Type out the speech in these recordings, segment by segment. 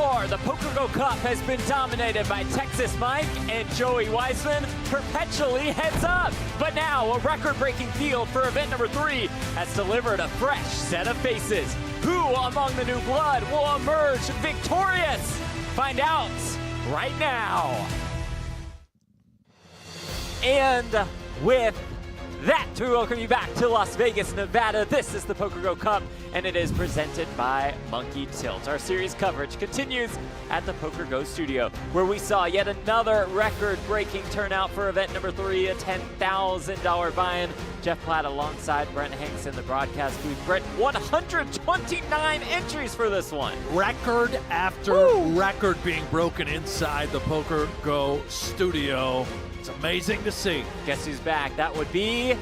far, the PokerGO Cup has been dominated by Texas Mike and Joey Weissman, perpetually heads up. But now, a record-breaking field for event number 3 has delivered a fresh set of faces. Who among the new blood will emerge victorious? Find out right now. And with that, we welcome you back to Las Vegas, Nevada. This is the PokerGO Cup, and it is presented by Monkey Tilt. Our series coverage continues at the PokerGO studio, where we saw yet another record-breaking turnout for event number 3, a $10,000 buy-in. Jeff Platt alongside Brent Hanks in the broadcast booth. Brent, 129 entries for this one. Record after record being broken inside the PokerGO studio. It's amazing to see. Guess who's back? That would be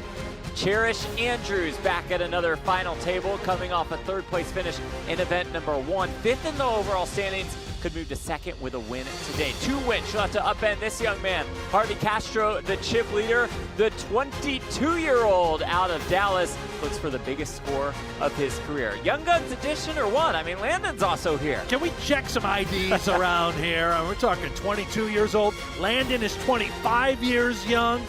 Cherish Andrews, back at another final table, coming off a third-place finish in event number 1. 5th in the overall standings, could move to 2nd with a win today. 2 wins, she'll have to upend this young man. Harvey Castro, the chip leader, the 22-year-old out of Dallas, looks for the biggest score of his career. Young Guns edition or what? I mean, Landon's also here. Can we check some IDs around here? We're talking 22 years old. Landon is 25 years young.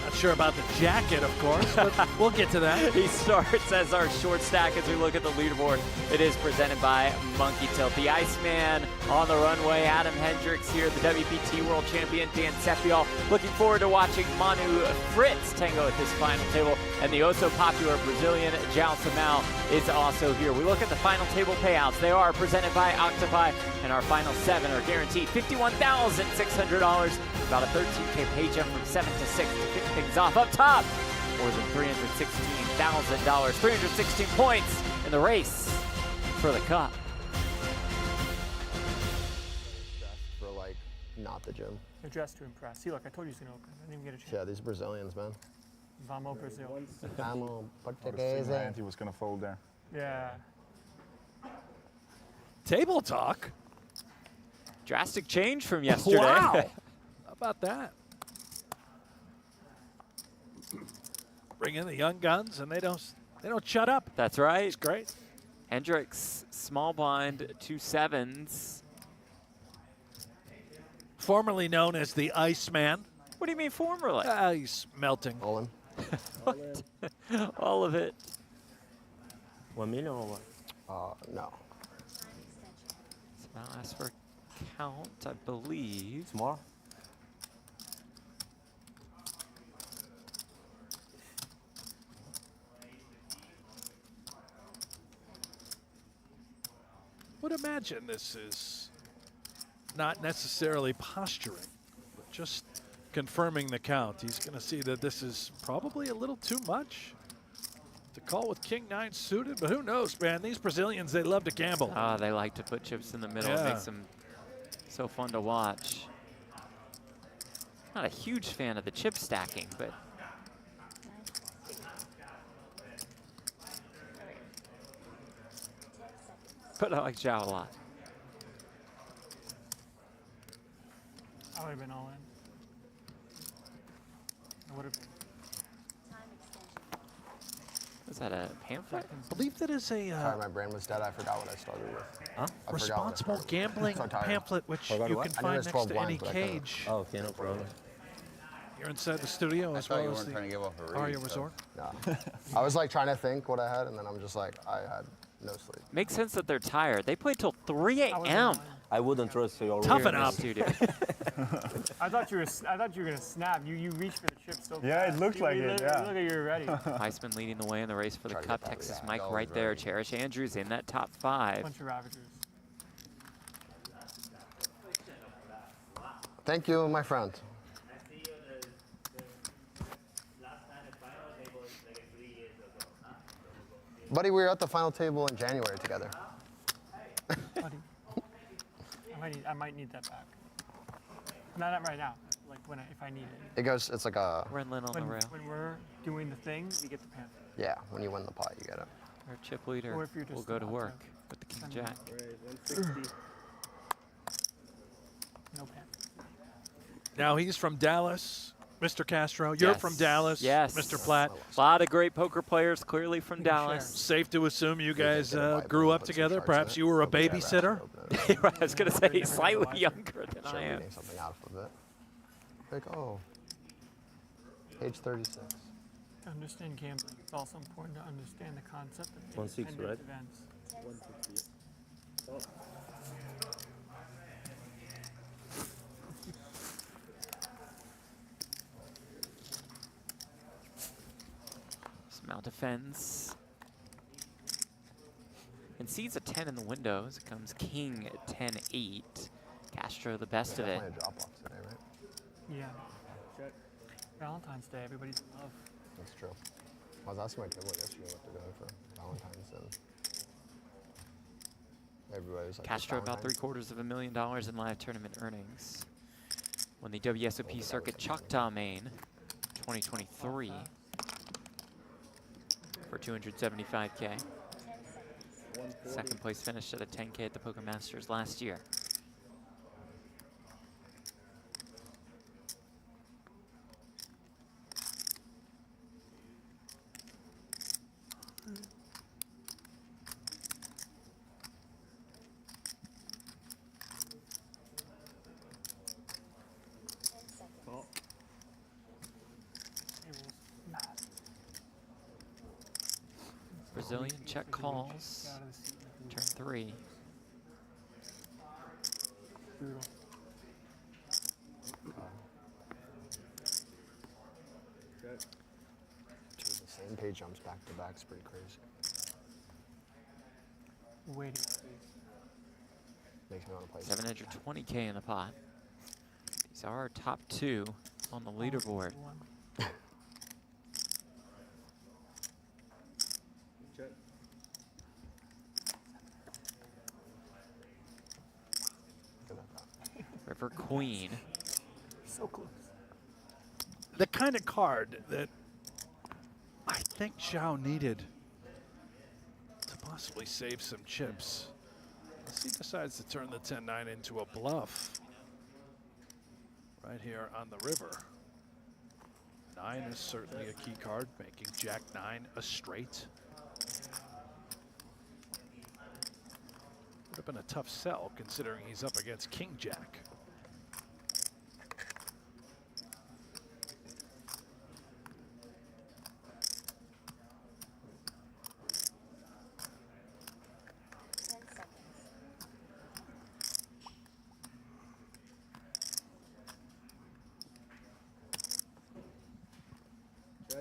Not sure about the jacket, of course, but we'll get to that. He starts as our short stack as we look at the leaderboard. It is presented by Monkey Tilt. The Iceman on the runway, Adam Hendricks here, the WPT World Champion, Dan Sepiol. Looking forward to watching Manu Fritz tango at this final table. And the also popular Brazilian Jao Samao is also here. We look at the final table payouts. They are presented by Octopi, and our final 7 are guaranteed $51,600. About a 13K pay jump from 7 to 6 to kick things off. Up top, more than $316,000. 316 points in the race for the cup. For like, not the gym. They're dressed to impress. See, look, I told you he's going to open. I didn't even get a chance. Yeah, these Brazilians, man. Vamos, Brazil. Vamos, I would have seen my auntie was going to fold there. Yeah. Table talk. Drastic change from yesterday. Wow. How about that? Bring in the young guns, and they don't shut up. That's right. It's great. Hendricks, small blind, 2 7s. Formerly known as the Iceman. What do you mean formerly? He's melting. All in. What? All of it. 1 million or what? No. I'll ask for count, I believe. Small? Would imagine this is not necessarily posturing, but just confirming the count. He's going to see that this is probably a little too much to call with King 9 suited, but who knows, man? These Brazilians, they love to gamble. Ah, they like to put chips in the middle. It makes them so fun to watch. Not a huge fan of the chip stacking, but I like Zhao a lot. I would have been all in. I would have been. Was that a pamphlet? I believe that is a Sorry, my brain was dead. I forgot what I started with. Huh? I responsible forgot gambling So tired. pamphlet, which Forgot you what? can I knew find it was next 12 to any blinds, but I couldn't. cage. Oh, okay, no problem. You're inside the studio as well as the Aria Resort. No. I was like trying to think what I had, and then I'm just like, I had no sleep. Makes sense that they're tired. They played till 3 I wasn't a.m. all in. I wouldn't trust your Toughen here in the up. studio. I thought you were gonna snap. You reached for the chip so Yeah, it fast. looked like it, yeah. Look at you ready. Iceman leading the way in the race for the Try to cup. get that Texas react. Mike That right was there. very- Cherish Andrews in that top 5. Bunch of Ravagers. Thank you, my friend. Buddy, we were at the final table in January together. Buddy. I might need that back. Not right now. Like if I need it. It goes, it's like a, Renlin on the rail. When we're doing the thing, you get the panther. yeah, when you win the pot, you get it. Our chip leader Or if you're will just go to about work to with the King send Jack. No panther. Now he's from Dallas. Mr. Castro, you're from Dallas. Yes. Mr. Platt. A lot of great poker players clearly from Dallas. Safe to assume you guys get a Bible grew and up put some together. charts in Perhaps it. you were a Open it, babysitter. open it. I was going to say he's slightly younger than I am. Reading something out of it. Like, oh, page 36. To understand gambling, it's also important to understand the concept of 1-6, independent right? events. Mount defends. And sees a 10 in the windows. It comes king at 10-8. Castro the best of it. Definitely a drop off today, right? Yeah. Valentine's Day, everybody's in love. That's true. I was asking my kid yesterday what they're doing for Valentine's, and everybody was like, Castro "It's about Valentine's." $750,000 in live tournament earnings. Won the WSOP Circuit Choctaw Main 2023 for $275K. Second place finished at a 10K at the Poker Masters last year. Brazilian check calls. Turn 3. Brutal. Dude, the same page jumps back to back is pretty crazy. Waiting, please. Makes me want to play. 720K in the pot. These are our top 2 on the leaderboard. River Queen. So close. The kind of card that I think Zhao needed to possibly save some chips. Unless he decides to turn the 10-9 into a bluff right here on the river. 9 is certainly a key card, making Jack 9 a straight. Would have been a tough sell considering he's up against King Jack.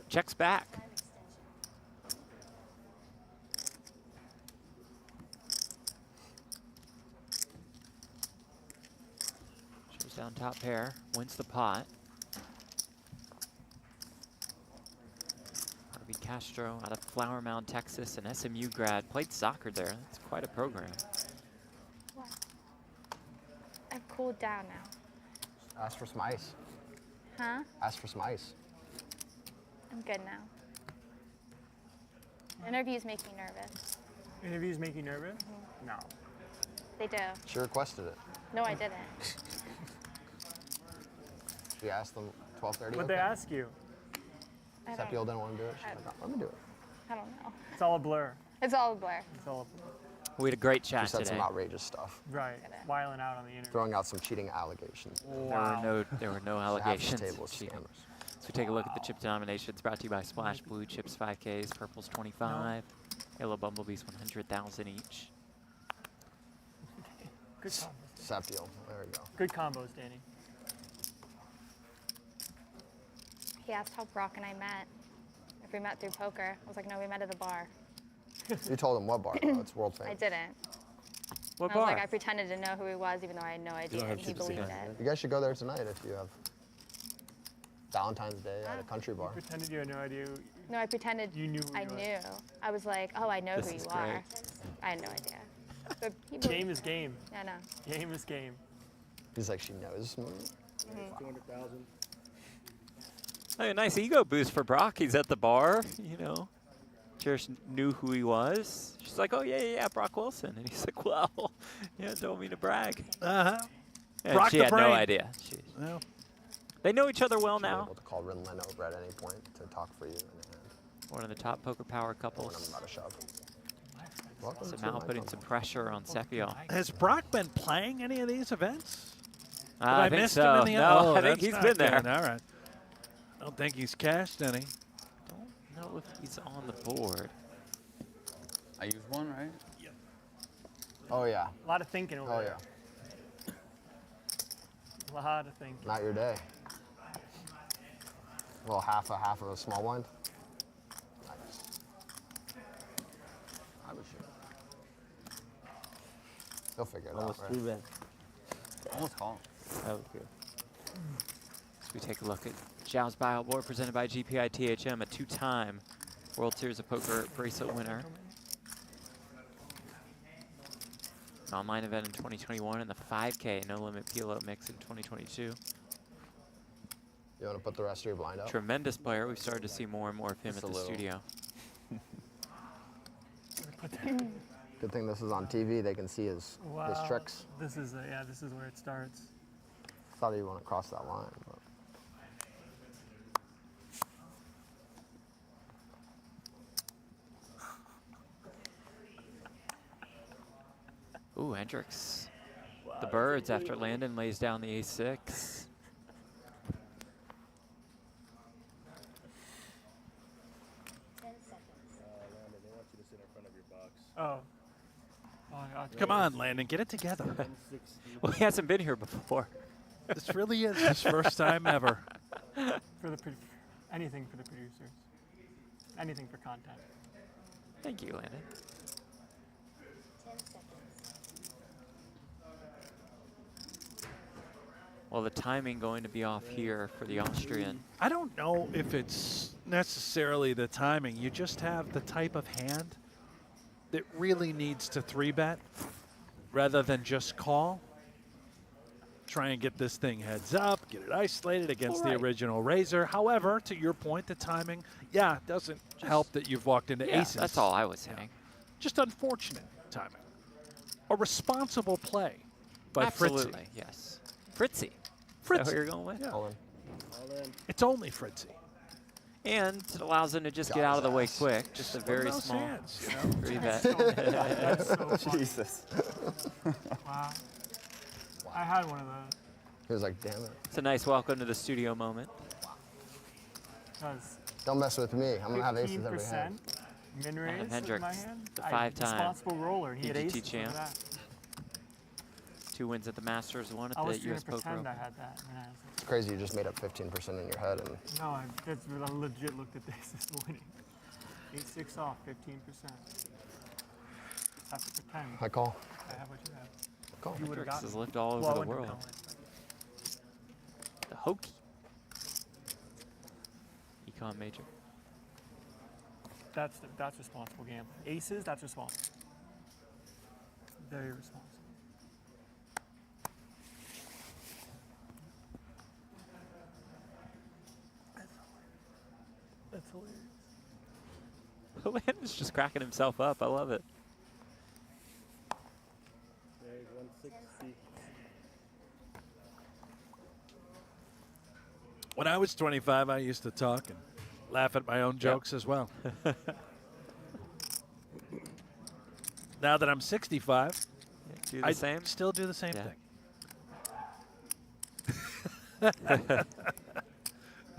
Checks back. Shows down top pair, wins the pot. Harvey Castro out of Flower Mound, Texas, an SMU grad. Played soccer there. That's quite a program. What? I've cooled down now. Ask for some ice. Huh? Ask for some ice. I'm good now. Interviews make me nervous. Interviews make you nervous? No. They do. She requested it. No, I didn't. She asked them 12:30. What'd they ask you? I Seppiel don't, didn't want to do it. She's like, let me do it. I don't know. It's all a blur. It's all a blur. It's all a blur. We had a great She chat said today. some outrageous stuff, Right. Get it. Wiling out on the interview. throwing out some cheating allegations. There were no Half allegations. this table of is cheating. scammers. So we take a look at the chip denominations brought to you by Splash. Blue chips 5Ks, purples 25, yellow bumblebees 100,000 each. Good combos. Seppiel, there we go. Good combos, Danny. He asked how Brock and I met. If we met through poker. I was like, no, we met at the bar. You told him what bar, though. It's world I famous. didn't. What I was bar? like, I pretended to know who he was, even though I had no idea, have and he chips believed again. it. You guys should go there tonight if you have Valentine's Day at a country bar. Pretended you had no idea. No, I pretended You knew who I he was. knew. I was like, oh, I know This who you is are. great. I had no idea. But he Game believed. is game. Yeah, no. Game is game. He's like, she knows me. Oh, nice ego boost for Brock. He's at the bar, you know. Cherish knew who he was. She's like, oh, yeah, Brock Wilson. And he's like, well, yeah, don't mean to brag. Uh-huh. And Brock she the had no Brain. idea. Well, They know each other well Should be now. able to call Rinlin over at any point to talk for you in the hand. One of the top poker power When I'm couples. about to shove. Welcome So to now my putting some company. pressure on Sepiol. Has Brock been playing any of these events? Did I think missed so. him in the No, I think that's he's not been there. good. All right. I don't think he's cashed any. Don't know if he's on the board. I use one, right? Oh yeah. A lot of thinking over Oh there. yeah. A lot of thinking. Not your day. Well, half of a small blind. Nice. I would shoot. He'll figure it Almost out, 3 right? bet. Almost call. Okay. As we take a look at Zhao's buyout board presented by GPI THM, a 2-time World Series of Poker bracelet winner. An online event in 2021 and the 5K No Limit PLO mix in 2022. You want to put the rest of your blind up? Tremendous player. We've started to see more and more of him Just at a the little. studio. Good thing this is on TV. They can see his tricks. This is yeah. This is where it starts. Thought he want to cross that line. But. Ooh, Hendricks. The birds after Landon lays down the ace-6. Oh. Come on, Landon, get it together. Well, he hasn't been here before. This really is his first time ever. For the anything for the producers. Anything for content. Thank you, Landon. Well, the timing going to be off here for the Austrian. I don't know if it's necessarily the timing. You just have the type of hand that really needs to 3-bet rather than just call. Try and get this thing heads up, get it isolated against the original razor. However, to your point, the timing, yeah, doesn't help that you've walked into Yeah, aces. that's all I was saying. Just unfortunate timing. A responsible play by Absolutely, Fritzy. yes. Fritzy. Is that Fritzy. what you're going with? Yeah. All in. It's only Fritzy. And it allows him to just get out of the way quick. Just a very Those small hands, you know? 3-bet. That's so funny. Jesus. Wow. I had one of those. He was like, damn it. It's a nice welcome to the studio moment. Because Don't mess with me. I'm going to have aces every 15% hand. min raise in Hendricks, my hand. the 5-time responsible roller. And he had PGT aces. Look at champ. that. 2 wins at the Masters, 1 I at was the going US to Poker pretend Open. I had that. And I was It's crazy you just made up 15% in your head. And like, no, I legit looked at this as winning. 8-6 off, 15%. Have to pretend I call. I have what you have. Call. You would have Hendricks gotten has it. lived all over Well, I the wouldn't have world. known it, but The Hokie. Econ major. that's responsible gambling. Aces, that's responsible. Very responsible. That's hilarious. Landon's just cracking himself up. I love it. When I was 25, I used to talk and laugh at my own jokes as well. Now that I'm 65, Do the I same. still do the same Yeah. thing.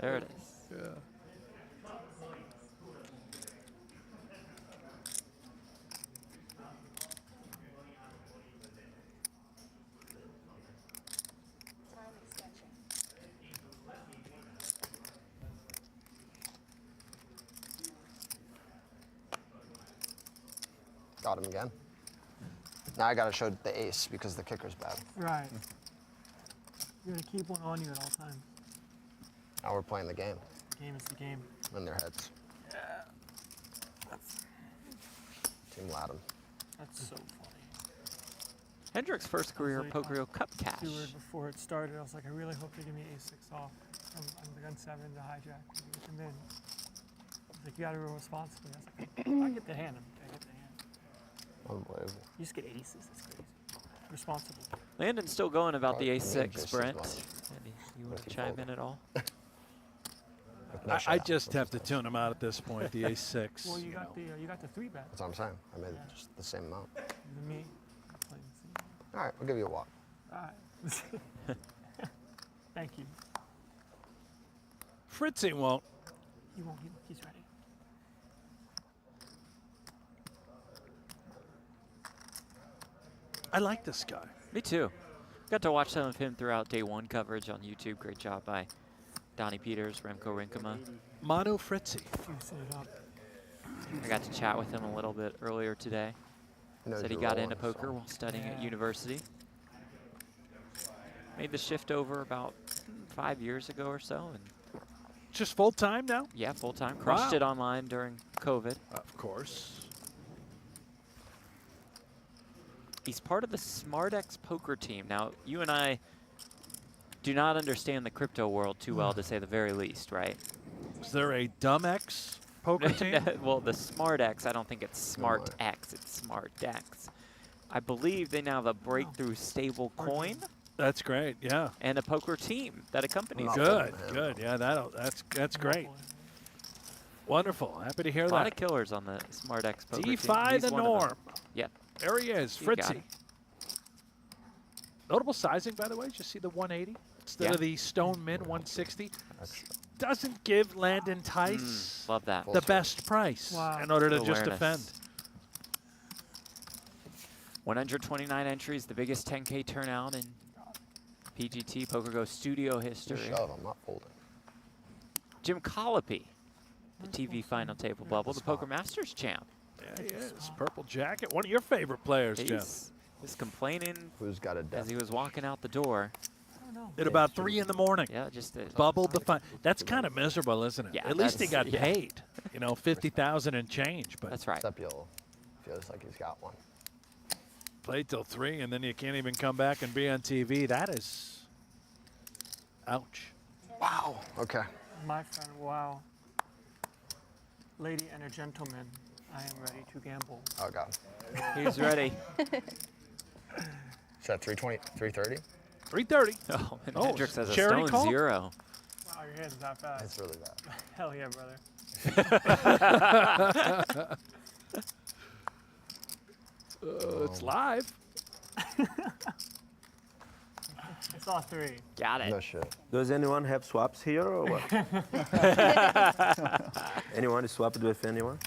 There it is. Yeah. Got him again. Now I got to show the ace because the kicker's bad. Right. You're gonna keep one on you at all times. Now we're playing the game Game is the game. in their heads. Team Latham. That's so funny. Hendricks' first career like, PokerGO Cup cash. Stewart, before it started, I was like, I really hope they give me ace-6 off. I'm the gun 7 to hijack. Get them in. He's like, you gotta roll responsibly. I was like, I get the hand. I get the hand. Unbelievable. You just get aces. That's crazy. Responsible. Landon's still going about the Probably ace-6, just as Brent. much. And he What if you chime fold? in at all? No I shut just out. have to tune him out at this point. The ace-6. Well, you got the 3-bet. That's what I'm saying. I made just the same amount. Even me. I'm playing the same. All right, I'll give you a walk. All right. Thank you. Fritzy won't. He won't. He's ready. I like this guy. Me too. Got to watch some of him throughout day one coverage on YouTube. Great job by Donnie Peters, Remco Rinkema. Manu Fritzy. Juicing it up. I got to chat with him a little bit earlier today. Knows Said he you're got rolling, into poker so- while studying at Yeah. university. Made the shift over about 5 years ago or so, and Just full time now? yeah, full time. Crushed Wow. it online during COVID. Of course. He's part of the SmartX poker team. Now, you and I do not understand the crypto world too well, to say the very least, right? Is there a dumb X poker team? Well, the SmartX, I don't think it's No way. SmartX, it's SmartX. I believe they now have a breakthrough stable coin That's great. Yeah. and a poker team that accompanies Not it. Good. folding him. Good. Yeah. That's great. Wonderful. Happy to hear A lot that. of killers on the SmartX poker team. DeFi He's the one of them. norm. Yeah. There he is, You got Fritzy. it. Notable sizing, by the way. Just see the 180 instead Yeah. of the Stone Min 160. Extra. Doesn't give Landon Tice Love that. the best price Wow. in order to Good just awareness. defend. 129 entries, the biggest 10K turnout in PGT PokerGo studio You history. shove, I'm not folding. Jim Colopy, the TV final table bubble, the Poker Masters champ. Yeah, he is. Purple jacket. One of your favorite players, Jim. He's was complaining Who's got a as death? he was walking out the door. I don't know. At about 3 in the morning. Yeah, just Bubbled the fun. That's kind of miserable, isn't it? Yeah, At least he got that's- yeah. paid. You know, 50,000 and change, but that's right. Except you'll feels like he's got one. played till 3 and then you can't even come back and be on TV. That is, ouch. Wow. Okay. My friend, wow. Lady and a gentleman, I am ready to gamble. Oh God. He's ready. Is that 320, 330? 330. Oh, and Oh, Hendricks has a charity stone call? 0. Wow, your hand's that fast. It's really bad. Hell yeah, brother. It's live. I saw 3. Got it. No shit. Does anyone have swaps here or what? Anyone is swapped with anyone?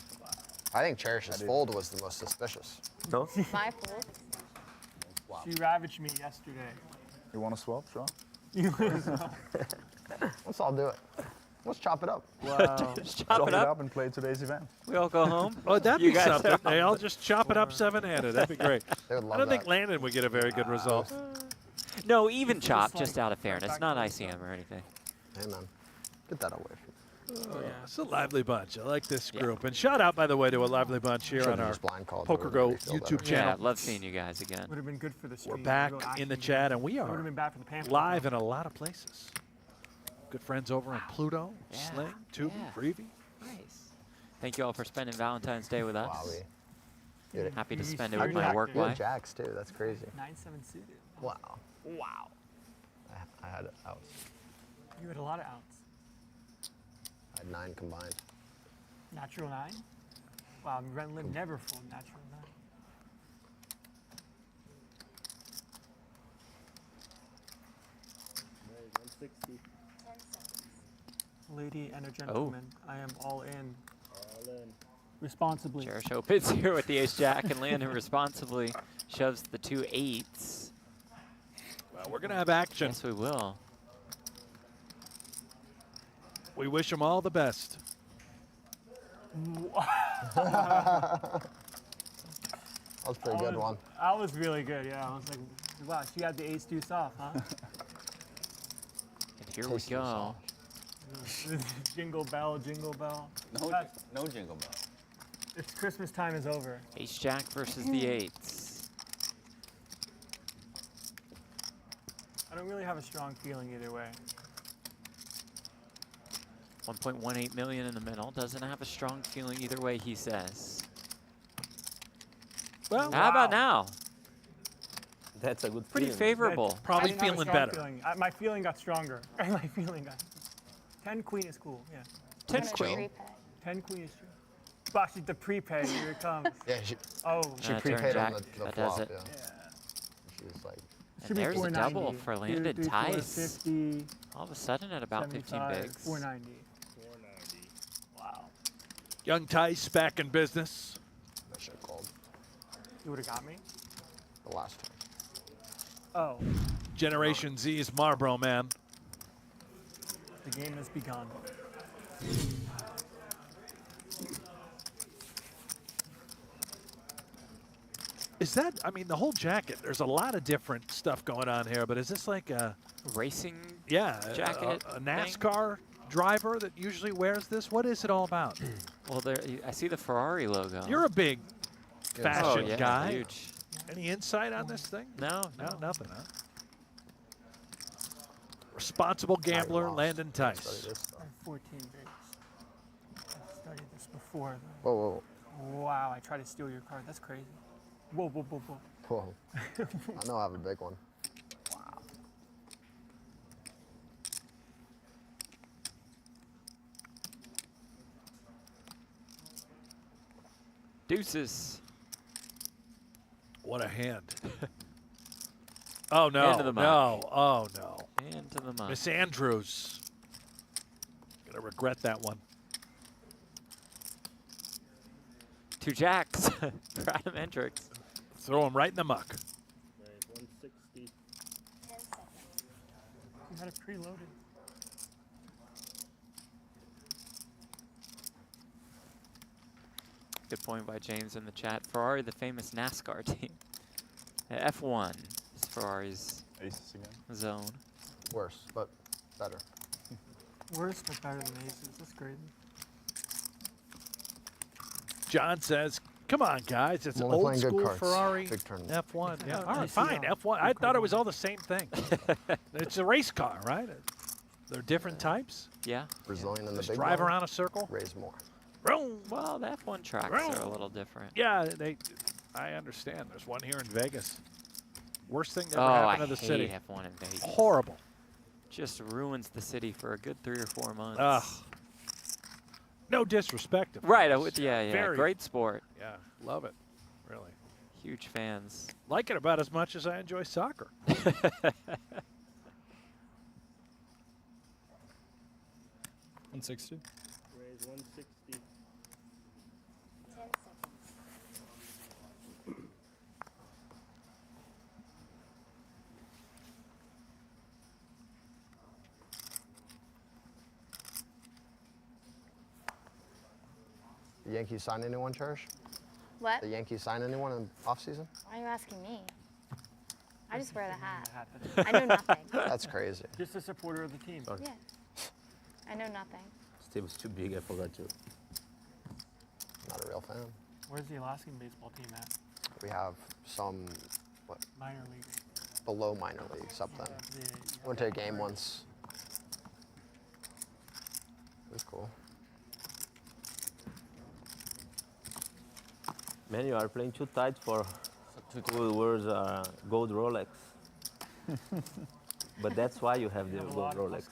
I think Cherish's fold was the most suspicious. No? My fault. She ravaged me yesterday. You want to swap, Sean? Let's all do it. Let's chop it up. Wow. Just Chop chop it up. and play today's event. We all go home. Oh, that'd You be guys something. are- They all just chop it up 7-handed. That'd be great. They would love I don't that. think Landon would get a very good result. No, even Just chop, like just out of fairness, back not to the ICM or anything. Hey man, get that away from me. It's a lively bunch. I like this Yeah. group. And shout out, by the way, to a lively bunch here Should've on our just blind called. PokerGo YouTube Yeah, channel. love seeing you guys again. Would have been good for the stream. We're back We'll in the actually chat, and we It would are have been bad for the pamphlet. live in a lot of places. Good friends over in Pluto, Yeah. Sling, Tubi, Yeah. Freebie. Nice. Thank you all for spending Valentine's Day with us. Wow, dude. Happy to You spend it suited with my active. work You had life. jacks too. That's crazy. 9-7 suited. Wow. Wow. I had outs. You had a lot of outs. I had 9 combined. Natural 9? Wow, Brent Lim never fooled natural 9. Lady and a gentleman, I am all in. Responsibly. Cherish opens here with the ace-jack, and Landon responsibly shoves the 2 8s. Well, we're going to have action. Yes, we will. We wish them all the best. That was a pretty good one. That was really good, yeah. I was like, wow, she had the ace deuce off, huh? And here we Tasty go. sauce. Jingle bell, jingle bell. No, That- no jingle bell. It's Christmas time is over. Ace-jack versus the 8s. I don't really have a strong feeling either way. 1.18 million in the middle. Doesn't have a strong feeling either way, he says. Well, How about now? That's a good Pretty feeling. favorable. Probably I didn't have a feeling strong better. feeling. My feeling got stronger. My feeling got. 10 queen is cool. Yeah. 10 gonna queen. prepay. 10 queen is true. Bosh, the prepay. Here it comes. Yeah, she Oh. she turn prepaid on jack, the that does flop. it. Yeah. She's like, And there's a double 490. for Landon 2, 3, 4, Tice. 50, All of a sudden at about 15 75, bigs. 490. Wow. Young Tice back in business. I should have called You would have got me? the last turn. Oh. Generation Z's Marlboro man. The game has begun. Is that, I mean, the whole jacket, there's a lot of different stuff going on here, but is this like a, Racing yeah, jacket a thing? NASCAR driver that usually wears this? What is it all about? Well, there, I see the Ferrari logo. You're a big oh, fashion yeah, guy. huge. Any insight on this thing? No, No, no. nothing, huh? Responsible gambler, lost. Landon Study Tice. this stuff. I have 14 bigs. I've studied this before. Whoa, whoa, Wow, I tried to steal your card. That's crazy. Whoa, whoa, whoa, whoa. whoa. I know I have a big one. Deuces. What a hand. Oh, no. Into the muck. No. Oh, no. Into the mud. Miss Andrews. Gonna regret that one. 2 jacks for Adam Hendricks. Throw him right in the muck. 160. You had it preloaded. Good point by James in the chat. Ferrari, the famous NASCAR team. F1 is Ferrari's Aces again. zone. Worse, but better. Worse but better than aces. That's crazy. John says, come on, guys. It's I'm only old playing good school cards. Ferrari Big turn. F1. Yeah, all I right, see fine. how F1. I thought it was all the same thing. It's a race car, right? They're different types. Yeah. Brazilian in the Just big drive one, around a circle. raise more. Boom. Well, the F1 tracks are a little different. Yeah, I understand. There's one here in Vegas. Worst thing that Oh, ever I happened to the hate city. F1 in Vegas. Horrible. Just ruins the city for a good 3 or 4 months. Ugh. No disrespect. of Right. course. Yeah. Very- Great sport. Yeah, love it. Really. Huge fans. Like it about as much as I enjoy soccer. 160. Raise 160. The Yankees sign anyone, Cherish? What? The Yankees sign anyone in offseason? Why are you asking me? I just wear the hat. Hat. I know nothing. That's crazy. Just a supporter of the team. Yeah. I know nothing. Steve was too big, I forgot to. Not a real fan. Where's the Alaskan baseball team at? We have some Minor league. below minor league something. Went to a game once. It was cool. Man, you are playing too tight for who wears a gold Rolex. But that's why you have the gold Rolex.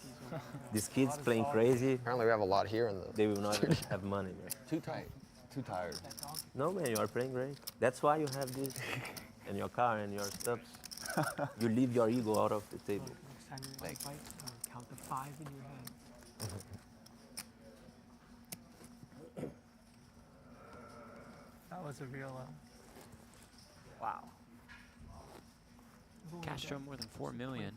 These kids playing crazy, Apparently we have a lot here in the. they will not have money, man. Too tight. Too tired. No, man, you are playing great. That's why you have this, and your car and your stuff. You leave your ego out of the table. Next time you fight, count the 5 in your head. That was a real. Wow. Castro more than 4 million.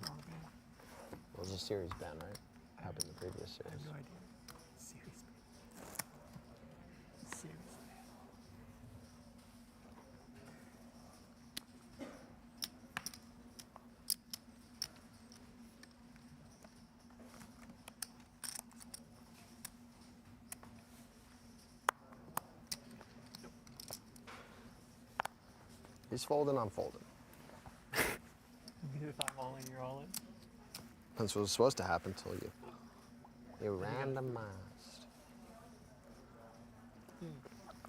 It was a series ban, right? Happened in the previous I have series. no idea. Serious. Serious. He's folding, I'm folding. If I'm all in, you're all in. That's what was supposed to happen until you randomized.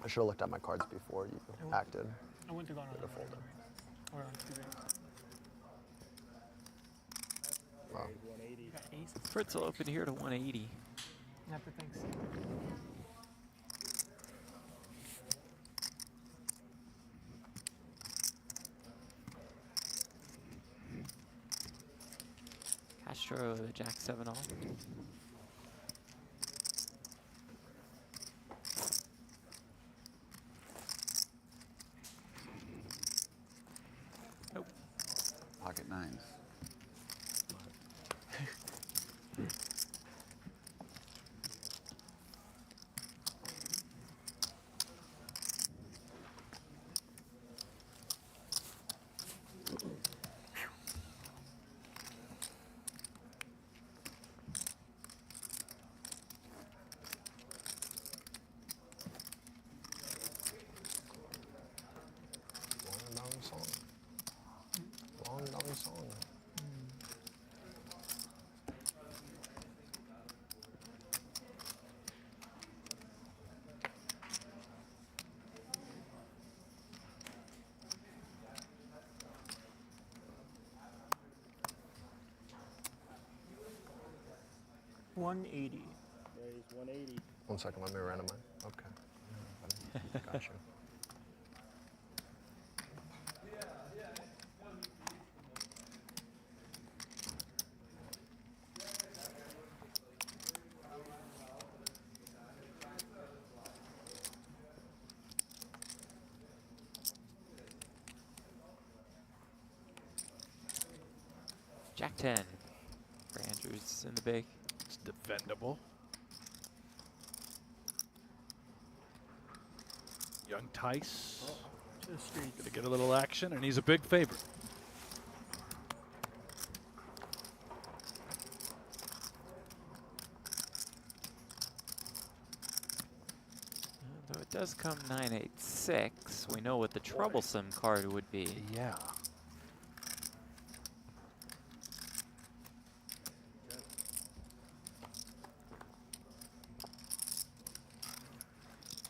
I should have looked at my cards before you acted. I went to go on Could've another folded. range. Or on 2 range. Wow. Got aces. Fritz will open here to 180. Never thinks. Castro, Jack 7 all. Nope. Pocket nines. Long long song. Long long song. $180. Raise 180. 1 second, let me randomize. Okay. Gotcha. Jack 10 for Andrews in the big. It's defendable. Young Tice To the streets. gonna get a little action, and he's a big favorite. Though it does come 9-8-6, we know what the troublesome card would be. Yeah.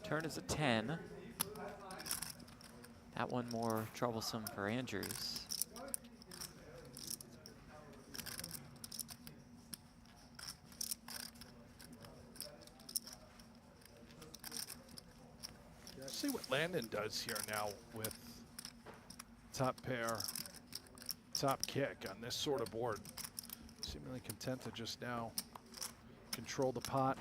Turn is a 10. That one more troublesome for Andrews. See what Landon does here now with top pair, top kick on this sort of board. Seemingly content to just now control the pot.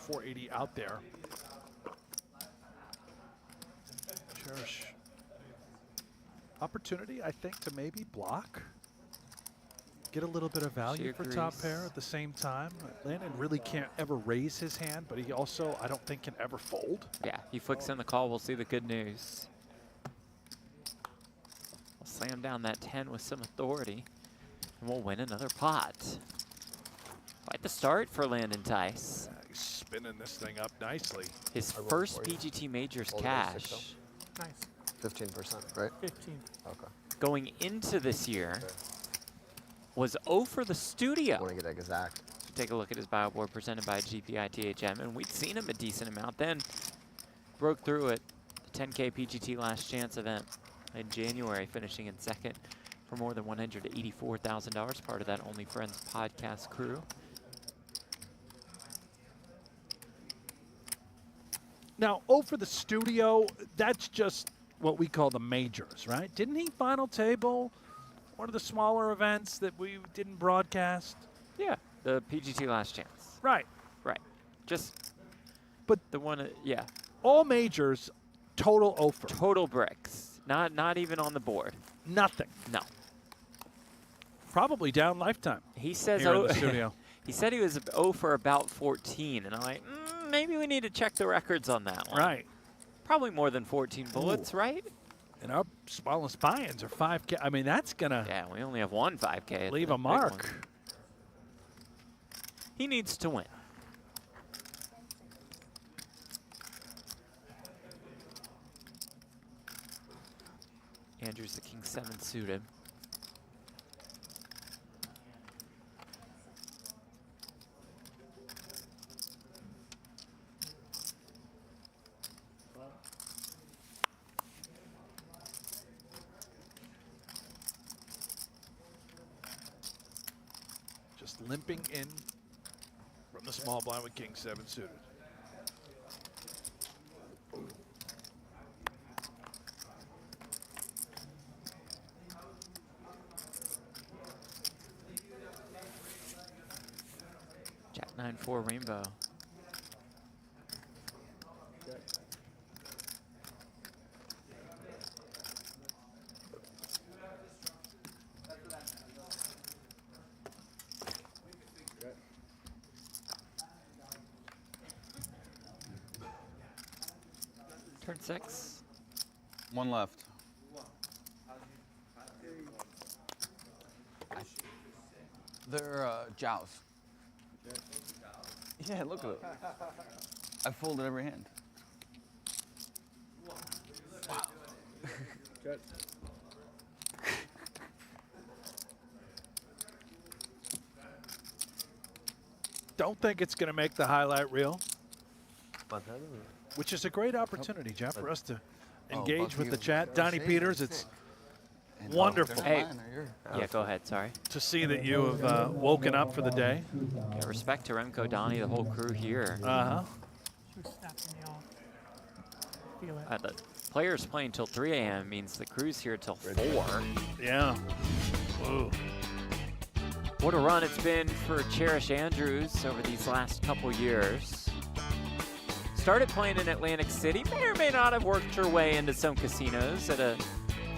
.480 out there. Cherish. Opportunity, I think, to maybe block. Get a little bit of value for top pair at the same time. Landon really can't ever raise his hand, but he also, I don't think, can ever fold. Yeah, he flicks in the call. We'll see the good news. We'll slam down that 10 with some authority, and we'll win another pot. Quite the start for Landon Tice. Yeah, he's spinning this thing up nicely. His I rolled first for you. PGT Majors Hold it at 6 cash. Nice. 15%, right? 15. Okay. Going into this year Okay. was 0 for the I studio. want to get exact. Take a look at his bio board presented by GPI THM, and we'd seen him a decent amount. Then broke through at the 10K PGT Last Chance event in January, finishing in second for more than $184,000, part of that Only Friends podcast crew. Now, for the studio, that's just what we call the majors, right? Didn't he final table one of the smaller events that we didn't broadcast? Yeah, the PGT Last Chance. Right. Right. Just, But the one, yeah, all majors, total over. total bricks. Not even on the board. Nothing. No. Probably down lifetime He says here in the studio. he said he was 0 for about 14, and I'm like, maybe we need to check the records on that one. Right. Probably more than 14 bullets, right? And our smallest buy-ins are 5K. I mean, that's going to Yeah, we only have one 5K. leave the a big mark. one. He needs to win. Andrew's the king 7 suited. just limping in from the small blind with king 7 suited. Jack 9-4 rainbow. Turn 6. 1 left. They're joust. Yeah, look at it. I folded every hand. Check. Don't think it's going to make the highlight reel, But I don't know. which is a great opportunity, Jeff, for us to Oh, engage both with of the you. chat. Donnie Save Peters, it. it's And wonderful. they're Hey. mine, they're yours. Yeah, go ahead. Sorry. to see that you have woken up for the day. Yeah, respect to Remco, Donnie, the whole crew here. Uh-huh. She was snapping me off. Feel it. The players playing till 3 a.m. means the crew's here till 4. Yeah. Ooh. What a run it's been for Cherish Andrews over these last couple years. Started playing in Atlantic City, may or may not have worked her way into some casinos at a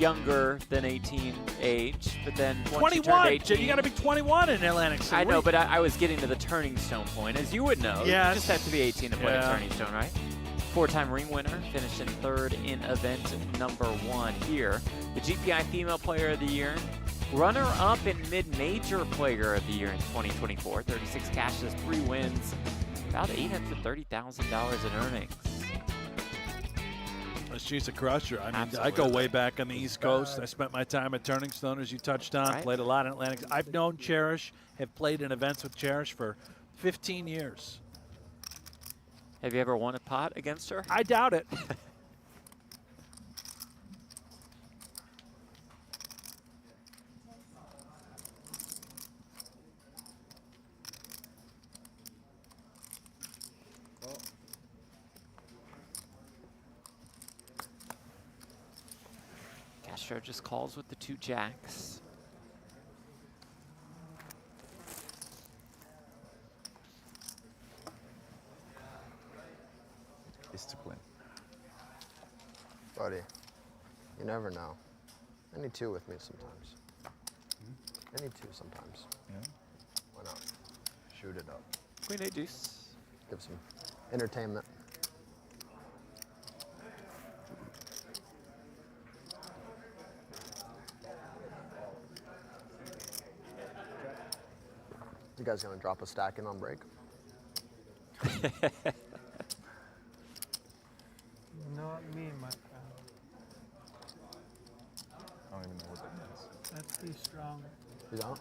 younger than 18 age, but then once she turned 21. 18, You got to be 21 in Atlantic City. I know, but I was getting to the turning stone point, as you would know. Yes. You just have to be 18 to play Yeah. a turning stone, right? 4-time ring winner, finishing 3rd in event number 1 here. The GPI Female Player of the Year. Runner-up in Mid-Major Player of the Year in 2024. 36 cashes, 3 wins, about $830,000 in earnings. She's a crusher. I mean, I Absolutely. go way back on the East Coast. I spent my time at Turning Stone, as you touched on. Right. Played a lot in Atlantic. I've known Cherish, have played in events with Cherish for 15 years. Have you ever won a pot against her? I doubt it. Castro just calls with the 2 jacks. Discipline. Buddy, you never know. I need 2 with me sometimes. I need 2 sometimes. Yeah. Why not? Shoot it up. Queen 8 deuce. Give some entertainment. You guys gonna drop a stack in on break? Not me, my friend. I don't even know what that means. That's too strong. You don't?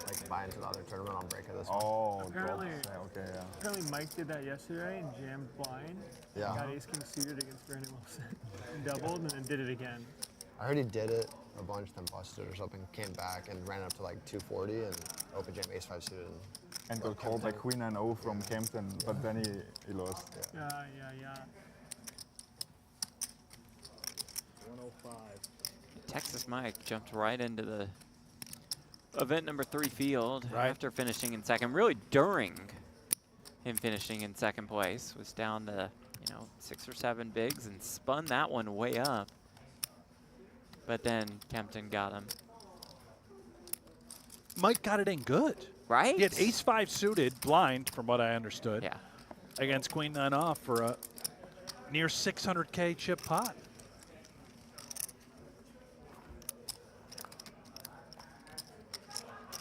Like buy into the other tournament on break of this one. Oh, Apparently- drops. Yeah, okay, yeah. Apparently Mike did that yesterday and jammed blind. Yeah. Got ace king suited against Brandon Wilson. Doubled and then did it again. I heard he did it a bunch, then busted or something, came back and ran up to like 240 and open jam ace 5 suited. And got called by Queen 9-0 from Kempton, but then he lost. Yeah. 105. Texas Mike jumped right into the event number 3 field Right. after finishing in second. Really during him finishing in second place. Was down to, 6 or 7 bigs and spun that one way up. But then Kempton got him. Mike got it in good. Right? He had ace 5 suited, blind, from what I understood, Yeah. against Queen 9 off for a near 600K chip pot.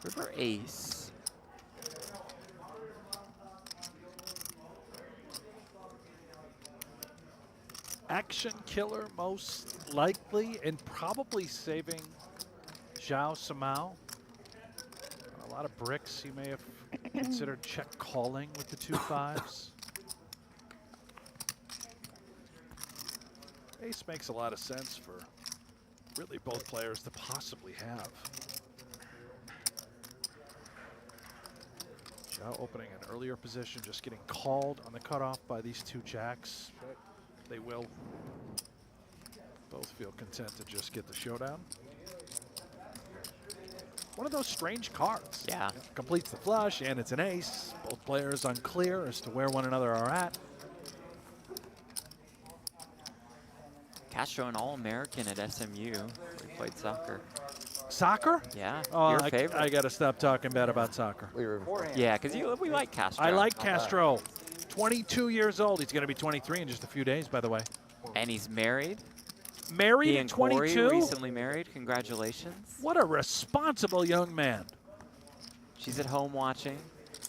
River ace. Action killer most likely, and probably saving Zhao Samao. A lot of bricks. He may have considered check calling with the 2 5s. Ace makes a lot of sense for really both players to possibly have. Now opening an earlier position, just getting called on the cutoff by these two jacks. They will both feel content to just get the showdown. One of those strange cards. Yeah. Completes the flush, and it's an ace. Both players unclear as to where one another are at. Castro, an All-American at SMU. He played soccer. Soccer? Yeah, Oh, your favorite. I got to stop talking bad about soccer. Yeah, because we like Castro. I like Castro. 22 years old. He's going to be 23 in just a few days, by the way. And he's married. Married He at and Corey 22? recently married. Congratulations. What a responsible young man. She's at home watching.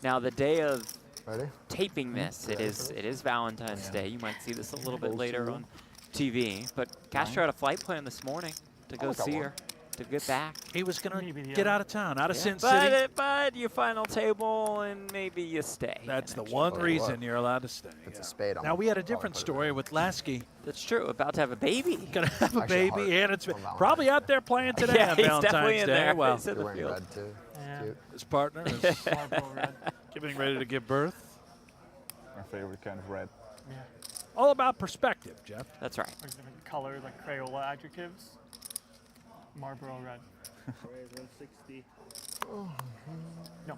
Now, the day of Ready? taping this, it is Valentine's Day. You might see this a little bit later on TV. But Castro had a flight plan this morning to go see her, to get back. He was going Maybe the to get other. out of town, out of Sin City. But you final table and maybe you stay. That's the And one Oh, reason look. you're allowed to stay. It's a spade. Now, we had a different story with Lasky. That's true. About to have a baby. Going to have a Actually, baby, hard and it's on Valentine's probably Day. out there playing today Yeah, on he's definitely Valentine's in Day. there. Well, He's in You're the wearing field. red too. Yeah. Cute. his partner is Marlboro red. getting ready to give birth. My favorite kind of red. Yeah. All about perspective, Jeff. That's right. Like different colors, like Crayola adjectives. Marlboro red. Raise 160. No.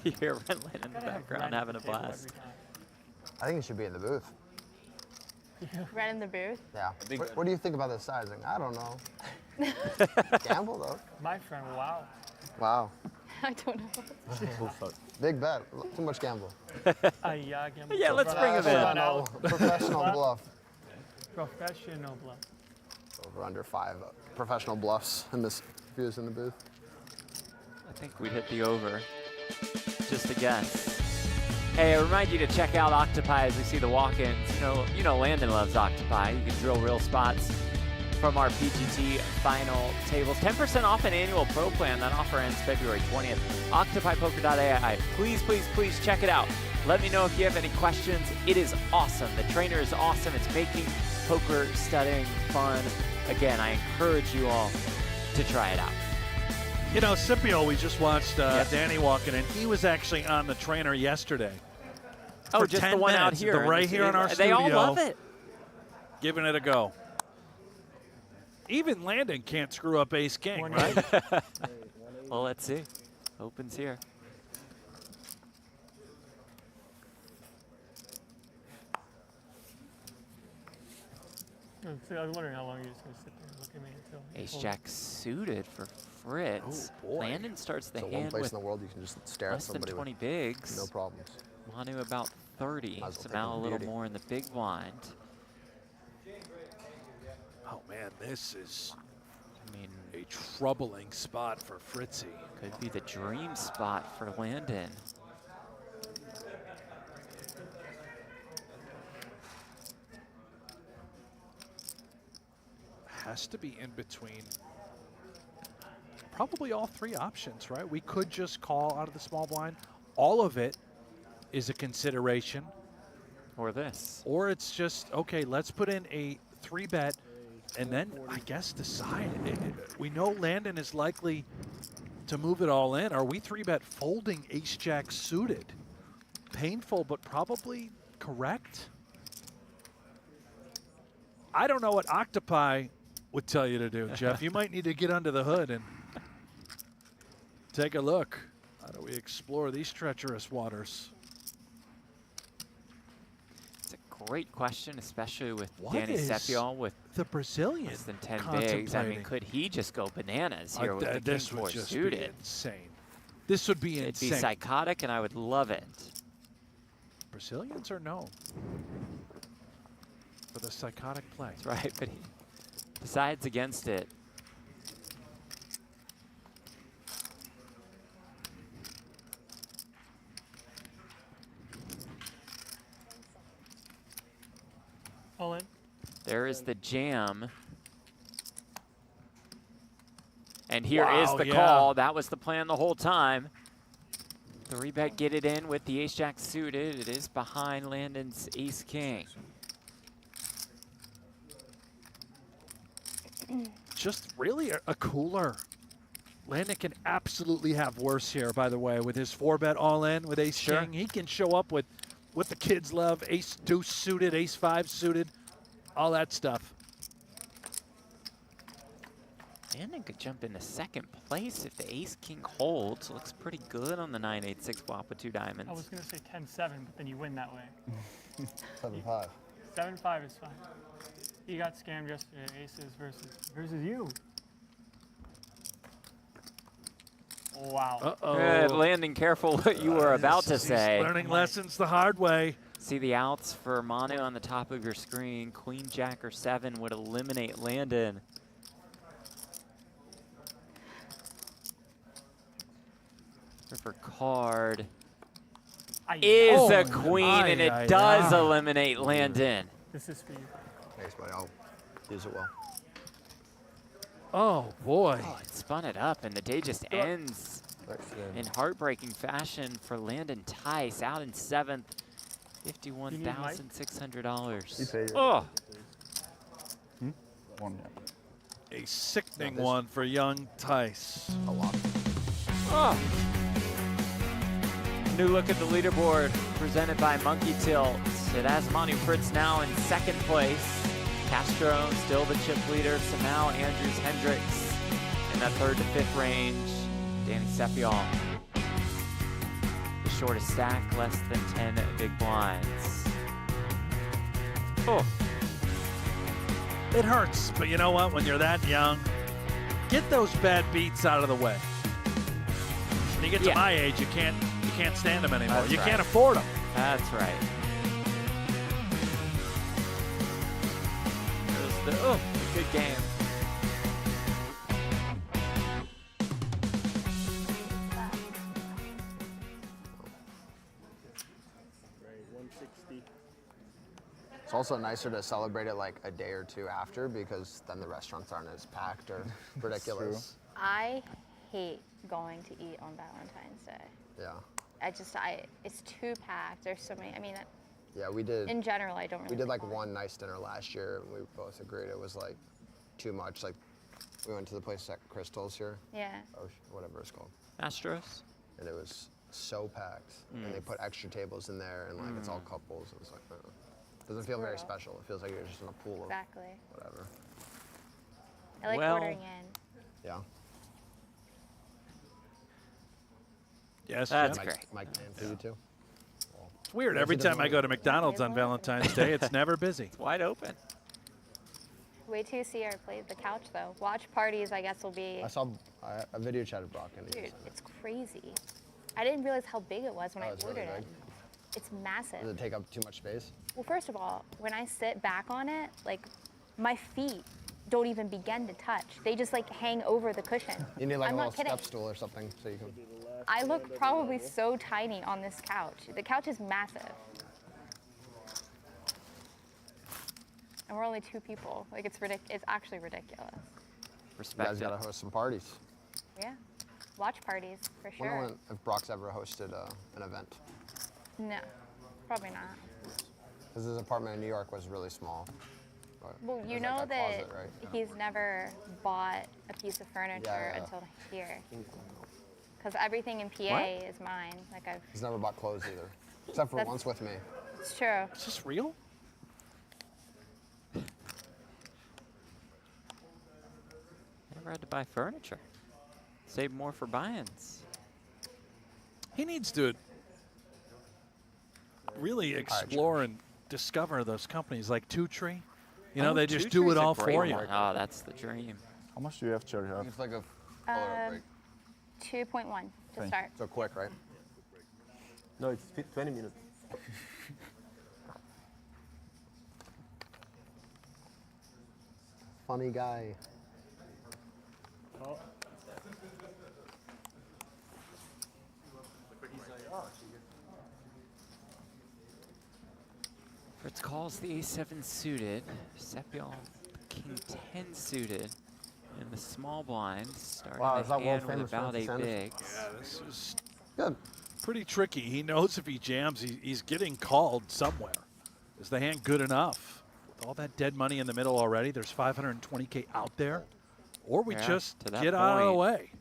You hear Landon in the Gotta have background red having a at the table blast. every time. I think he should be in the booth. Red in the booth. Yeah. big What, bet. what do you think about the sizing? I don't know. Gamble though. My friend, wow. Wow. I don't know. Big bet. Too much gamble. Yeah, gamble. Yeah, let's bring him in. Professional bluff. Professional bluff. Over under 5 professional bluffs in this fuse in the booth. I think we'd hit the over. Just a guess. Hey, I remind you to check out Octopi as we see the walk-ins. You know Landon loves Octopi. You can drill real spots from our PGT final tables. 10% off an annual pro plan. That offer ends February 20th. OccupyPoker.ai. Please, please, please check it out. Let me know if you have any questions. It is awesome. The trainer is awesome. It's making poker studying fun. Again, I encourage you all to try it out. You know, Scipio, we just watched Yes. Danny walking in. He was actually on the trainer yesterday. Oh, For just 10 the one out minutes, here. the right here in our They all studio. love it. Giving it a go. Even Landon can't screw up ace king, One right? Well, let's see. Opens here. So I was wondering how long you're just going to sit there and look at me until. you Ace pull. jack suited for Fritz. Oh, boy. Landon starts the So one hand place with in the world you can just stare at less than somebody 20 with bigs. no problems. Manu about 30. Might as well So take now a one little beauty. more in the big blind. Oh, man, this is I mean, a troubling spot for Fritzy. could be the dream spot for Landon. Has to be in between probably all 3 options, right? We could just call out of the small blind. All of it is a consideration. Or this. Or it's just, okay, let's put in a 3-bet and then I guess decide. We know Landon is likely to move it all in. Are we 3-bet folding ace-jack suited? Painful, but probably correct. I don't know what Octopi would tell you to do, Jeff. You might need to get under the hood and take a look. How do we explore these treacherous waters? It's a great question, especially with What Danny is Sepiol with the Brazilian less than 10 bigs. I contemplating? mean, could he just go bananas here with the king this four would just suited? be insane. This would be It'd insane. be psychotic, and I would love it. Brazilians are known for the psychotic play. That's right, but he decides against it. All in. There is the jam. And here is Wow, the yeah. call. That was the plan the whole time. 3-bet, get it in with the ace-jack suited. It is behind Landon's ace-king. just really a cooler. Landon can absolutely have worse here, by the way, with his 4-bet all-in with ace-king. He can show up with what the kids love, ace-deuce suited, ace-5 suited, all that stuff. Landon could jump into second place if the ace-king holds. Looks pretty good on the 9-8-6 flop with 2 diamonds. I was going to say 10-7, but then you win that way. 7-5. 7-5 is fine. He got scammed yesterday, aces versus you. Wow. Uh-oh. Good, Landon, careful what you were about to He's say. learning lessons the hard way. See the outs for Manu on the top of your screen. Queen, Jack, or 7 would eliminate Landon. River card is a queen, and it does eliminate Landon. This is for you. Thanks, buddy. I'll use it well. Oh, boy. Oh, it spun it up, and the day just ends in heartbreaking fashion for Landon Tice, out in 7th, $51,600. Oh, One, yeah. A sickening one for young Tice. A lot. oh. New look at the leaderboard presented by Monkey Tilt. It has Manu Fritz now in second place. Castro still the chip leader. Samau, Andrews, Hendricks in that 3rd to 5th range. Danny Sepiol. The shortest stack, less than 10 big blinds. Oh. It hurts, but you know what? When you're that young, get those bad beats out of the way. When you get to my age, you can't stand them anymore. That's you right. can't afford them. That's right. There's the good game. Right, 160. It's also nicer to celebrate it like a day or two after because then the restaurants aren't as packed or ridiculous. I hate going to eat on Valentine's Day. Yeah. It's too packed. There's so many. I mean, Yeah, we did. in general, I don't really. We did like going. one nice dinner last year, and we both agreed it was like too much. Like we went to the place at Crystal's here, Yeah. whatever it's called, Astros? and it was so packed. And they put extra tables in there, and like it's all couples. It was like, doesn't feel very brutal. special. It feels like you're just in a pool Exactly. of whatever. I like Well- ordering in. Yeah. Yes, That's Jeff? great. Mike, man, for you too. It's weird. Every time I go to McDonald's on Valentine's Day, it's never busy. It's wide open. Wait till you see our play the couch though. Watch parties, I guess, will be. I saw a video chat of Brock, and he Dude, was it's crazy. I didn't realize how big it was when I it's really ordered it. big. It's massive. Does it take up too much space? Well, first of all, when I sit back on it, like my feet don't even begin to touch. They just like hang over the cushion. You need like I'm a not little kidding. step stool or something so you can. I look probably so tiny on this couch. The couch is massive. And we're only 2 people. Like it's It's actually ridiculous. You guys Respect gotta it. host some parties. Yeah. Watch parties for Wonder sure. when, if Brock's ever hosted an event. No, probably not. Because his apartment in New York was really small. But Well, it you was know like that closet, right? Yeah. he's never bought a piece of furniture Yeah. until here. Because everything in PA is mine. Like He's never bought clothes either. Except for That's- once with me. it's true. Is this real? Never had to buy furniture. Save more for buy-ins. He needs to really explore and discover those companies like Two Tree. You know, Oh, they just Two do Tree's it a all great for you. one. Oh, that's the dream. How much do you have, Cherish? It's like a color break. 2.1 to Thank start. So quick, right? No, it's 20 minutes. Funny guy. Oh, Fritz calls the A7 suited. Sepiol King 10 suited. In the small blinds, starting Wow, is the that hand with world-famous about 8 Francis bigs. Yeah, this is Good. pretty tricky. He knows if he jams, he's getting called somewhere. Is the hand good enough? all that dead money in the middle already. There's 520K out there. Or we Yeah, just to that get out of the point. way.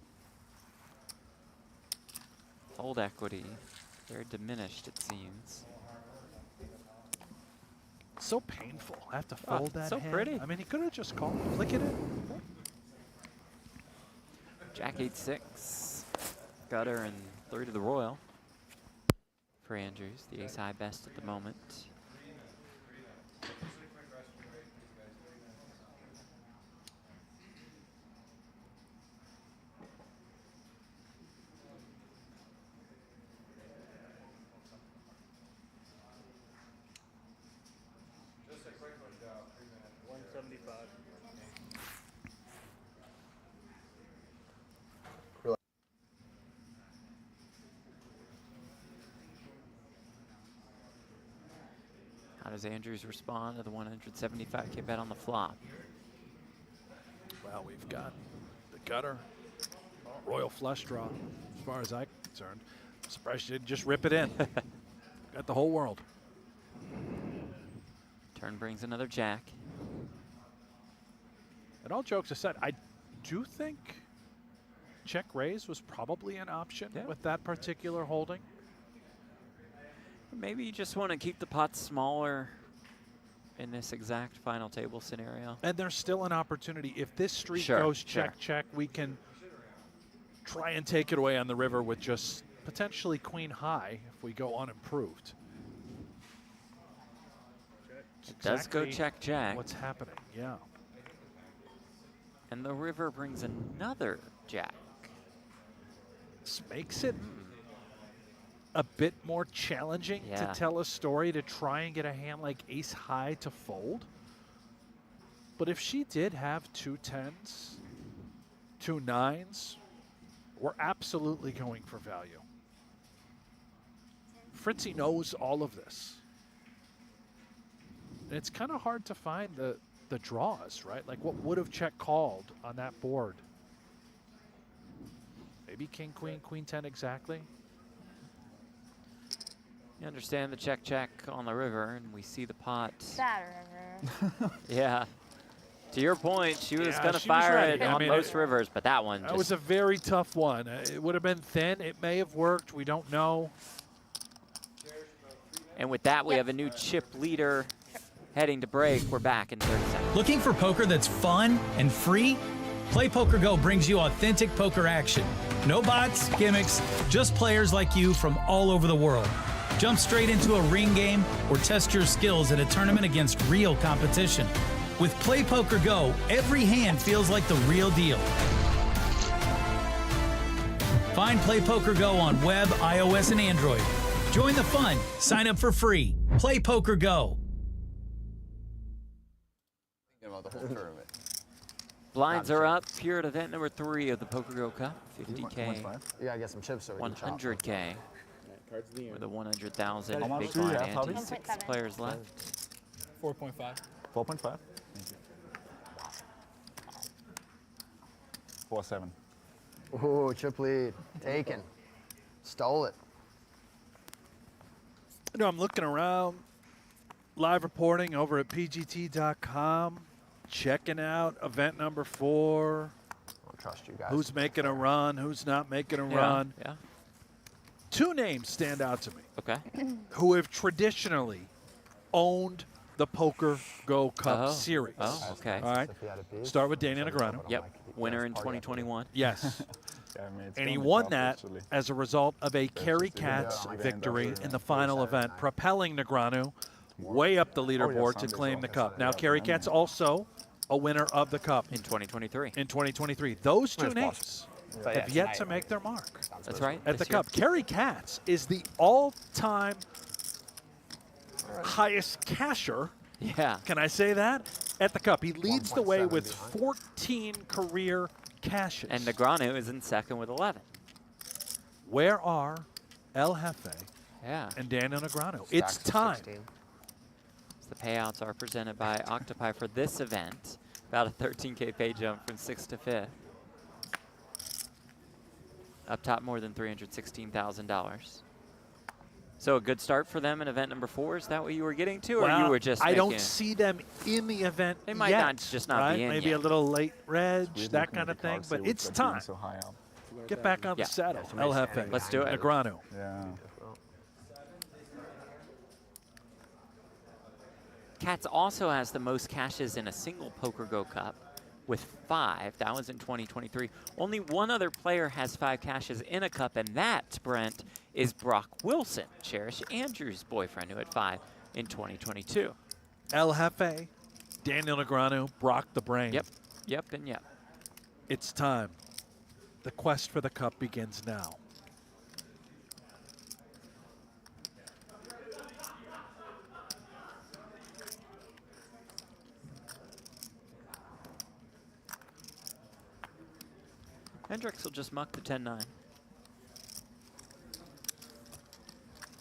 Hold equity. Very diminished, it seems. So painful. I have to fold that so hand. pretty. I mean, he could have just called, flick it in. Jack 8-6. Gutter and 3 to the Royal. For Andrews, the ace high best at the moment. How does Andrews respond to the 175K bet on the flop? Well, we've got the gutter, royal flush draw, as far as I'm concerned. I'm surprised you didn't just rip it in. Got the whole world. Turn brings another jack. And all jokes aside, I do think check raise was probably an option with that particular holding. Maybe you just want to keep the pot smaller in this exact final table scenario. And there's still an opportunity. If this streak Sure, goes sure. check, check, we can try and take it away on the river with just potentially queen high if we go unimproved. It does go Exactly check, jack. What's happening? Yeah. And the river brings another jack. This makes it a bit more challenging to tell a story, to try and get a hand like ace high to fold. But if she did have 2 10s, 2 9s, we're absolutely going for value. Fritzy knows all of this. And it's kind of hard to find the draws, right? Like what would have check called on that board? Maybe king, queen 10 exactly. You understand the check, check on the river, and we see the pot. That river. Yeah. To your point, she was Yeah, going to she was fire right. it I on mean, most rivers, but that one That was a very tough one. It would have been thin. It may have worked. We don't know. And with that, we have a new chip leader heading to break. We're back in 30 seconds. Looking for poker that's fun and free? Play PokerGO brings you authentic poker action. No bots, gimmicks, just players like you from all over the world. Jump straight into a ring game or test your skills at a tournament against real competition. With Play PokerGO, every hand feels like the real deal. Find Play PokerGO on web, iOS, and Android. Join the fun. Sign up for free. Play PokerGO. Thinking about the whole tournament. Blinds are up here at event number 3 of the PokerGO Cup. 50K, You gotta get some chips so we can chop. 100K. Cards in the With air. a 100,000 How much big do you blind have, ante. Javi? 6 1.7. players left. 4.5. 4.5? 4.7. Ooh, chip lead. Taken. Stole it. You know, I'm looking around, live reporting over at pgt.com, checking out event number 4. I don't trust you guys. Who's making a run? Who's not making a run? Yeah. 2 names stand out to me Okay. who have traditionally owned the PokerGO Cup Oh. series. Oh, okay. All right. If you had a piece, Start with Daniel so Negreanu. I'm Yep. like, Winner yes, in party after 2021. Yes. Yeah, I mean, it's And he gonna be won tough, that actually. as a result of a Kerry just even Katz though I victory ended up in the with final 47-9. event, propelling Negreanu way up the leaderboard to Sunday's claim on the this cup. Saturday, Now, yeah, Kerry but Katz then- also a winner of the cup In 2023. in 2023. Those 2 It's names But yeah, have yet tonight. to make their mark That's right. at the this year. cup. Kerry Katz is the all-time highest casher. Yeah. Can I say that? At the cup. He leads the way 1.7 with behind. 14 career cashes. And Negreanu is in second with 11. Where are El Jefe Yeah. and Daniel Negreanu? Stacks It's of time. 16. The payouts are presented by Octopi for this event. About a 13K pay jump from 6th to 5th. Up top, more than $316,000. So a good start for them in event number 4. Is that what you were getting to, or Well, you were just? I don't making- see them in the event They might yet, not just not right? be in Maybe yet. a little late reg, Weird that looking kind at of the thing. cards But here with it's that being time. So high up. Get back on Yeah. the saddle, Yeah, El somebody's Jefe. Let's do it. Negranu. Yeah. Cats also has the most cashes in a single PokerGO Cup with 5. That was in 2023. Only one other player has 5 cashes in a cup, and that, Brent, is Brock Wilson, Cherish Andrews' boyfriend, who had 5 in 2022. El Jefe, Daniel Negranu, Brock the Brain. Yep, and yep. It's time. The quest for the cup begins now. Hendricks will just muck the 10-9.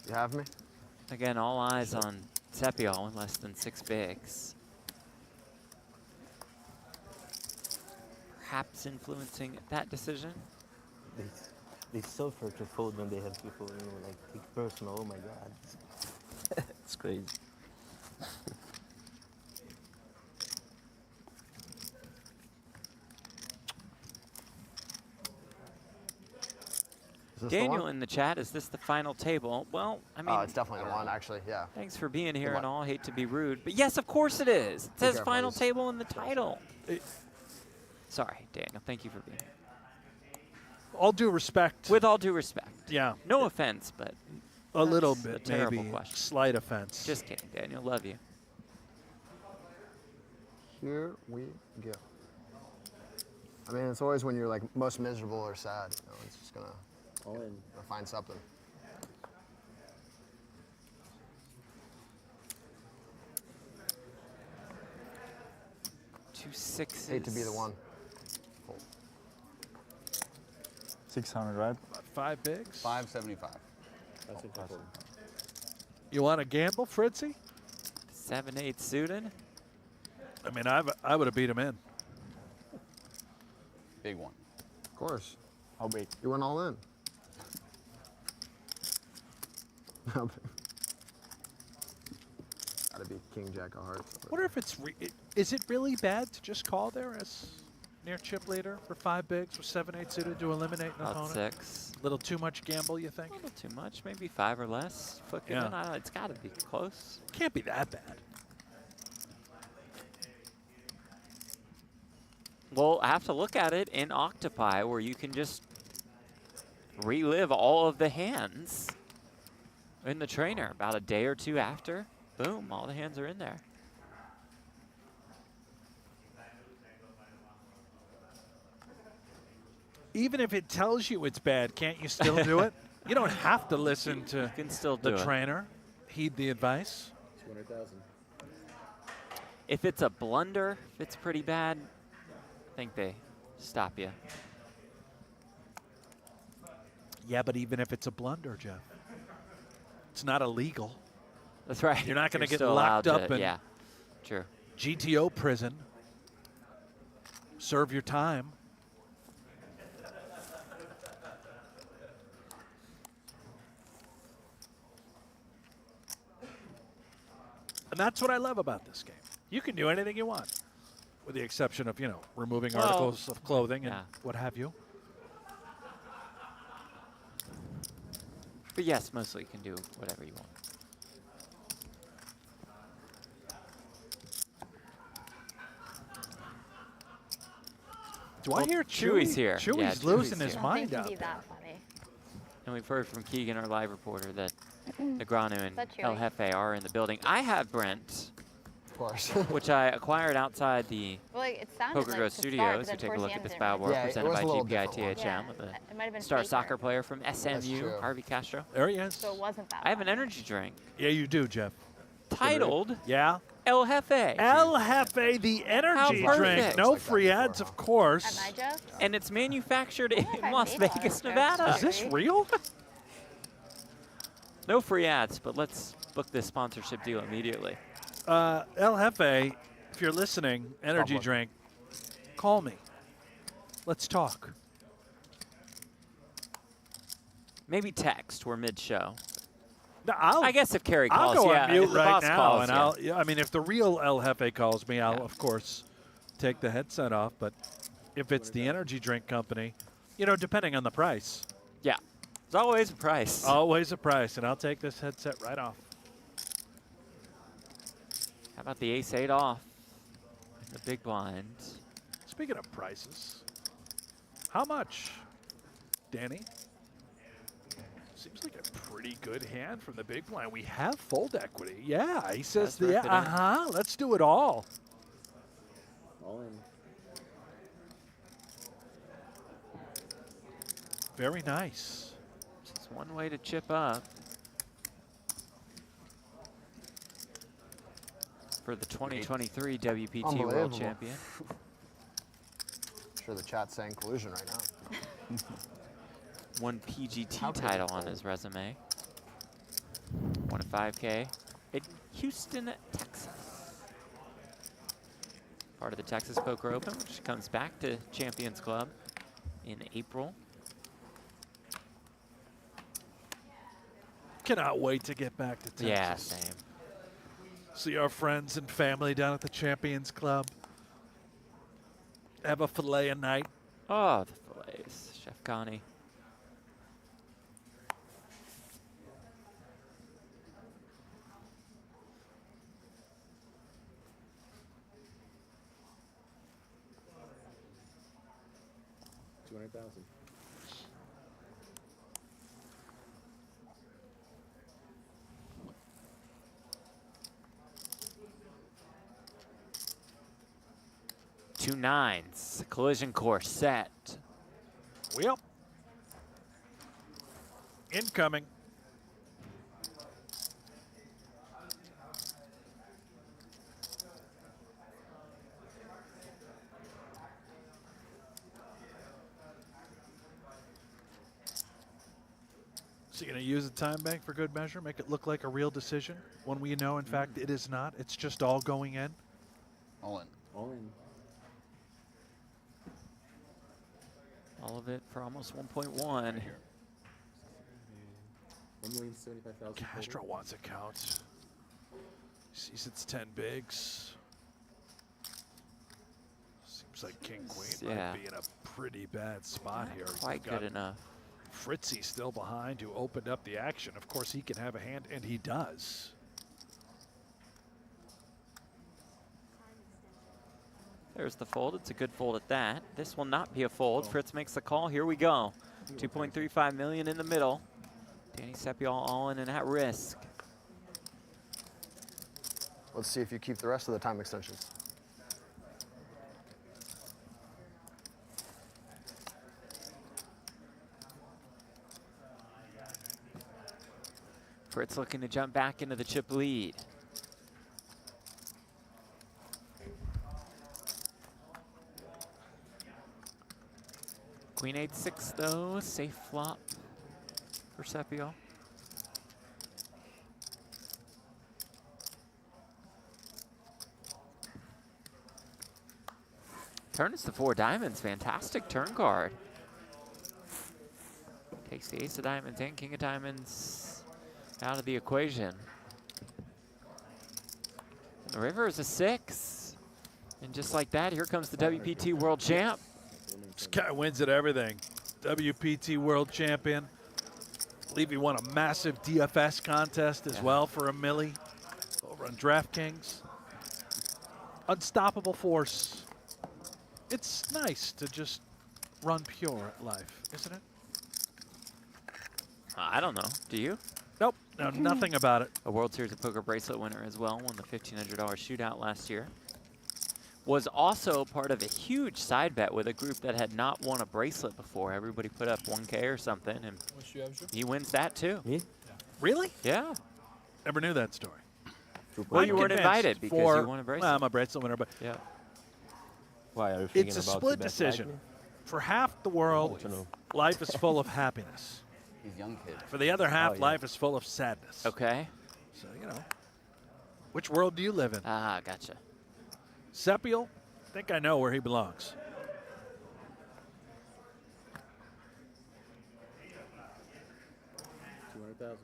You have me? Again, all eyes on Seppiol in less than 6 bigs. Perhaps influencing that decision. They suffer to fold when they have people, like take personal. Oh my God, it's crazy. Is this the Daniel one? in the chat, is this the final table? Well, I mean, Oh, it's definitely the one, actually. Yeah. thanks for being here Good and luck. all. Hate to be rude, but yes, of course it is. It says careful, final he's- table in the title. Sorry, Daniel. Thank you for being here. All due respect. With all due respect. Yeah. No offense, but A little that's a bit, terrible maybe. question. Slight offense. Just kidding, Daniel. Love you. Here we go. I mean, it's always when you're like most miserable or sad. You know, it's just gonna All in. find something. 2 6s. Hate to be the one. 600, right? 5 bigs. 575. That's impossible. You want to gamble, Fritzy? 7-8 suited. I mean, I would have beat him in. Big one. Of course. How big? You went all in. Gotta be King Jack of Hearts. Wonder if it's is it really bad to just call there as near chip leader for 5 bigs with 7-8 suited to eliminate an About opponent? 6. Little too much gamble, you think? A little too much. Maybe 5 or less. Foot Yeah. given. I don't know. It's got to be close. Can't be that bad. Well, I have to look at it in Octopi, where you can just relive all of the hands in the trainer. About a day or two after, boom, all the hands are in there. Even if it tells you it's bad, can't you still do it? You don't have to listen to You can still do the it. trainer. Heed the advice. 200,000. If it's a blunder, if it's pretty bad, I think they stop you. Yeah, but even if it's a blunder, Jeff, it's not illegal. That's right. You're not gonna get still locked allowed up to- in- yeah, true. GTO prison. Serve your time. And that's what I love about this game. You can do anything you want, with the exception of, removing Well, articles of clothing and yeah. what have you. But yes, mostly you can do whatever you want. Do I Well, hear Chewy's here. Chewy's Yeah, Chewy's losing his here. mind Nothing out can be there. that funny. And we've heard from Keegan, our live reporter, that Negranu and That's El Chewy. Jefe are in the building. I have Brent, Of course. which I acquired outside the Well, like, it sounded PokerGO like to start, Studios. but then We take a towards look the at end this it bow didn't board Yeah, it presented was by a little different one. GPITHM with Yeah, it might have a been star paper. soccer player from SMU, true. Harvey Castro. There he is. So it wasn't that I have an funny. energy drink Yeah, you do, Jeff. titled Yeah. El Jefe. El Jefe, the energy How drink. perfect. No Like that free before, ads, huh? of course. At my joke? And it's manufactured in wonder if I Las made all Vegas, those jokes. Nevada. Is this real? No free ads, but let's book this sponsorship deal immediately. El Jefe, if you're listening, energy looking. drink, call me. Let's talk. Maybe text. We're mid-show. No, I guess if Kerry calls, I'll go yeah. on mute if the right boss now, calls, and yeah. yeah, I mean, if the real El Jefe calls me, I'll of course take the headset off. But if it's the energy drink company, you know, depending on the price, Yeah. There's always a price. always a price, and I'll take this headset right off. How about the ace-8 off? The big blind. Speaking of prices, how much, Danny? Seems like a pretty good hand from the big blind. We have fold equity. Yeah, he says, That's yeah, right. let's do it all. All in. Very nice. Just one way to chip up. For the 2023 WPT World Unbelievable. Champion. I'm sure the chat's saying collusion right now. One PGT How could title it on fold? his resume. Won a 5K in Houston, Texas. Part of the Texas Poker Open, which comes back to Champions Club in April. Cannot wait to get back to Texas. Yeah, same. See our friends and family down at the Champions Club. Have a filet a night. Oh, the fillets. Chef Connie. $200,000. Two nines. Collision course set. Well, incoming. Is he going to use the time bank for good measure, make it look like a real decision when we know, in fact, it is not? It's just all going in. All in. All in. All of it for almost 1.1. 1,075,000. Castro wants a count. Sees it's 10 bigs. Seems like King Queen Yeah. might be in a pretty bad spot here. Quite Got good enough. Fritzy still behind, who opened up the action. Of course, he can have a hand, and he does. There's the fold. It's a good fold at that. This will not be a fold. Fritz makes the call. Here we go. 2.35 million in the middle. Danny Sepiol all in and at risk. Let's see if you keep the rest of the time extensions. Fritz looking to jump back into the chip lead. Queen 8-6 though, safe flop for Sepiol. Turn is the 4 diamonds, fantastic turn card. Takes the ace of diamonds and king of diamonds out of the equation. And the river is a 6. And just like that, here comes the WPT World Champ. This guy wins at everything. WPT World Champion. I believe he won a massive DFS contest as well for a milli over on DraftKings. Unstoppable force. It's nice to just run pure at life, isn't it? I don't know. Do you? Nope, know nothing about it. A World Series of Poker bracelet winner as well. Won the $1,500 shootout last year. Was also part of a huge side bet with a group that had not won a bracelet before. Everybody put up 1K or something, and he wins that too. Me? Really? Yeah. Never knew that story. Well, I'm you weren't convinced invited because for, you won a bracelet. Well, I'm a bracelet winner, but Yeah. Why are you thinking it's a about split the bet decision. like me? For half the world, to know. life is full of happiness. He's young kid. For the other half, yeah. life is full of sadness. Okay. So, you know, which world do you live in? Ah, gotcha. Sepiol, I think I know where he belongs. $200,000.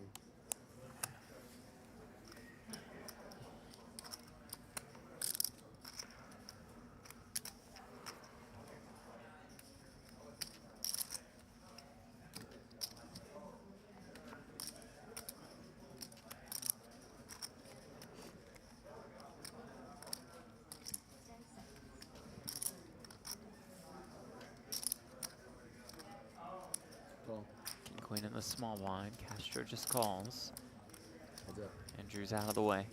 queen in the small blind. Castro just calls. Heads up. Andrew's out of the way.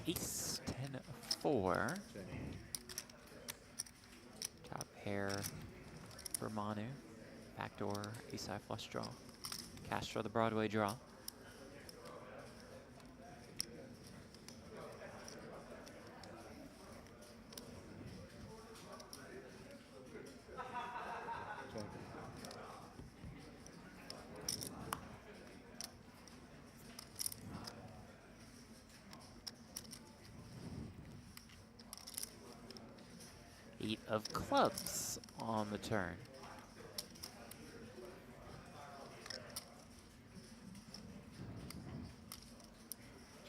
Ace, 10-4. Top pair for Manu. Backdoor, ace-high flush draw. Castro the Broadway draw. Eight of clubs on the turn.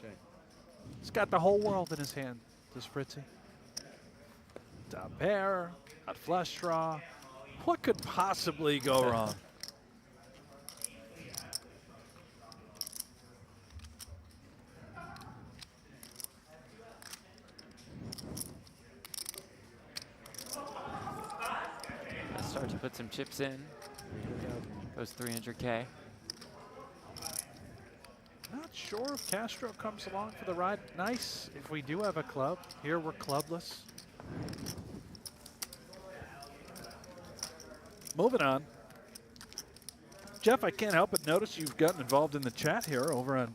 Check. He's got the whole world in his hand, this Fritzy. Top pair, got flush draw. What could possibly go wrong? Let's start to put some chips in. Goes 300K. Not sure if Castro comes along for the ride. Nice if we do have a club. Here we're clubless. Moving on. Jeff, I can't help but notice you've gotten involved in the chat here over on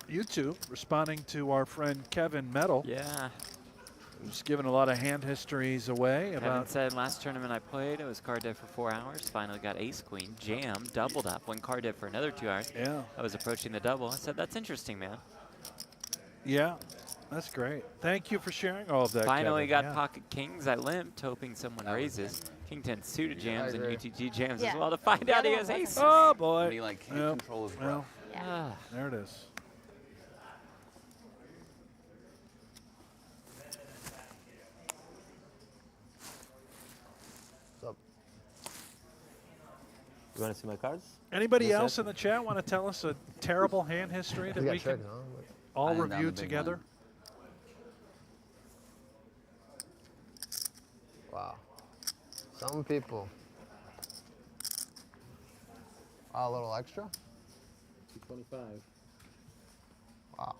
YouTube, responding to our friend Kevin Metal. Yeah. Just giving a lot of hand histories away Kevin about. said last tournament I played, I was card dead for 4 hours. Finally got ace queen, jam, doubled up, went card dead for another 2 hours. Yeah. I was approaching the double. I said, that's interesting, man. Yeah, that's great. Thank you for sharing all of that. Finally Kevin. got Yeah. pocket kings. I limped, hoping someone raises. King 10 suited jams and agree. UTG jams Yeah. as well to find The out other he one has ace. wasn't. Oh boy. When he like can't Yep. control his breath. Well, Yeah. Ah. there it is. What's up? You want to see my cards? Anybody Yes, else sir. in the chat want to tell us a terrible hand history that We got we can checked, huh? all I am down review the big together? blind. Wow. Some people. A little extra? 225. Wow.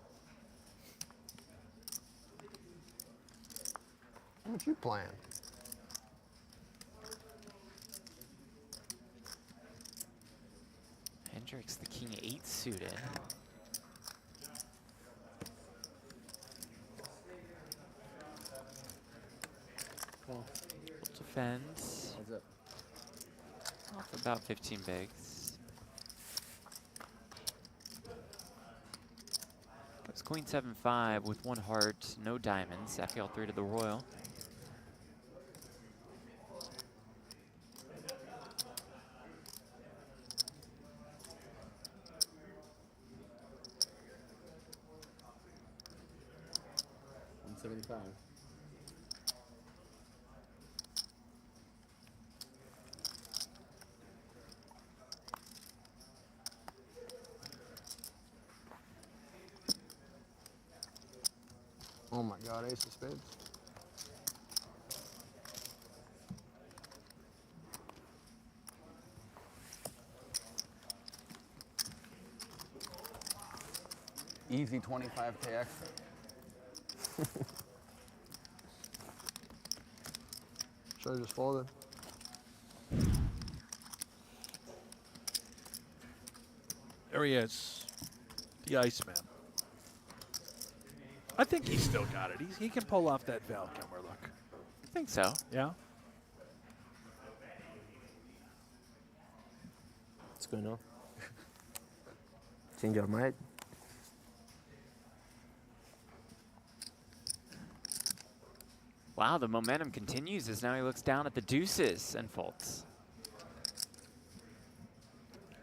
How much you playing? Hendricks, the king 8 suited. Call. Defends. Heads up. Off about 15 bigs. It's queen 7-5 with 1 heart, no diamonds. FPL 3 to the royal. $175. Oh my god, ace of spades. Easy 25K extra. Should have just folded. There he is, the Iceman. I think he's still got it. He can pull off that Val Kilmer look. I think so. Yeah. What's going on? Change your mind? Wow, the momentum continues as now he looks down at the deuces and folds.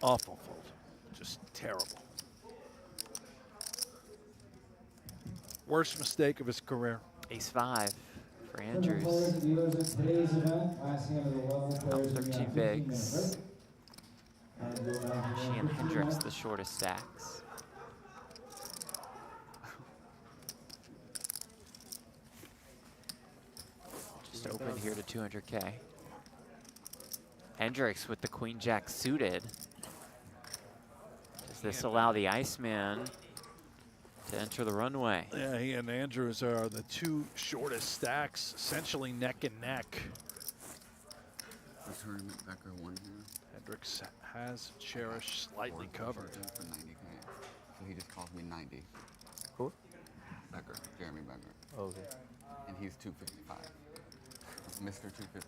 Awful fold. Just terrible. Worst mistake of his career. Ace 5 for Andrews. Up 13 bigs. She and Hendricks the shortest stacks. open here to 200K. Hendricks with the queen jack suited. Does this allow the Iceman to enter the runway? Yeah, he and Andrews are the two shortest stacks, essentially neck and neck. The tournament Becker won here. Hendricks has Cherish slightly covered. For 90K. So he just calls me 90. Who? Becker, Jeremy Becker. Okay. And he's 255. Mr. 255.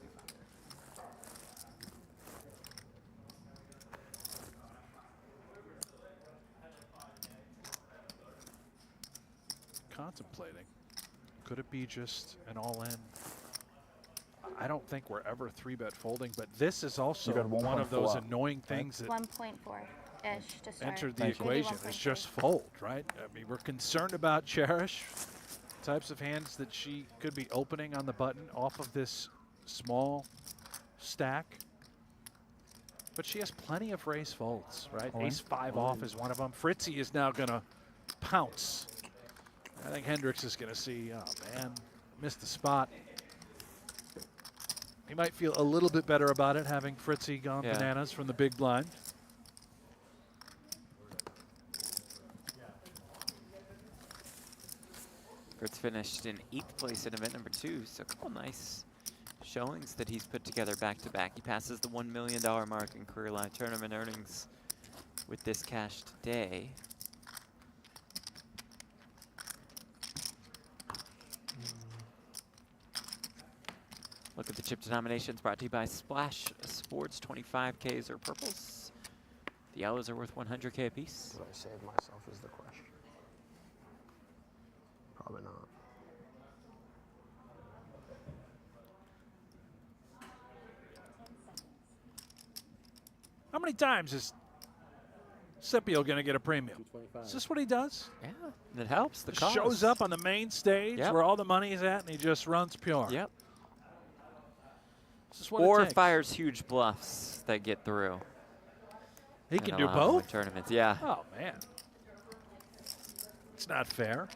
Contemplating. Could it be just an all-in? I don't think we're ever 3-bet folding, but this is also You got one of those 1.4. annoying things that 1.4-ish to start. entered the Maybe equation. It's 1.3. just fold, right? I mean, we're concerned about Cherish. Types of hands that she could be opening on the button off of this small stack. But she has plenty of raise folds, right? All in. Ace-5 off is one of them. Fritzy is now going to pounce. I think Hendricks is going to see, oh man, missed the spot. He might feel a little bit better about it, having Fritzy gone bananas from the big blind. Fritz finished in 8th place in event number 2, so a couple nice showings that he's put together back-to-back. He passes the $1 million mark in career live tournament earnings with this cash today. Look at the chip denominations brought to you by Splash Sports. 25Ks or purples. The yellows are worth 100K apiece. Did I save myself is the question. Probably not. How many times is Sepio going to get a premium? 225. Is this what he does? Yeah, it helps. The He cause. shows up on the main stage where all the money is at, and he just runs pure. Yep. This is what Or it takes. fires huge bluffs that get through. He and can do allow him to win both? tournaments, yeah. Oh, man. It's not fair.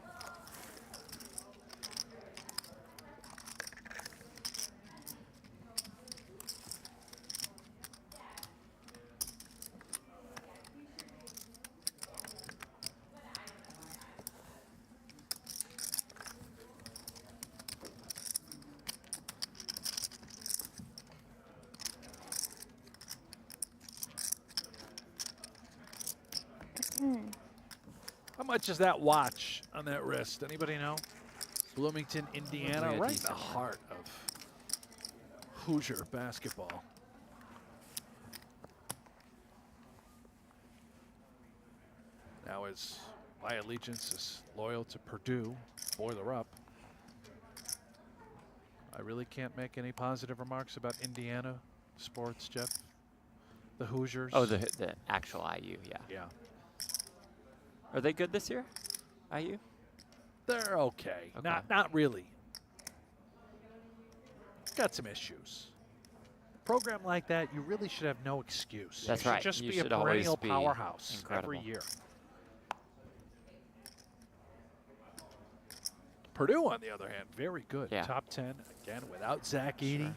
How much is that watch on that wrist? Anybody know? Bloomington, Indiana, Yeah, right in the decent. heart of Hoosier basketball. Now as my allegiance is loyal to Purdue, boiler up. I really can't make any positive remarks about Indiana sports, Jeff. The Hoosiers. Oh, the actual IU, yeah. Yeah. Are they good this year, IU? They're okay. Okay. Not really. Got some issues. Program like that, you really should have no excuse. That's you right. Should just You be a should always perennial be powerhouse incredible. every year. Purdue, on the other hand, very good. Yeah. Top 10 again without Zach Edey. Sure.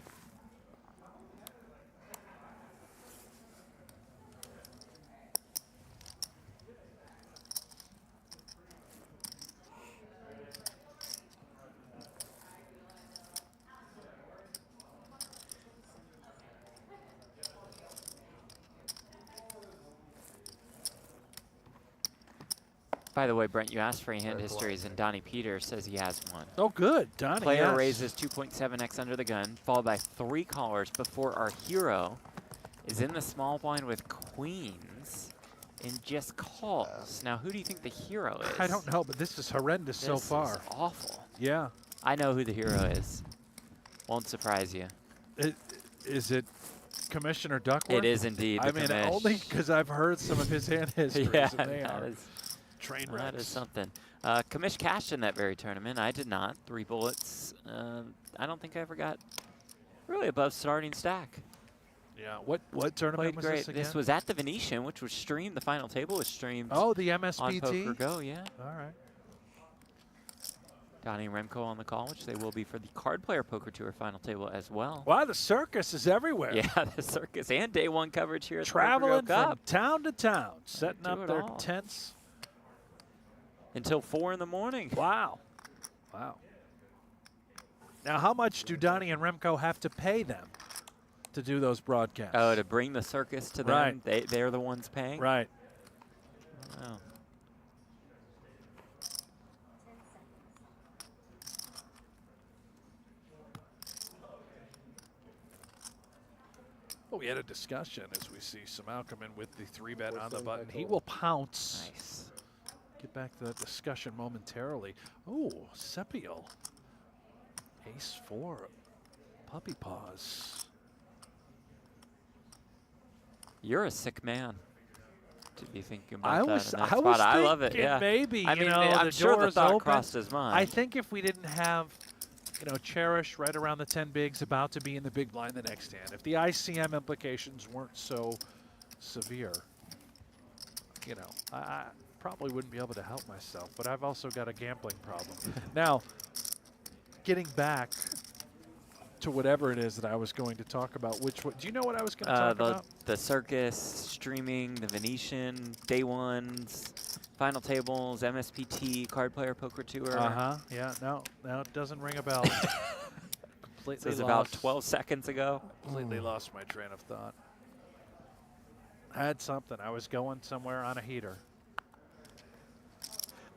By the way, Brent, you asked for hand histories, and Donnie Peters says he has one. Oh, good, Donnie. Player yes. raises 2.7x under the gun, followed by 3 callers before our hero is in the small blind with queens and just calls. Now, who do you think the hero is? I don't know, but this is horrendous so This far. is awful. Yeah. I know who the hero is. Won't surprise you. Is it Commissioner Duckworth? It is indeed the I mean, commish. only because I've heard some of his hand histories, Yeah, and they that are is- train That wrecks. is something. Commish cashed in that very tournament. I did not. 3 bullets. I don't think I ever got really above starting stack. Yeah. What tournament Played was great. this again? This was at the Venetian, which was streamed. The final table was streamed. Oh, the on MSBT. PokerGO, yeah. All right. Donnie and Remco on the call, which they will be for the Card Player Poker Tour final table as well. Wow, the circus is everywhere. Yeah, the circus and day one coverage here at Traveling the PokerGO from Cup. town to town, setting do up it their all. tents. Until 4 in the morning. Wow. Wow. Now, how much do Donnie and Remco have to pay them to do those broadcasts? Oh, to bring the circus to them? Right. They're the ones paying? Right. Wow. Well, we had a discussion as we see Samal come in with the 3-bet on the button. He will pounce. Nice. Get back to that discussion momentarily. Oh, Seppiel. Ace-4. Puppy paws. You're a sick man to be thinking about I that was in that thinking spot. I love it, yeah. maybe, I mean, you know, I'm the sure the door's thought open. crossed his mind. I think if we didn't have, you know, Cherish right around the 10 bigs about to be in the big blind the next hand, if the ICM implications weren't so severe, you know, I probably wouldn't be able to help myself, but I've also got a gambling problem. Now, getting back to whatever it is that I was going to talk about, which do you know what I was going to talk about? The circus, streaming, the Venetian, day ones, final tables, MSPT, Card Player Poker Tour. Yeah, no, it doesn't ring a bell. Completely This was lost. about 12 seconds ago. Completely lost my train of thought. I had something. I was going somewhere on a heater.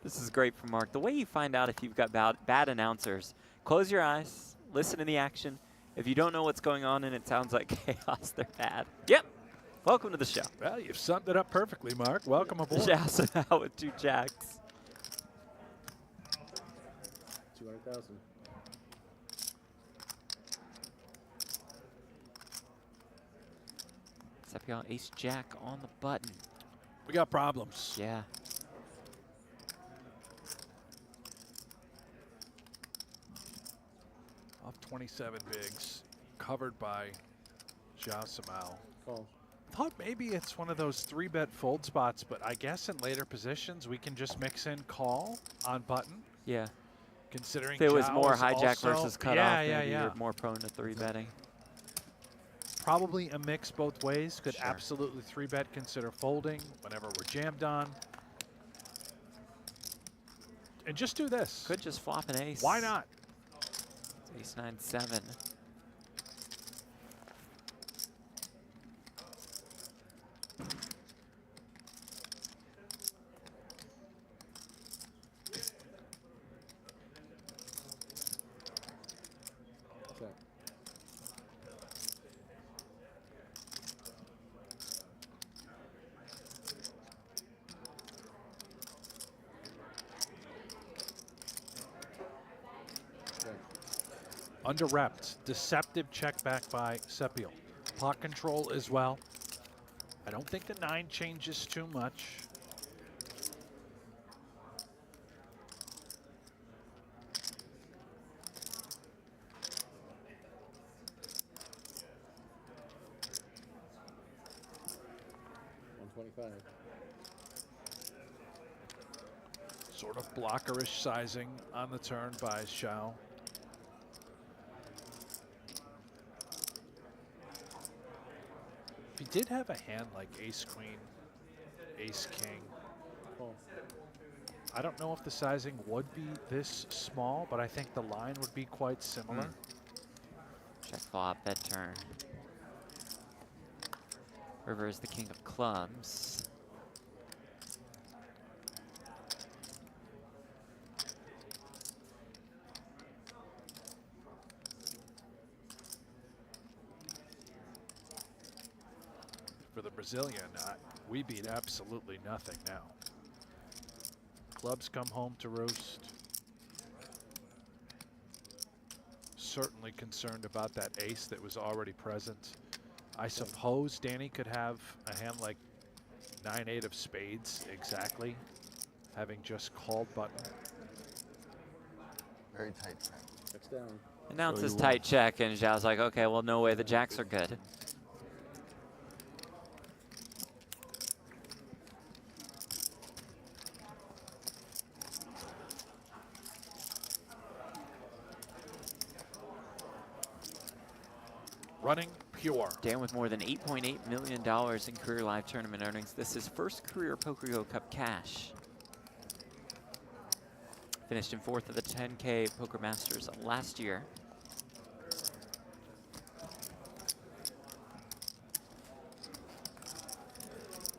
This is great from Mark. The way you find out if you've got bad announcers, close your eyes, listen to the action. If you don't know what's going on and it sounds like chaos, they're bad. Yep. Welcome to the show. Well, you've summed it up perfectly, Mark. Welcome aboard. Jason out with 2 jacks. 200,000. Seppiel ace-jack on the button. We got problems. Yeah. Off 27 bigs, covered by Zhao Samal. Call. Thought maybe it's one of those 3-bet fold spots, but I guess in later positions we can just mix in call on button. Yeah. Considering If it was Zhao more is hijack also, versus cutoff, yeah, maybe you're more prone to 3-betting. Probably a mix both ways. Could Sure. absolutely 3-bet, consider folding whenever we're jammed on. And just do this. Could just flop an ace. Why not? Ace 9-7. Check. Check. Under-repped. Deceptive check back by Seppiel. Pot control as well. I don't think the 9 changes too much. $125. Sort of blockerish sizing on the turn by Zhao. If he did have a hand like ace-queen, ace-king, Call. I don't know if the sizing would be this small, but I think the line would be quite similar. Check flop, bet turn. River is the king of clubs. For the Brazilian, we beat absolutely nothing now. Clubs come home to roost. Certainly concerned about that ace that was already present. I suppose Danny could have a hand like 9-8 of spades exactly, having just called button. Very tight check. Check's down. Announces tight check, and Zhao's like, okay, well, no way, the jacks are good. running pure. Dan with more than $8.8 million in career live tournament earnings. This is first career PokerGO Cup cash. Finished in 4th of the 10K Poker Masters last year.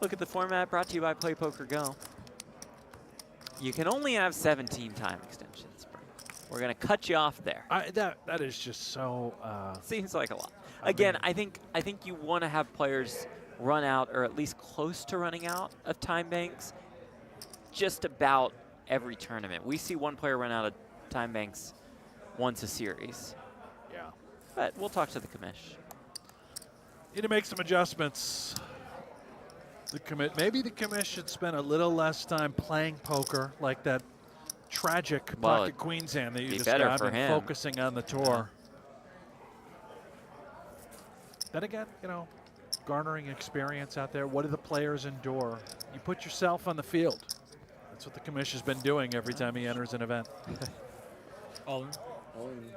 Look at the format brought to you by PlayPokerGo. You can only have 17 time extensions, Brent. We're going to cut you off there. That is just so. Seems like a lot. Again, I think you want to have players run out, or at least close to running out of time banks, just about every tournament. We see one player run out of time banks once a series. Yeah. But we'll talk to the commish. Need to make some adjustments. Maybe the commish should spend a little less time playing poker, like that tragic pocket queen's hand that you just got, and focusing on the tour. Then again, you know, garnering experience out there. What do the players endure? You put yourself on the field. That's what the commish has been doing every time he enters an event. All in. All in.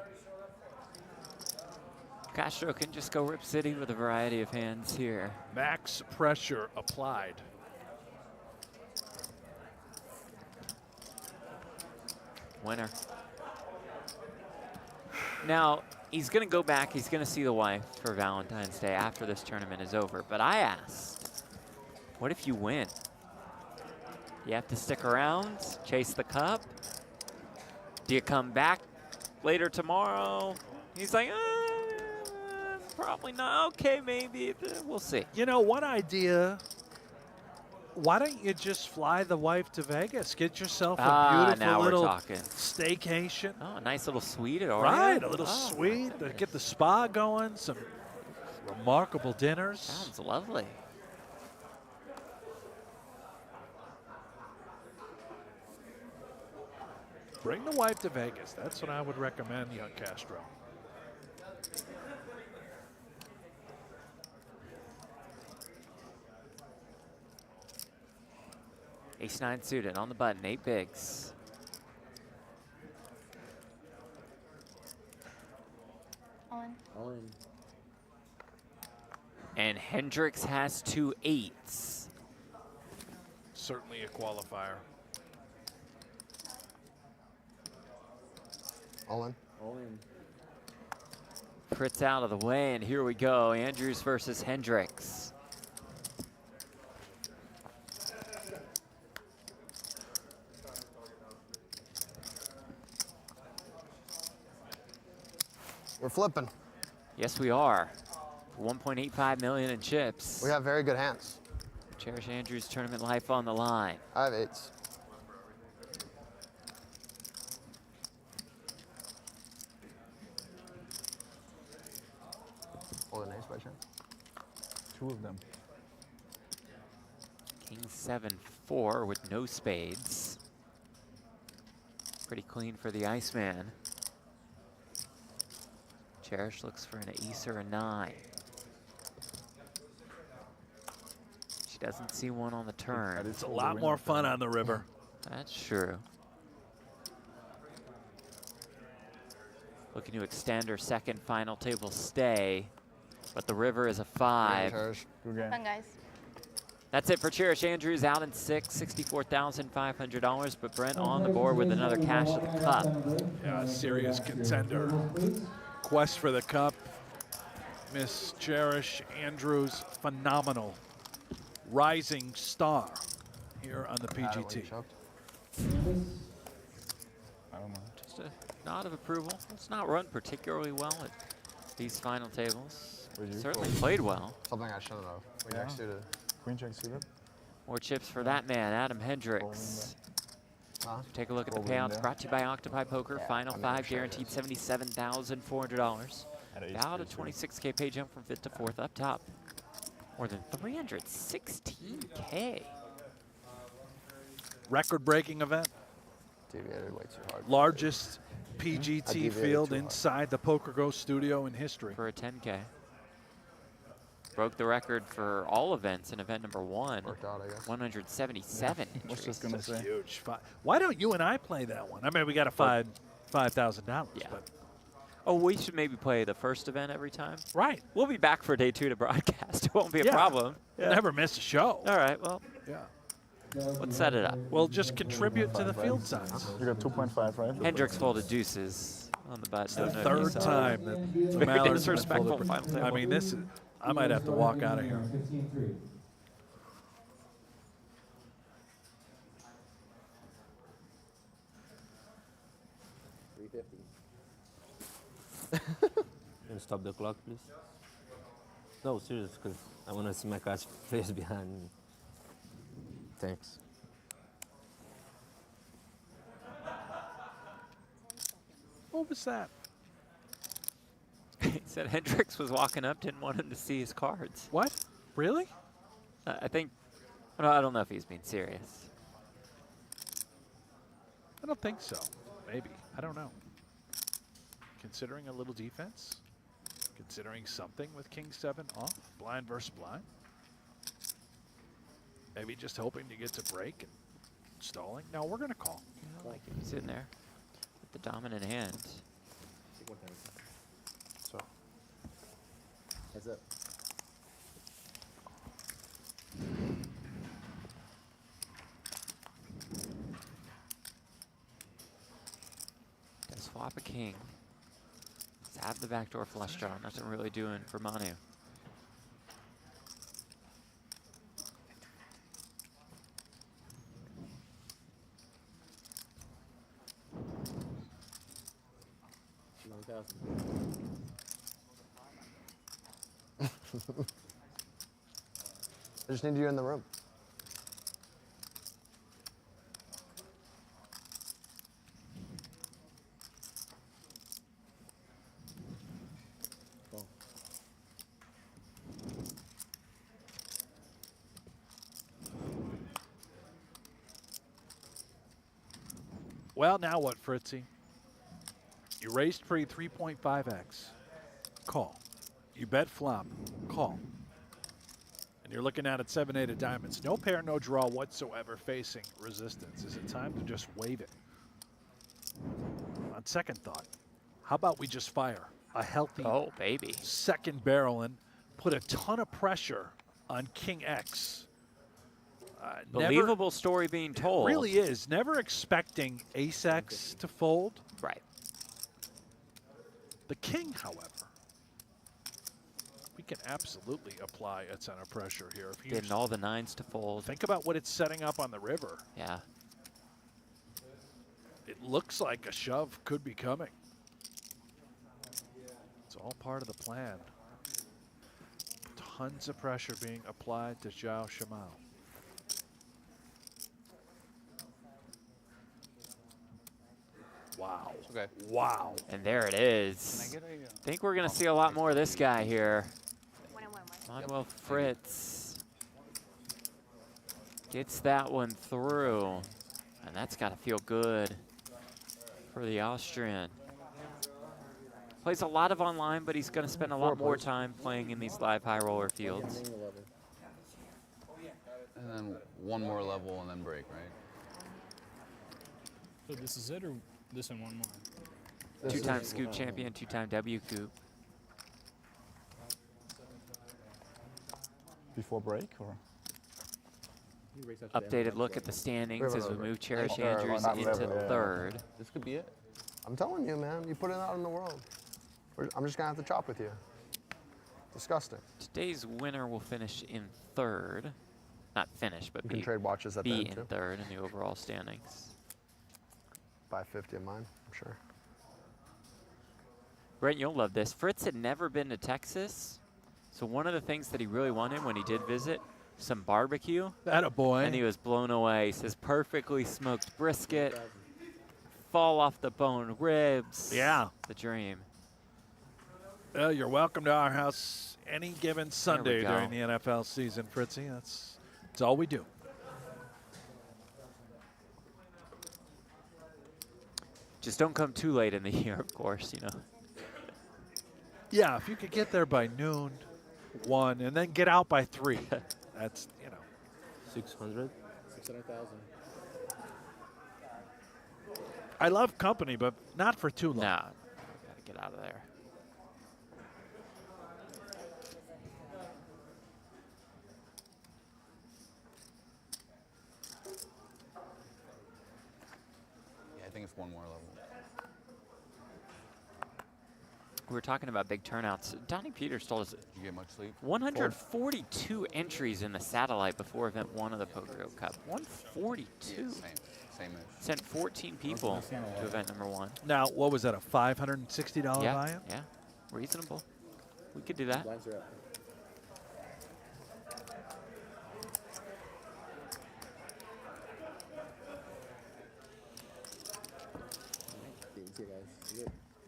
Castro can just go Rip City with a variety of hands here. Max pressure applied. Winner. Now, he's going to go back. He's going to see the wife for Valentine's Day after this tournament is over. But I asked, what if you win? You have to stick around, chase the cup? Do you come back later tomorrow? He's like, probably not. Okay, maybe. We'll see. You know, one idea. Why don't you just fly the wife to Vegas? Get yourself a beautiful little staycation. Oh, a nice little suite at Oreo. Right, a little suite. Get the spa going. Some remarkable dinners. Sounds lovely. Bring the wife to Vegas. That's what I would recommend, young Castro. Ace-9 suited on the button, 8 bigs. All in. All in. And Hendricks has 2 8s. Certainly a qualifier. All in. All in. Fritz out of the way, and here we go. Andrews versus Hendricks. We're flipping. Yes, we are. 1.85 million in chips. We have very good hands. Cherish Andrews tournament life on the line. I have 8s. Hold an ace by chance. 2 of them. King 7-4 with no spades. Pretty clean for the Iceman. Cherish looks for an ace or a 9. She doesn't see one on the turn. It's a lot more fun on the river. That's true. Looking to extend her second final table stay, but the river is a 5. Good game. Fun, guys. That's it for Cherish Andrews, out in 6, $64,500. But Brent on the board with another cash of the cup. Yeah, a serious contender. Quest for the cup. Miss Cherish Andrews, phenomenal. Rising star here on the PGT. I don't know. Just a nod of approval. It's not run particularly well at these final tables. Certainly played well. Something I shouldn't have. We jack suited. Queen jack suited. More chips for that man, Adam Hendricks. Take a look at the payouts brought to you by Octopi Poker. Final 5 guaranteed $77,400. About a 26K pay jump from 5th to 4th up top. More than 316K. Record-breaking event. Deviated way too hard. Largest PGT field inside the PokerGO studio in history. For a 10K. Broke the record for all events in event number 1. Worked out, I guess. 177. What's just gonna say? Huge. Why don't you and I play that one? I mean, we got a $5,000. Yeah. But Oh, we should maybe play the first event every time. Right. We'll be back for day 2 to broadcast. It won't be a Yeah. problem. We'll never miss a show. All right, well, Yeah. let's set it up. We'll just contribute to the field size. You got 2.5, right? Hendricks folded deuces on the button. The third time that the Very Mallards have disrespectful folded. final I table. mean, this is, I might have to walk out of here. Can you stop the clock, please? No, serious, because I want to see my cards face behind me. Thanks. What was that? He said Hendricks was walking up, didn't want him to see his cards. What? Really? I think, I don't know if he's being serious. I don't think so. Maybe. I don't know. Considering a little defense? Considering something with King 7 off? Blind versus blind? Maybe just hoping to get to break and stalling? No, we're going to call. I like him sitting there with the dominant hand. So. Heads up. Gonna swap a king. Let's have the backdoor flush draw. Nothing really doing for Manu. I just need you in the room. Well, now what, Fritzy? You raised pre 3.5x. Call. You bet flop. Call. And you're looking at 7-8 of diamonds. No pair, no draw whatsoever facing resistance. Is it time to just wave it? On second thought, how about we just fire a healthy baby second barrel and put a ton of pressure on King X? Believable story being told. It really is. Never expecting Ace X to fold. Right. The king, however, we can absolutely apply a ton of pressure here. If you Getting all the nines to fold. think about what it's setting up on the river. Yeah. It looks like a shove could be coming. It's all part of the plan. Tons of pressure being applied to Zhao Shimao. Wow. Okay. Wow. And there it is. I think we're going to see a lot more of this guy here. Manuel Fritz gets that one through. And that's got to feel good for the Austrian. Plays a lot of online, but he's going to spend a lot more time playing in these live high roller fields. And then one more level and then break, right? So this is it, or this and one more? Two-time Scoop champion, two-time W Coop. Before break, or? Updated look at the standings as we move Cherish Oh, Andrews not into level, yeah. third. This could be it. I'm telling you, man. You put it out in the world. I'm just going to have to chop with you. Disgusting. Today's winner will finish in third. Not finish, but You can be, trade watches at the be end, in too. third in the overall standings. 550 of mine, I'm sure. Brent, you'll love this. Fritz had never been to Texas, so one of the things that he really wanted when he did visit, some barbecue. That a boy. And he was blown away. He says perfectly smoked brisket, fall off the bone ribs. Yeah. The dream. Well, you're welcome to our house any given Sunday go. during the NFL season, Fritzy. That's all we do. Just don't come too late in the year, of course, you know. Yeah, if you could get there by noon, 1, and then get out by 3. That's, 600? 600,000. I love company, but not for too long. Nah, gotta Get out of there. Yeah, I think it's one more level. We were talking about big turnouts. Donnie Peters told us Did you get much sleep? 142 entries in the satellite before event 1 of the PokerGO Cup. 142. Same-ish. Sent 14 people to event number 1. Now, what was that, a $560 Yeah, buy-in? yeah, reasonable. We could do that. Blinds are up.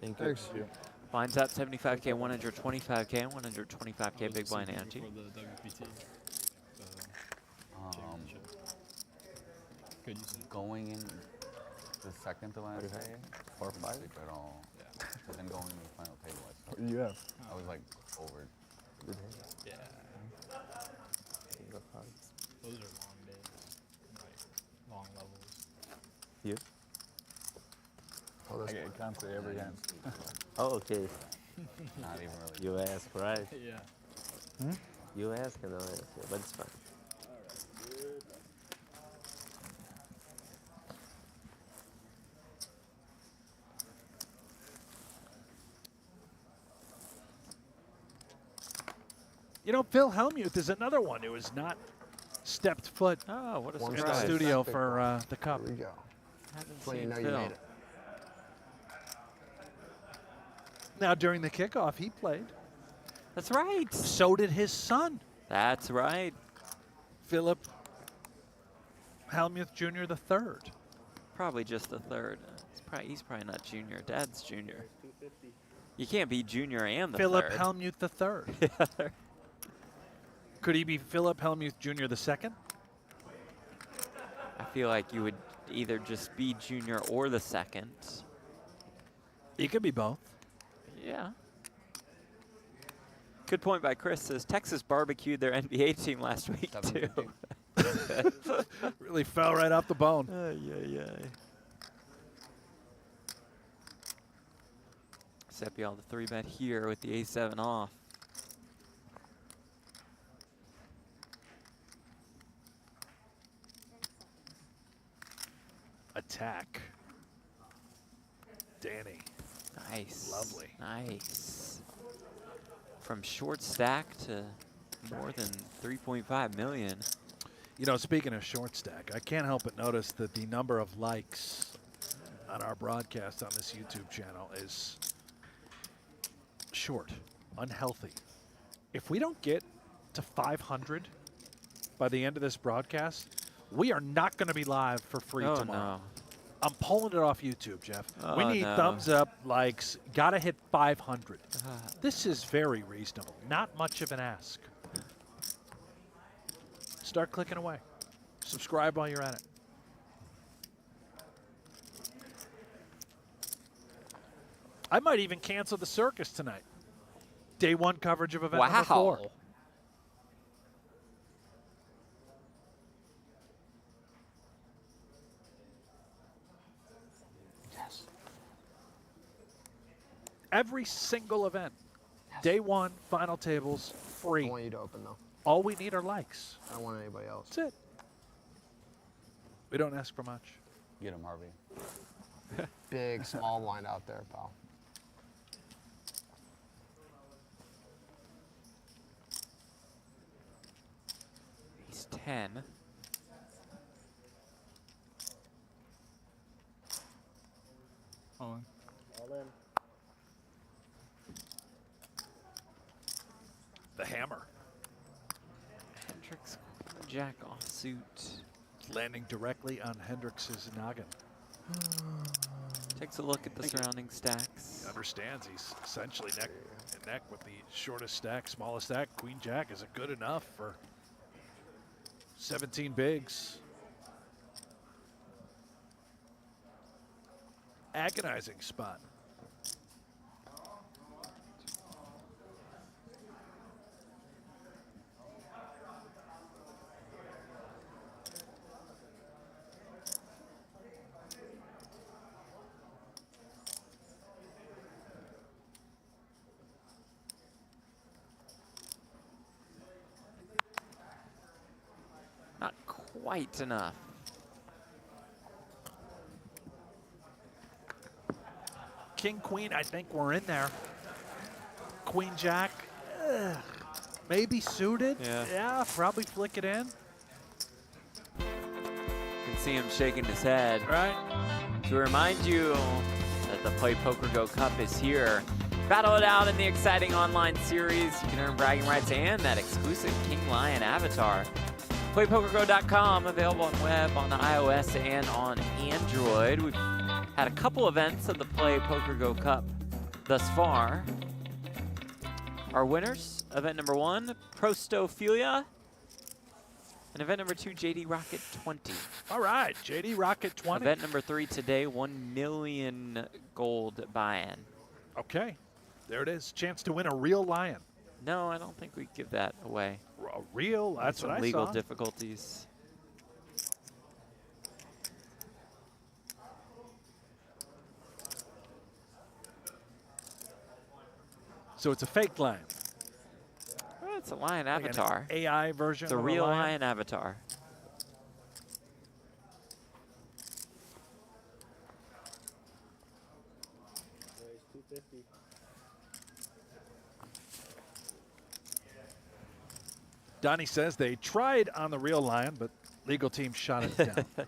Thank you. Thanks. Blinds up 75K, 125K, 125K big blind ante. For the WPT. Good use of Going in the second to last day, 4 or 5? sleep at all. But then going to the final table, You have. I was like over. Yeah. Single cards. Those are long days. Like, long levels. You? Oh, this I can't say every hand. Oh, okay. Not even really. You ask, right? Yeah. You ask and I'll answer, but it's fine. You know, Phil Hellmuth is another one who has not stepped foot Oh, what a One in the surprise. side. studio Big for one. the Cup. Here we go. Haven't That's when you seen know you Phil. made it. Now, during the kickoff, he played. That's right. So did his son, That's right. Philip Hellmuth Jr. III. Probably just the third. He's probably not junior. Dad's junior. You can't be junior and the Philip third. Hellmuth III. Could he be Philip Hellmuth Jr. the second? I feel like you would either just be junior or the second. He could be both. Yeah. Good point by Chris. Says Texas barbecued their NBA team last week too. 750. Really fell right off the bone. Yeah. Sepial the 3-bet here with the A7 off. Attack. Danny. Nice. Lovely. Nice. From short stack to more than 3.5 million. You know, speaking of short stack, I can't help but notice that the number of likes on our broadcast on this YouTube channel is short, unhealthy. If we don't get to 500 by the end of this broadcast, we are not going to be live for free Oh, tomorrow. no. I'm pulling it off YouTube, Jeff. We Oh, need no. thumbs up, likes, got to hit 500. This is very reasonable, not much of an ask. Start clicking away. Subscribe while you're at it. I might even cancel the circus tonight. Day 1 coverage of event number 4. Wow. Yes. Every single event. Day 1, final tables, I free. want you to open though. All we need are likes. I don't want anybody else. That's it. We don't ask for much. Get him, Harvey. Big, small blind out there, pal. He's 10. All in. The hammer. Hendricks Jack offsuit. Landing directly on Hendricks' noggin. Takes a look at the surrounding stacks. He understands he's essentially neck and neck with the shortest stack, smallest stack. Queen Jack is good enough for 17 bigs. Agonizing spot. quite enough. King, queen, I think we're in there. Queen, jack, maybe suited. Yeah, probably flick it in. You can see him shaking his head. Right. To remind you that the Play PokerGO Cup is here. Battle it out in the exciting online series. You can earn bragging rights and that exclusive King Lion avatar. PlayPokerGo.com, available on web, on iOS, and on Android. We've had a couple events of the Play PokerGO Cup thus far. Our winners, event number 1, Prostophilia, and event number 2, JD Rocket 20. All right, JD Rocket 20. Event number 3 today, 1 million gold buy-in. Okay, there it is. Chance to win a real lion. No, I don't think we give that away. A real? That's what I saw. Legal difficulties. So it's a fake lion. Well, it's a lion Like an avatar. AI version. It's a of real lion. lion avatar. Donnie says they tried on the real lion, but legal team shot it down.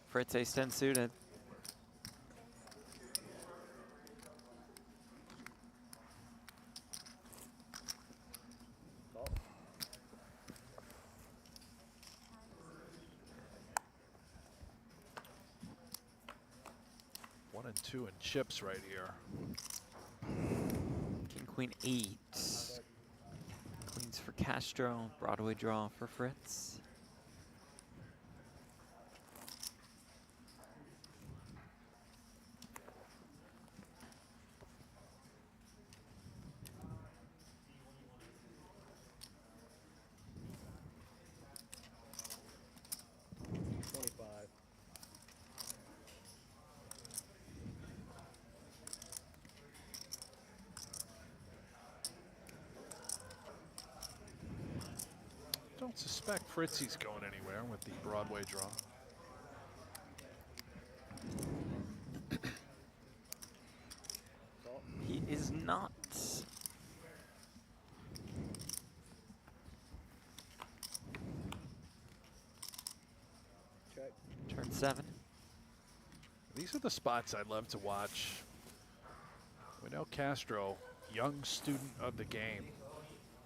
Fritz ace-10 suited. One and two in chips right here. King, queen, 8. Queens for Castro, Broadway draw for Fritz. Don't suspect Fritzy's going anywhere with the Broadway draw. He is not. Turn 7. These are the spots I'd love to watch. We know Castro, young student of the game.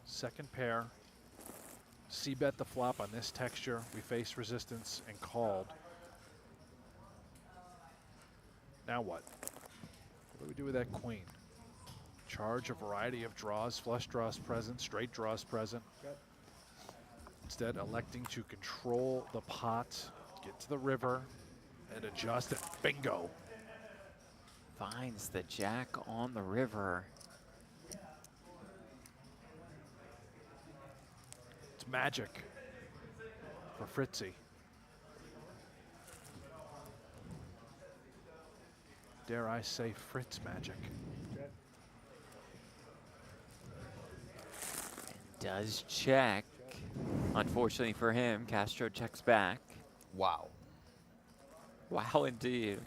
Second pair. C-bet the flop on this texture. We faced resistance and called. Now what? What do we do with that queen? Charge a variety of draws, flush draws present, straight draws present. Instead, electing to control the pot, get to the river, and adjust it. Bingo. Finds the jack on the river. It's magic for Fritzy. Dare I say Fritz magic. Does check. Unfortunately for him, Castro checks back. Wow. Wow, indeed.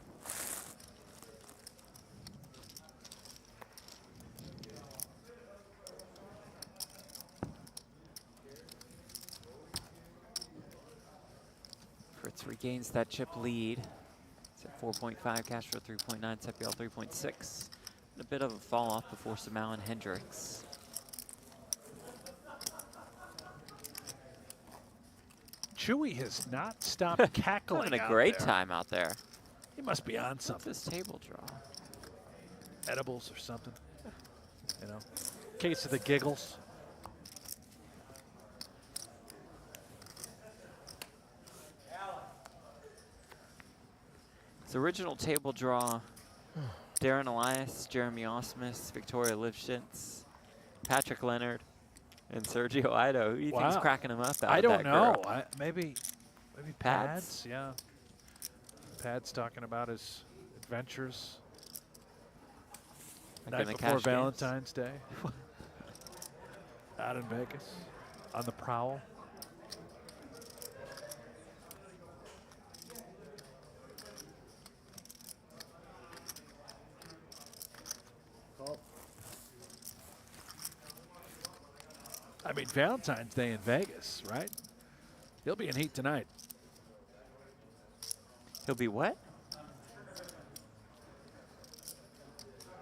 Fritz regains that chip lead. It's at 4.5, Castro 3.9, Sepial 3.6. A bit of a fall off before Samau and Hendricks. Chewy has not stopped cackling. Having a out great there. time out there. He must be on something. This table draw. Edibles or something. You know, case of the giggles. His original table draw, Darren Elias, Jeremy Osmus, Victoria Lifshitz, Patrick Leonard, and Sergio Ido. Who do you think's cracking him up out I of don't that know. group? Maybe Pads. Yeah. Pads talking about his adventures. Like in Night the before cash games? Valentine's Day. out in Vegas on the prowl. I mean, Valentine's Day in Vegas, right? He'll be in heat tonight. He'll be what?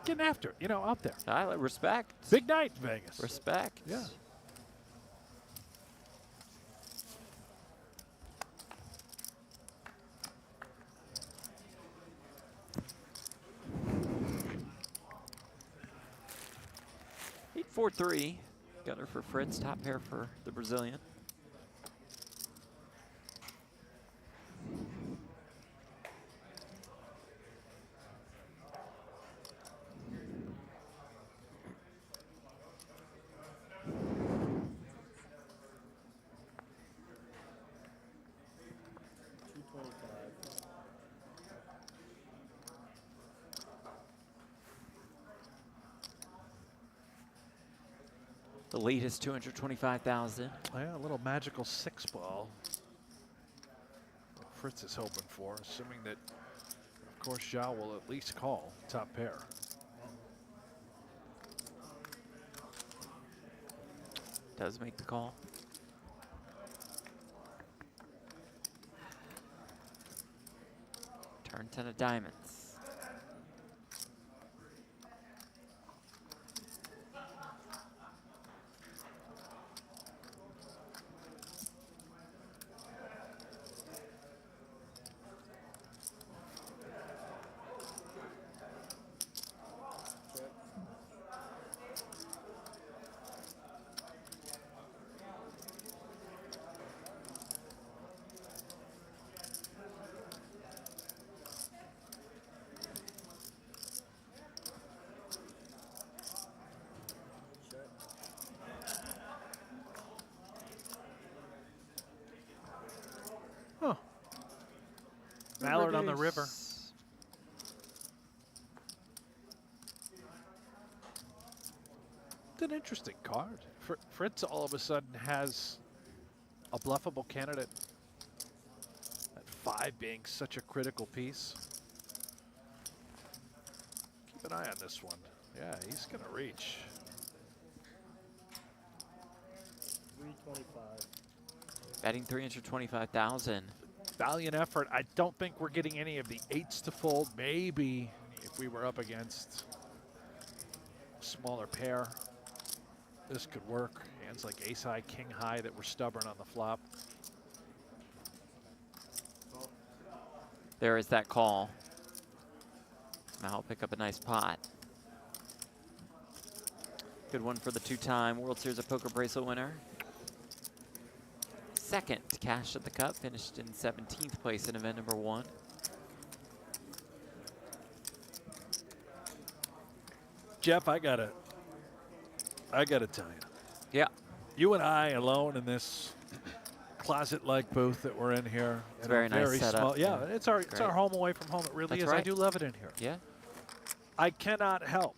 Getting after it, you know, out there. I like respect. Big night in Vegas. Respect. Yeah. Eight, 4-3. Gunner for Fritz. Top pair for the Brazilian. The lead is 225,000. Yeah, a little magical 6-ball. Fritz is hoping for, assuming that, of course, Zhao will at least call top pair. Does make the call. Turn 10 of diamonds. Huh. Mallard on the river. It's an interesting card. Fritz all of a sudden has a bluffable candidate. At 5 being such a critical piece. Keep an eye on this one. Yeah, he's going to reach. 325. Betting 325,000. Valiant effort. I don't think we're getting any of the 8s to fold. Maybe if we were up against a smaller pair, this could work. Hands like ace high, king high that were stubborn on the flop. There is that call. Now I'll pick up a nice pot. Good one for the 2-time World Series of Poker bracelet winner. Second cash at the cup, finished in 17th place in event number 1. Jeff, I gotta tell you. Yeah. You and I alone in this closet-like booth that we're in here. It's very nice setup. Yeah, it's our home away from home. It really That's is. right. I do love it in here. Yeah. I cannot help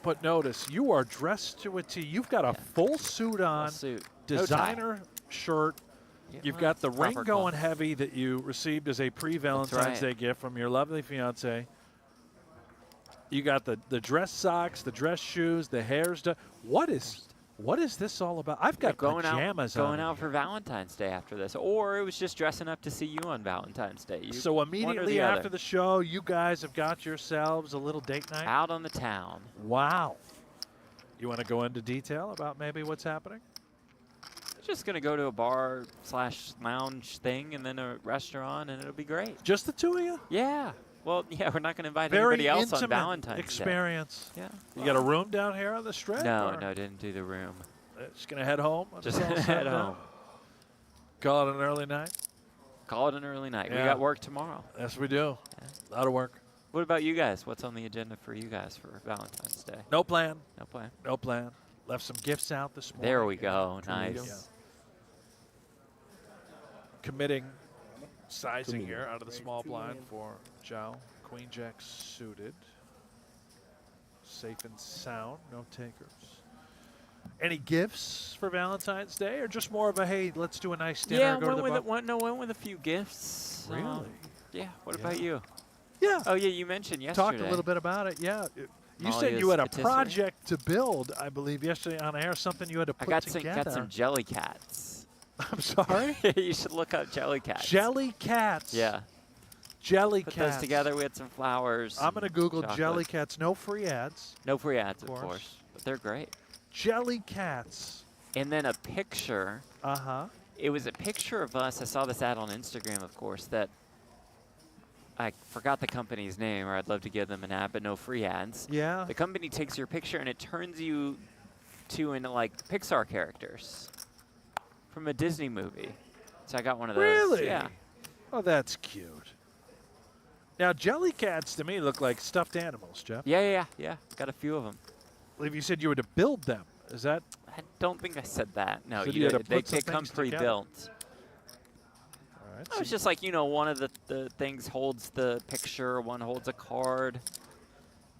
but notice you are dressed to a T. You've got a full suit on, Full suit. designer shirt. Yeah, You've well, got the ring proper going cloth. heavy that you received as a pre-Valentine's Day gift from your lovely fiance. You got the dress socks, the dress shoes, the hair's done. What is this all about? I've got pajamas on. Going out for Valentine's Day after this, or it was just dressing up to see you on Valentine's Day. So immediately after the show, you guys have got yourselves a little date night? Out on the town. Wow. You want to go into detail about maybe what's happening? Just going to go to a bar/lounge thing and then a restaurant, and it'll be great. Just the two of you? Yeah. Well, yeah, we're not going to invite Very anybody else on intimate Valentine's experience. Day. Yeah. You got a room down here on the strip? No, or? no, didn't do the room. Just going to head home? Just head home. Call it an early night? Call it an early night. Yeah. We got work tomorrow. Yes, we do. Yeah. A lot of work. What about you guys? What's on the agenda for you guys for Valentine's Day? No plan. No plan. No plan. Left some gifts out this morning. There we go. Yeah. Nice. Committing sizing here out of the small blind for Zhao. Queen Jack suited. Safe and sound. No takers. Any gifts for Valentine's Day, or just more of a hey, let's do a nice dinner? Yeah, go to the bar? went with a few gifts. Really? Yeah. What about you? Yeah. Oh yeah, you mentioned yesterday. Talked a little bit about it. Yeah. You Molly said you had a patisserie. project to build, I believe, yesterday on air. Something you had to put got together. some jelly cats. I'm sorry. You should look up jelly cats. Jelly cats. Yeah. Jelly Put cats. those together. We had some flowers. I'm gonna Google chocolate. jelly cats. No free ads. No free ads, of course. course, but they're great. Jelly cats. And then a picture. It was a picture of us. I saw this ad on Instagram, of course, that I forgot the company's name, or I'd love to give them an ad, but no free ads. Yeah. The company takes your picture and it turns you into like Pixar characters from a Disney movie. So I got one of those. Really? Yeah. Oh, that's cute. Now, jelly cats to me look like stuffed animals, Jeff. Yeah. Got a few of them. I believe you said you were to build them. Is that? I don't think I said that. No, So you had to they put some come things together. pre-built. All right. Oh, it's just like, one of the things holds the picture, one holds a card,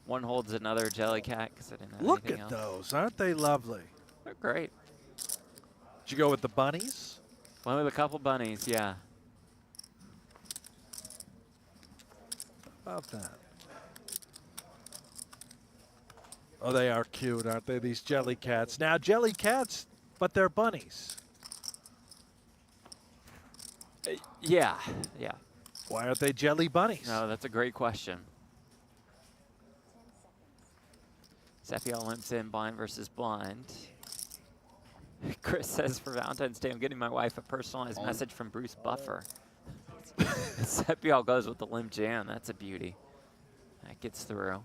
one holds another jelly cat, because I didn't have Look anything at else. those. Aren't they lovely? They're great. Did you go with the bunnies? Went with a couple bunnies, yeah. How about that? Oh, they are cute, aren't they, these jelly cats? Now, jelly cats, but they're bunnies. Yeah. Why aren't they jelly bunnies? No, that's a great question. Seppiel limps in blind versus blind. Chris says, for Valentine's Day, I'm getting my wife a personalized message from Bruce Buffer. Seppiel goes with the limp jam. That's a beauty. That gets through.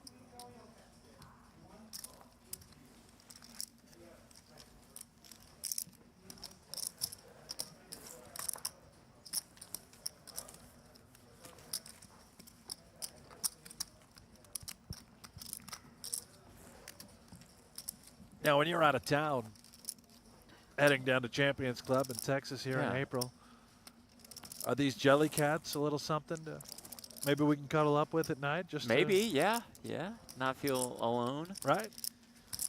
Now, when you're out of town, heading down to Champions Club in Texas here in April, are these jelly cats a little something to maybe we can cuddle up with at night? Just Maybe, yeah. Not feel alone. Right.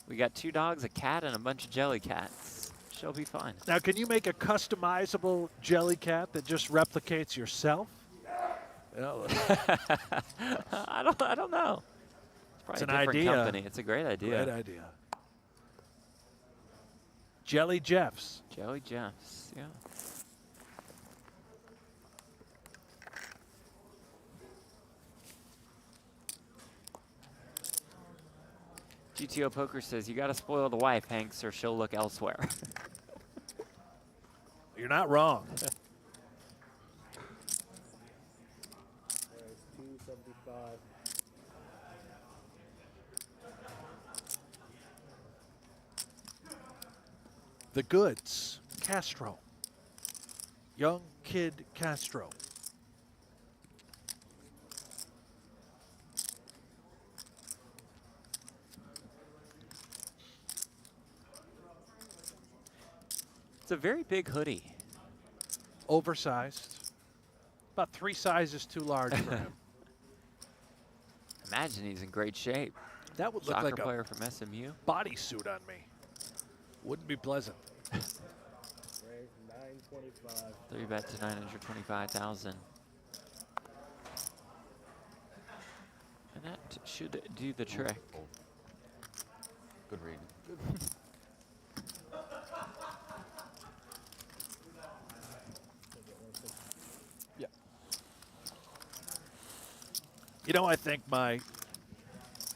We got 2 dogs, a cat, and a bunch of jelly cats. She'll be fine. Now, can you make a customizable jelly cat that just replicates yourself? I don't know. It's an probably a different idea. company. It's a great idea. Great idea. Jelly Jeffs. Jelly Jeffs, yeah. GTO Poker says, you got to spoil the wife, Hanks, or she'll look elsewhere. You're not wrong. The goods, Castro. Young Kid Castro. It's a very big hoodie. Oversized. About 3 sizes too large for him. Imagine he's in great shape. That would look Soccer like a player from SMU. bodysuit on me. Wouldn't be pleasant. 3 bet to 925,000. And that should do the trick. Good read. Yeah. You know, I think my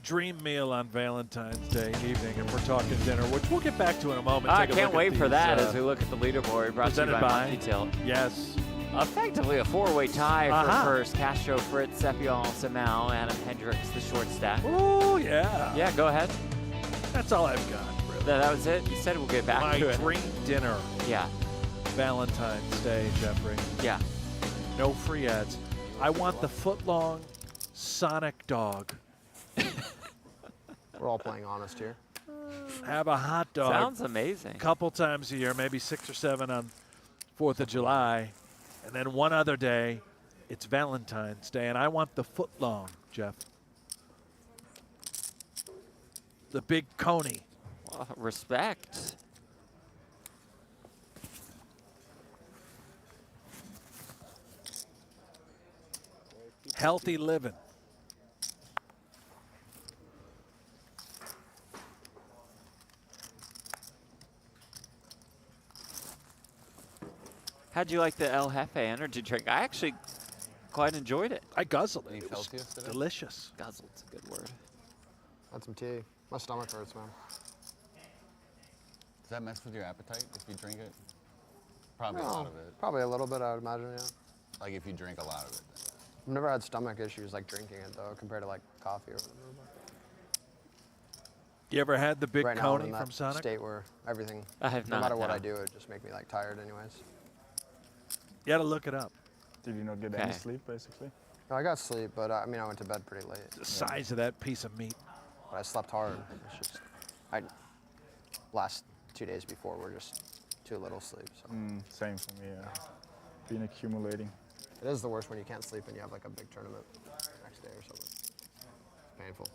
dream meal on Valentine's Day evening, if we're talking dinner, which we'll get back to in a moment. I Take a can't look at wait for these, that as we look at the leaderboard. Brought to you presented by by- Monkey Tilt. Yes. Effectively a 4-way tie Uh-huh. for first. Castro, Fritz, Seppiel, Samau, Adam Hendricks, the short stack. Oh, yeah. Yeah, go ahead. That's all I've got, really. That was it? You said we'll get back My to it. dream dinner, Yeah, Valentine's Day, Jeffrey. yeah. No free ads. I want the foot-long Sonic dog. We're all playing honest here. Have a hot dog. Sounds amazing. A couple times a year, maybe 6 or 7 on 4th of July. And then one other day, it's Valentine's Day, and I want the foot-long, Jeff. The big coney. Respect. Healthy living. How'd you like the El Jefe energy drink? I actually quite enjoyed it. I guzzled it. Any It was Celsius today? delicious. Guzzled's a good word. Had some tea. My stomach hurts, man. Does that mess with your appetite if you drink it? Probably a No, lot of it. Probably a little bit, I would imagine, yeah. Like if you drink a lot of it. I've never had stomach issues like drinking it, though, compared to like coffee or whatever. You ever had the big Right now, I'm coney in from that Sonic? state where everything, I have no not, matter what no. I do, it just make me like tired anyways. You got to look it up. Did you not get any Okay. sleep, basically? No, I got sleep, but I mean, I went to bed pretty late. The size of that piece of meat. But I slept hard. It's just, last 2 days before were just too little sleep. So Same for me. Been accumulating. it is the worst when you can't sleep and you have like a big tournament next day or something. It's painful.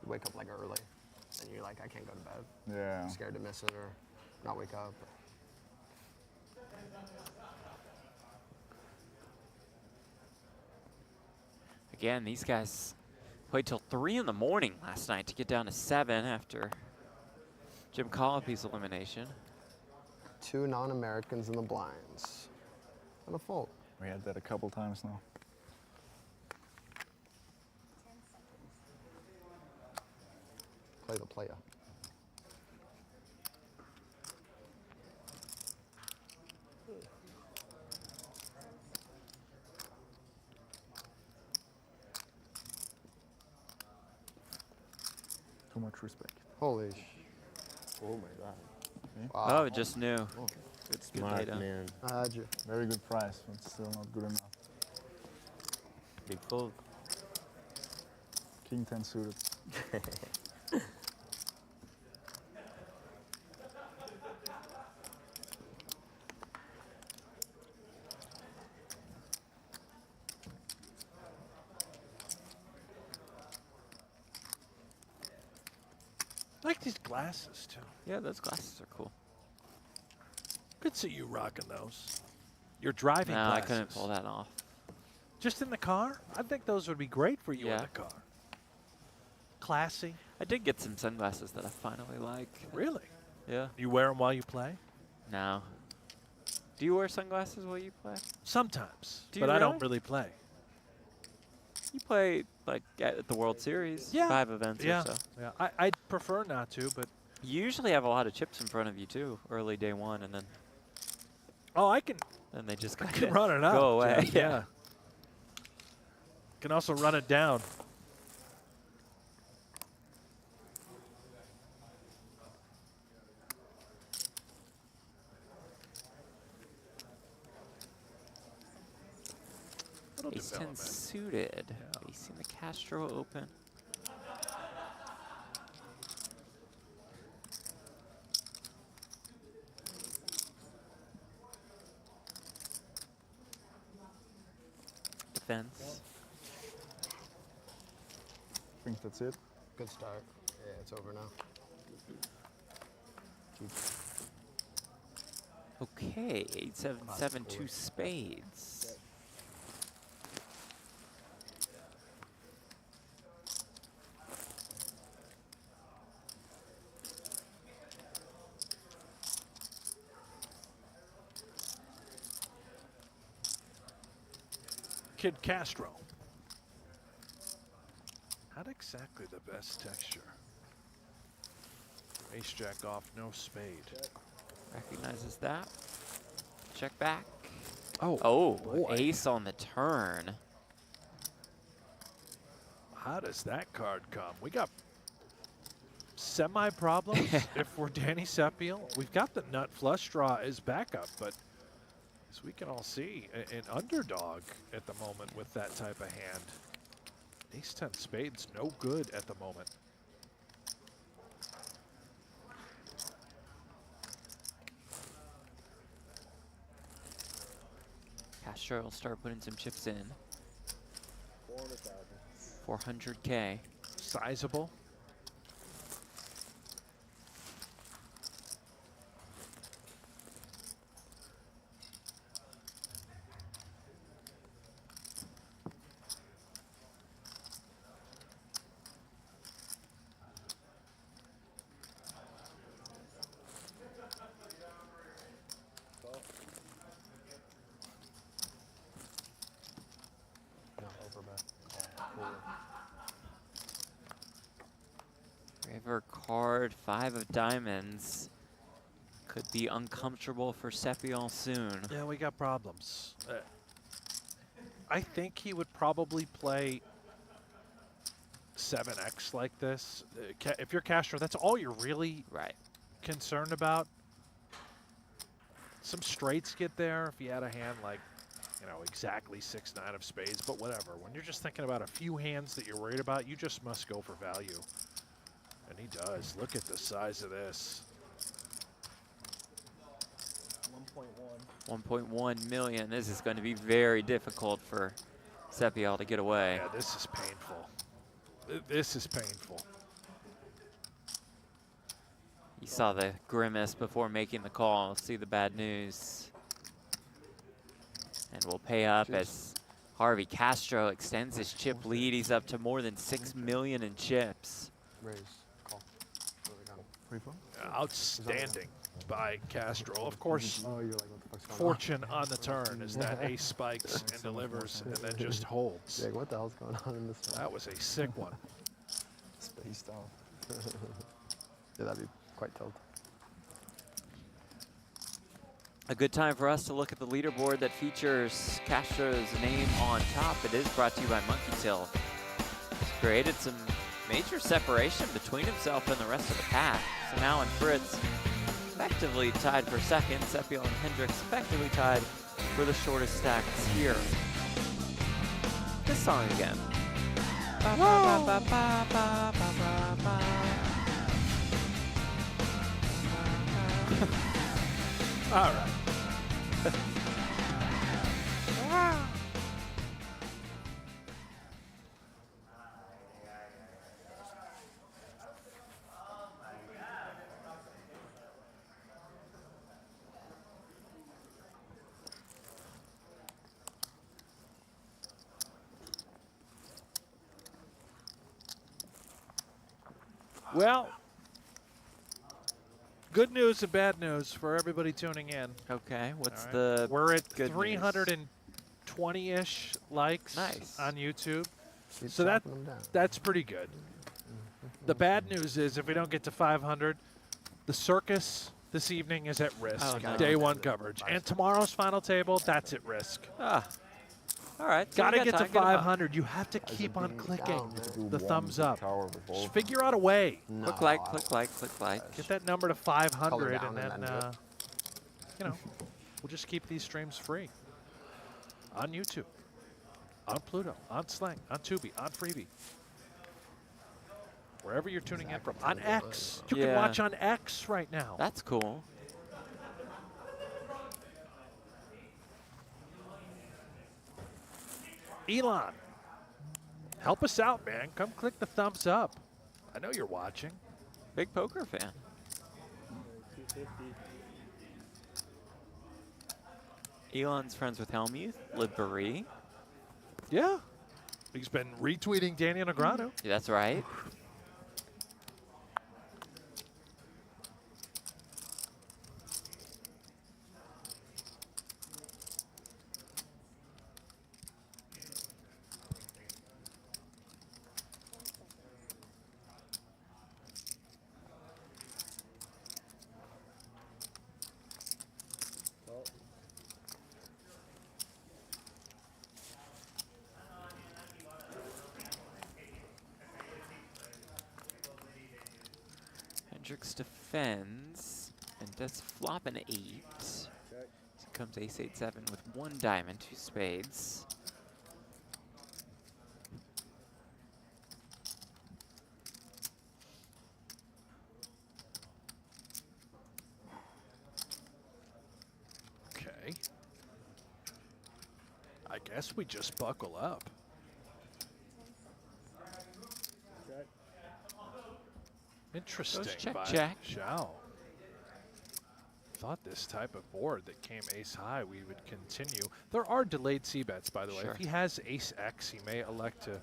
You wake up like early, and you're like, I can't go to bed. Yeah. I'm scared to miss it or not wake up. Again, these guys played till 3 in the morning last night to get down to 7 after Jim Colopy's elimination. 2 non-Americans in the blinds. And a fault. We had that a couple times now. Play the player. Too much respect. Holy sh. Oh my god. Wow. Oh, just knew. Good Smart data. man. I had you. Very good price, but still not good enough. Big fold. King 10 suited. I like these glasses, too. Yeah, those glasses are cool. Could see you rocking those. Your driving No, I glasses. couldn't pull that off. Just in the car? I think those would be great for you in Yeah. the car. Classy. I did get some sunglasses that I finally like. Really? Yeah. You wear them while you play? No. Do you wear sunglasses while you play? Sometimes. Do you but I don't really? really play. You play like at the World Series, Yeah. 5 events Yeah. or so. Yeah. I'd prefer not to, but. You usually have a lot of chips in front of you too, early day one, and then Oh, I can they just I kinda can run it up. go away. Jeff, yeah. Can also run it down. Little Ace 10 development. suited. Yeah. Acing the Castro open. Defense. I think that's it. Good start. Yeah, it's over now. Okay, 8-7-7, 2 spades. Kid Castro. Not exactly the best texture. Ace jack off, no spade. Recognizes that. Check back. Oh, Oh, boy. ace on the turn. How does that card come? We got semi-problems if we're Danny Sepiel. We've got the nut flush draw as backup, but as we can all see, an underdog at the moment with that type of hand. Ace 10 spades, no good at the moment. Castro will start putting some chips in. 400K. Sizable. board, 5 of diamonds. Could be uncomfortable for Sepion soon. Yeah, we got problems. I think he would probably play 7x like this. If you're Castro, that's all you're really concerned about. Some straights get there if you had a hand like, you know, exactly 6-9 of spades, but whatever. When you're just thinking about a few hands that you're worried about, you just must go for value. And he does. Look at the size of this. 1.1 million. This is going to be very difficult for Sepial to get away. Yeah, this is painful. This is painful. You saw the grimace before making the call. See the bad news. And we'll pay up as Harvey Castro extends his chip lead. He's up to more than 6 million in chips. Raise, call. Outstanding by Castro. Of course, fortune on the turn is that ace spikes and delivers and then just holds. Yeah, what the hell's going on in this one? That was a sick one. Spaced out. Yeah, that'd be quite tilted. A good time for us to look at the leaderboard that features Castro's name on top. It is brought to you by Monkey Till. He's created some major separation between himself and the rest of the pack. So now in Fritz, effectively tied for second. Sepial and Hendricks effectively tied for the shortest stacks here. This song again. Ba, ba, ba, ba, ba, ba, ba, ba. All right. Well, good news and bad news for everybody tuning in. Okay, what's All right. the We're at good 320-ish likes Nice. on YouTube. Keep So chopping them down. that's pretty good. The bad news is if we don't get to 500, the circus this evening is at risk. Oh, no. Day one coverage. And tomorrow's final table, that's at risk. Ah, all right. so Got we to get to time, get 'em up. 500. You have to keep on clicking Do the one thumbs big up. tower with all Just of them. figure out a way. No, Click like, click like, click like. Get that number to 500 down and and then, then do it. you know, we'll just keep these streams free. On YouTube, on Pluto, on Slang, on Tubi, on Freebie. Wherever you're tuning in from. On X. You can Yeah. watch on X right now. That's cool. Elon, help us out, man. Come click the thumbs up. I know you're watching. Big poker fan. Elon's friends with Helmuth, Lidbury. Yeah. He's been retweeting Daniel Negreanu. Yeah, that's right. Hendricks defends and does flop an 8. So comes ace 8-7 with 1 diamond, 2 spades. Okay. I guess we just buckle up. Interesting check, by check. Zhao. Thought this type of board that came ace high, we would continue. There are delayed c-bets, by the way. Sure. If he has ace X, he may elect to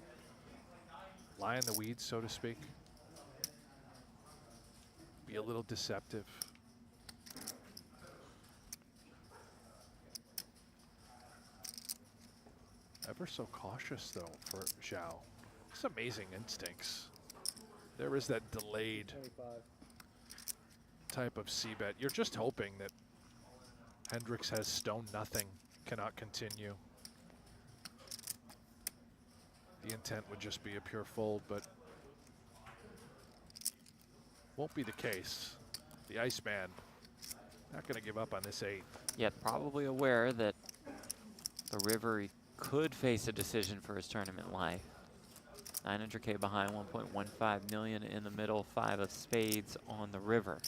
lie in the weeds, so to speak. Be a little deceptive. Ever so cautious, though, for Zhao. It's amazing instincts. There is that delayed type of c-bet, you're just hoping that Hendricks has stone nothing, cannot continue. The intent would just be a pure fold, but won't be the case. The Iceman not going to give up on this 8. Yet probably aware that the river, he could face a decision for his tournament life. 900K behind, 1.15 million in the middle, 5 of spades on the river.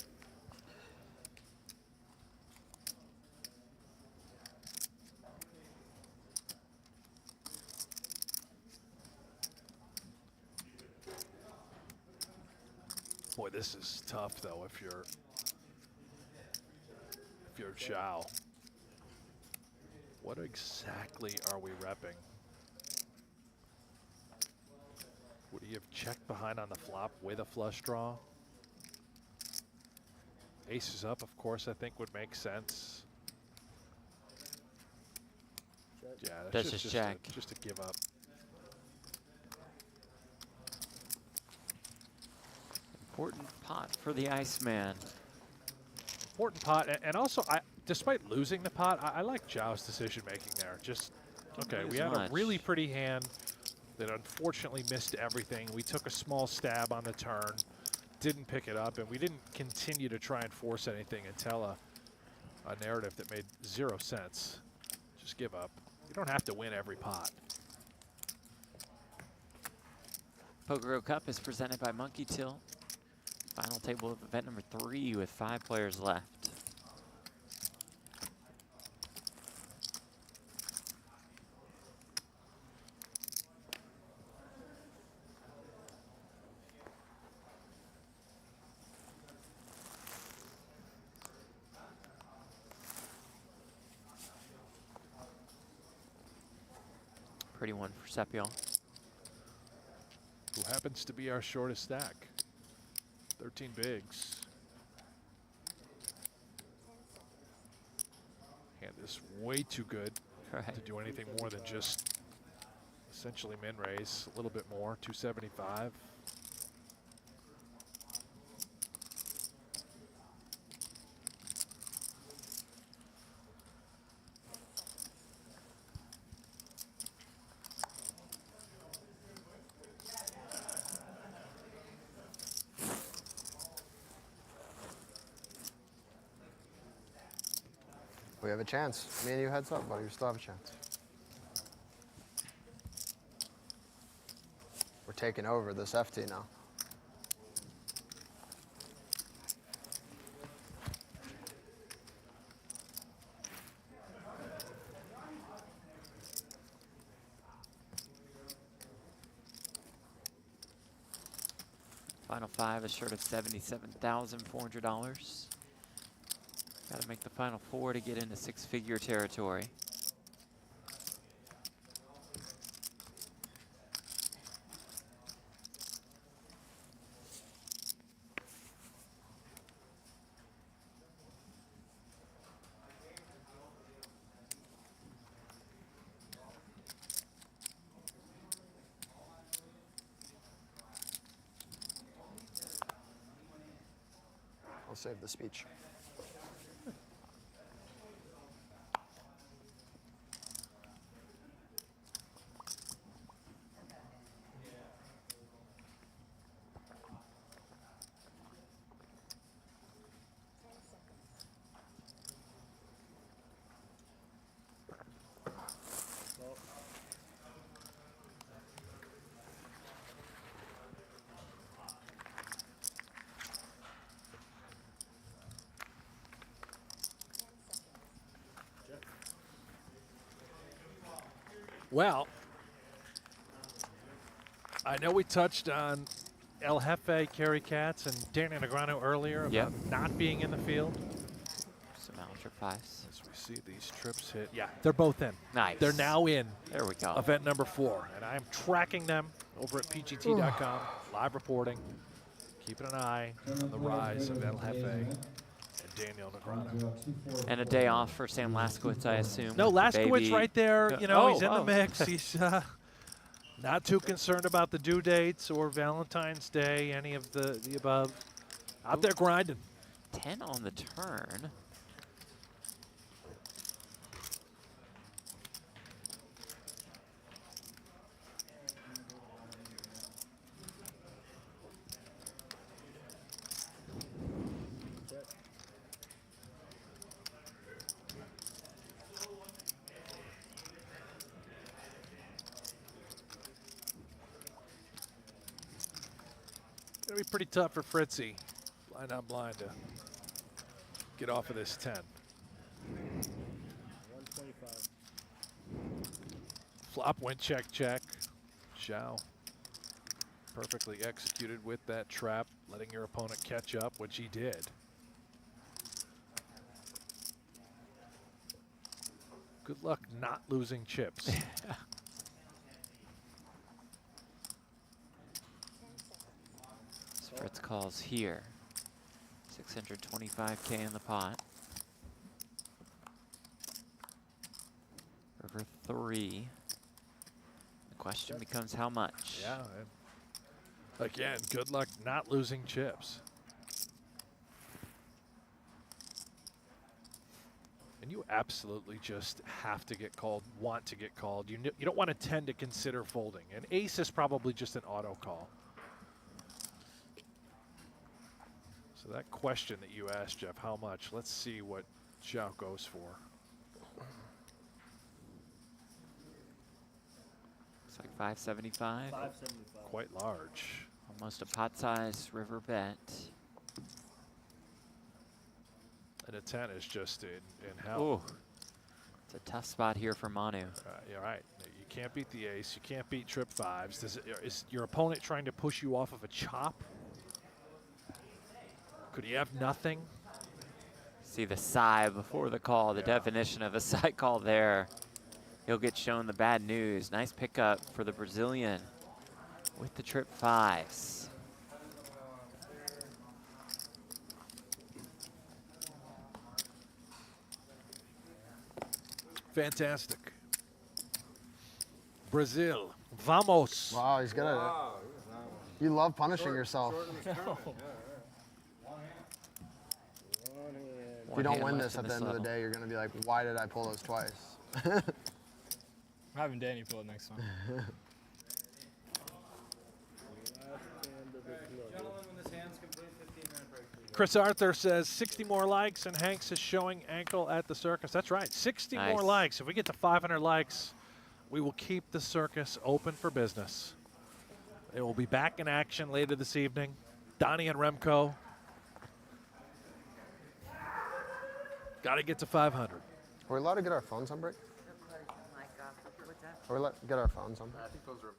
Boy, this is tough though if you're Chow. What exactly are we repping? Would he have checked behind on the flop with a flush draw? Aces up, of course, I think would make sense. Yeah, That's just check. Just a give up. Important pot for the Iceman. Important pot, and also, despite losing the pot, I like Chow's decision making there. Just, okay, we had a really pretty hand that unfortunately missed everything. We took a small stab on the turn, didn't pick it up, and we didn't continue to try and force anything and tell a narrative that made 0 sense. Just give up. You don't have to win every pot. PokerGO Cup is presented by Monkey Till. Final table of event number 3 with 5 players left. Pretty one for Sepiol. Who happens to be our shortest stack. 13 bigs. Hand is way too good to do anything more than just essentially min raise. A little bit more, 275. We have a chance. Me and you heads up, buddy. We still have a chance. We're taking over this FT now. Final 5 is short of $77,400. Got to make the final 4 to get into 6-figure territory. I'll save the speech. Well, I know we touched on El Jefe, Kerry Katz, and Danny Negreanu earlier about not being in the field. Some Altra 5s. As we see these trips hit. Yeah, they're both in. Nice. They're now in. There we go. Event number 4. And I'm tracking them over at PGT.com. Live reporting. Keeping an eye on the rise of El Jefe and Daniel Negreanu. And a day off for Sam Laskowitz, I assume. No, Laskowitz right there. You know, he's in the Oh. mix. He's not too concerned about the due dates or Valentine's Day, any of the above. Out there grinding. 10 on the turn. Gonna be pretty tough for Fritzy. Blind on blind to get off of this 10. 125. Flop went check, check. Zhao perfectly executed with that trap, letting your opponent catch up, which he did. Good luck not losing chips. Fritz calls here. 625K in the pot. River 3. The question becomes how much? Yeah. And again, good luck not losing chips. And you absolutely just have to get called, want to get called. You don't want to tend to consider folding. And ace is probably just an auto call. So that question that you asked, Jeff, how much? Let's see what Zhao goes for. Looks like 575. 575. Quite large. Almost a pot size river bet. And a 10 is just in hell. Ooh. It's a tough spot here for Manu. You're right. You can't beat the ace. You can't beat trip fives. Is your opponent trying to push you off of a chop? Could he have nothing? See the sigh before the call, the definition of a side call there. He'll get shown the bad news. Nice pickup for the Brazilian with the trip fives. Fantastic. Brazil. Vamos. Wow, he's good at it. You love punishing yourself. If you don't win this at the end of the day, you're going to be like, why did I pull those twice? I'm having Danny pull it next time. Chris Arthur says 60 more likes and Hanks is showing ankle at the circus. That's right, 60 more likes. If we get to 500 likes, we will keep the circus open for business. They will be back in action later this evening. Donnie and Remco. Got to get to 500. Are we allowed to get our phones on break? Are we allowed to get our phones on break? I think those are.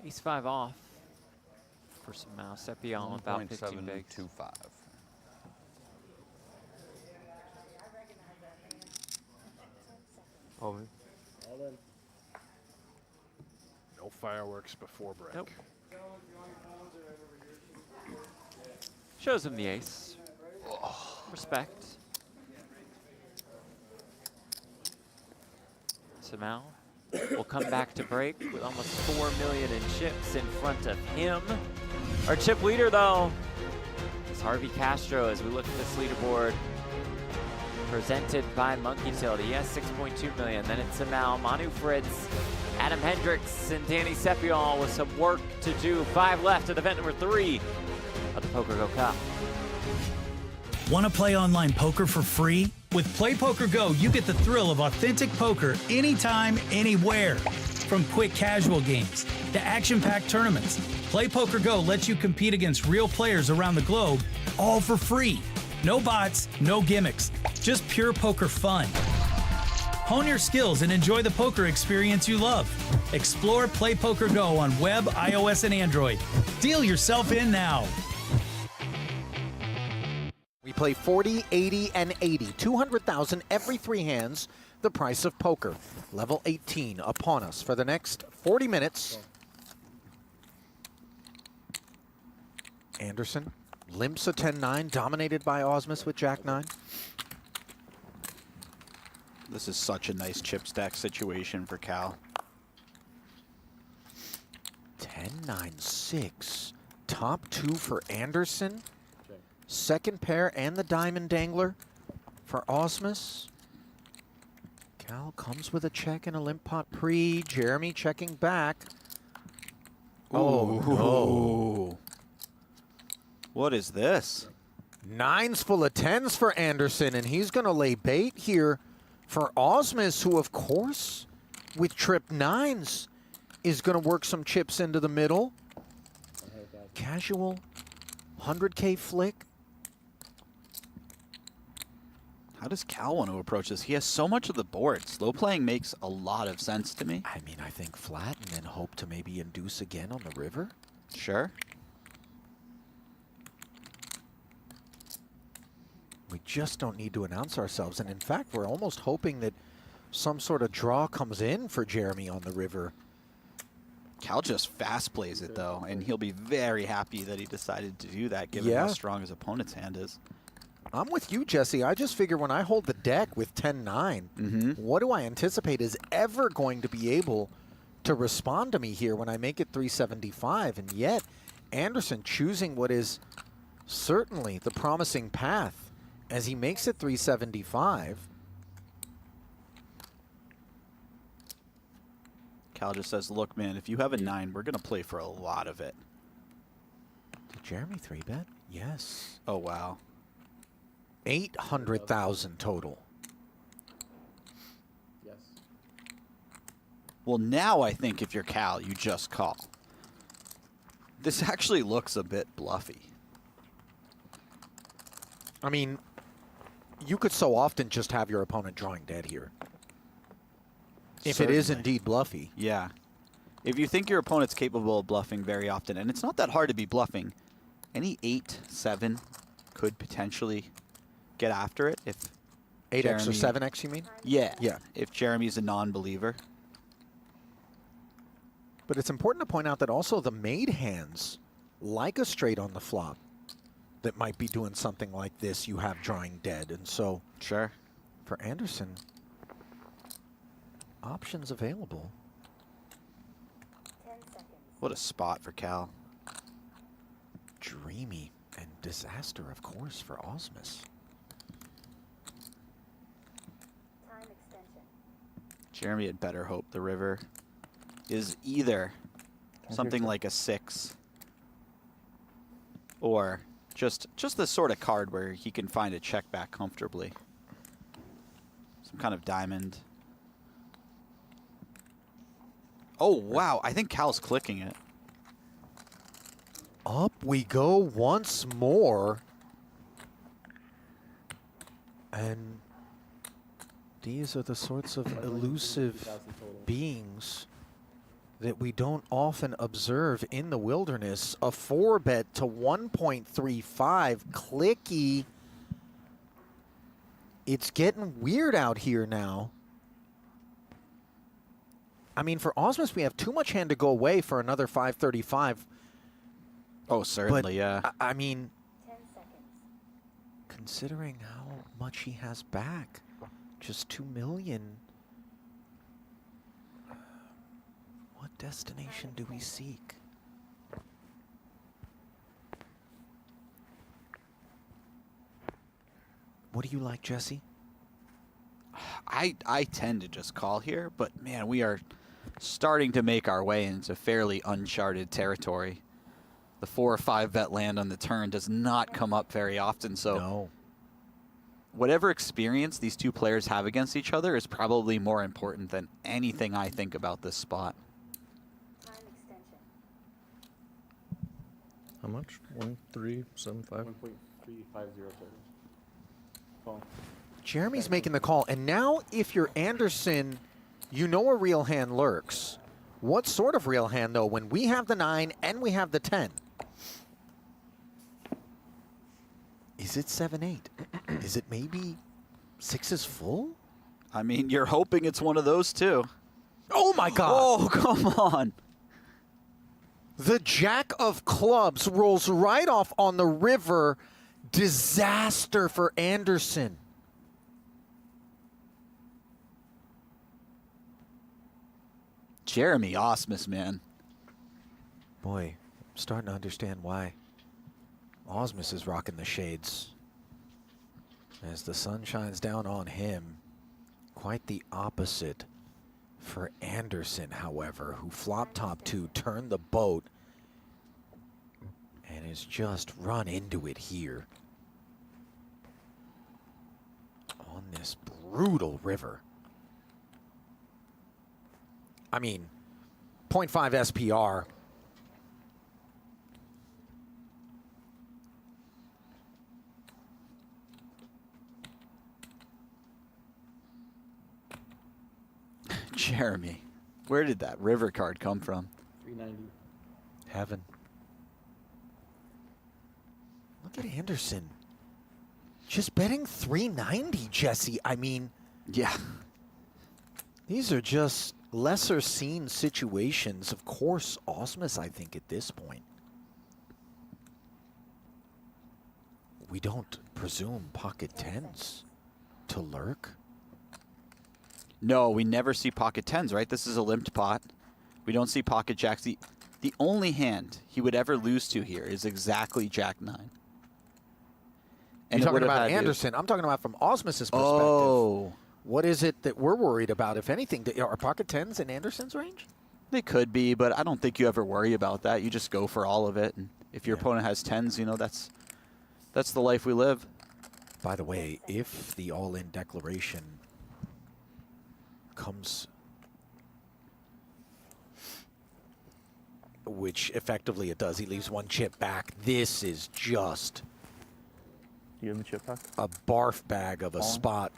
Ace 5 off for some mouse. Seppion about 15 bigs. 1.725. All in. All in. No fireworks before break. Nope. Shows him the ace. Respect. Somehow we'll come back to break with almost 4 million in chips in front of him. Our chip leader, though, is Harvey Castro as we look at this leaderboard presented by Monkey Tilt. He has 6.2 million. Then it's Samal, Manu Fritz, Adam Hendricks, and Danny Seppion with some work to do. 5 left at event number 3 of the PokerGO Cup. Want to play online poker for free? With Play Poker Go, you get the thrill of authentic poker anytime, anywhere. From quick casual games to action-packed tournaments, Play Poker Go lets you compete against real players around the globe, all for free. No bots, no gimmicks, just pure poker fun. Hone your skills and enjoy the poker experience you love. Explore Play Poker Go on web, iOS, and Android. Deal yourself in now. We play 40, 80, and 80. 200,000 every 3 hands, the price of poker. Level 18 upon us for the next 40 minutes. Anderson limps a 10-9, dominated by Osmus with Jack-9. This is such a nice chip stack situation for Cal. 10-9-6. Top 2 for Anderson. second pair and the diamond dangler for Osmus. Cal comes with a check and a limp pot pre. Jeremy checking back. Oh, no. What is this? Nines full of tens for Anderson, and he's going to lay bait here for Osmus, who, of course, with trip nines, is going to work some chips into the middle. Casual 100K flick. How does Cal want to approach this? He has so much of the board. Slow playing makes a lot of sense to me. I mean, I think flat and then hope to maybe induce again on the river. Sure. We just don't need to announce ourselves. And in fact, we're almost hoping that some sort of draw comes in for Jeremy on the river. Cal just fast plays it, though, and he'll be very happy that he decided to do that, given how strong his opponent's hand is. I'm with you, Jesse. I just figure when I hold the deck with 10-9, what do I anticipate is ever going to be able to respond to me here when I make it 375? And yet, Anderson choosing what is certainly the promising path as he makes it 375. Cal just says, look, man, if you have a 9, we're going to play for a lot of it. Did Jeremy 3-bet? Yes. Oh, wow. 800,000 total. Yes. Well, now I think if you're Cal, you just call. This actually looks a bit bluffy. I mean, you could so often just have your opponent drawing dead here. If it is indeed bluffy. Yeah. If you think your opponent's capable of bluffing very often, and it's not that hard to be bluffing, any 8-7 could potentially get after it if 8x or 7x, you mean? Yeah. Yeah. If Jeremy's a non-believer. But it's important to point out that also the made hands, like a straight on the flop, that might be doing something like this, you have drawing dead. And so, sure, for Anderson, options available. 10 seconds. What a spot for Cal. Dreamy and disaster, of course, for Osmus. Time extension. Jeremy had better hope the river is either something like a 6 or just the sort of card where he can find a check back comfortably. Some kind of diamond. Oh, wow. I think Cal's clicking it. Up we go once more. And these are the sorts of elusive beings that we don't often observe in the wilderness. A 4-bet to 1.35. Clicky. It's getting weird out here now. I mean, for Osmus, we have too much hand to go away for another 535. Oh, certainly, but, yeah. I mean, 10 seconds. considering how much he has back, just 2 million. What destination do we seek? What do you like, Jesse? I tend to just call here, but man, we are starting to make our way into fairly uncharted territory. The 4 or 5 bet land on the turn does not come up very often, so whatever experience these two players have against each other is probably more important than anything I think about this spot. Time extension. How much? 1.375. 1.350. Call. Jeremy's making the call, and now if you're Anderson, you know a real hand lurks. What sort of real hand, though, when we have the 9 and we have the 10? Is it 7-8? Is it maybe 6 is full? I mean, you're hoping it's one of those two. Oh, my God. Oh, come on. The Jack of Clubs rolls right off on the river. Disaster for Anderson. Jeremy Osmus, man. Boy, I'm starting to understand why Osmus is rocking the shades as the sun shines down on him. Quite the opposite for Anderson, however, who flop top 2, turned the boat, and has just run into it here on this brutal river. I mean, 0.5 SPR. Jeremy, where did that river card come from? 390. Heaven. Look at Anderson. Just betting 390, Jesse. I mean, yeah. These are just lesser seen situations. Of course, Osmus, I think, at this point. We don't presume pocket tens to lurk. No, we never see pocket tens, right? This is a limped pot. We don't see pocket jacks. The only hand he would ever lose to here is exactly Jack 9. You're talking about Anderson. I'm talking about from Osmus's perspective. Oh. What is it that we're worried about, if anything? Are pocket tens in Anderson's range? They could be, but I don't think you ever worry about that. You just go for all of it. And if your opponent has tens, you know, that's the life we live. By the way, if the all-in declaration comes, which effectively it does, he leaves one chip back. This is just You have the chip back? a barf bag of a spot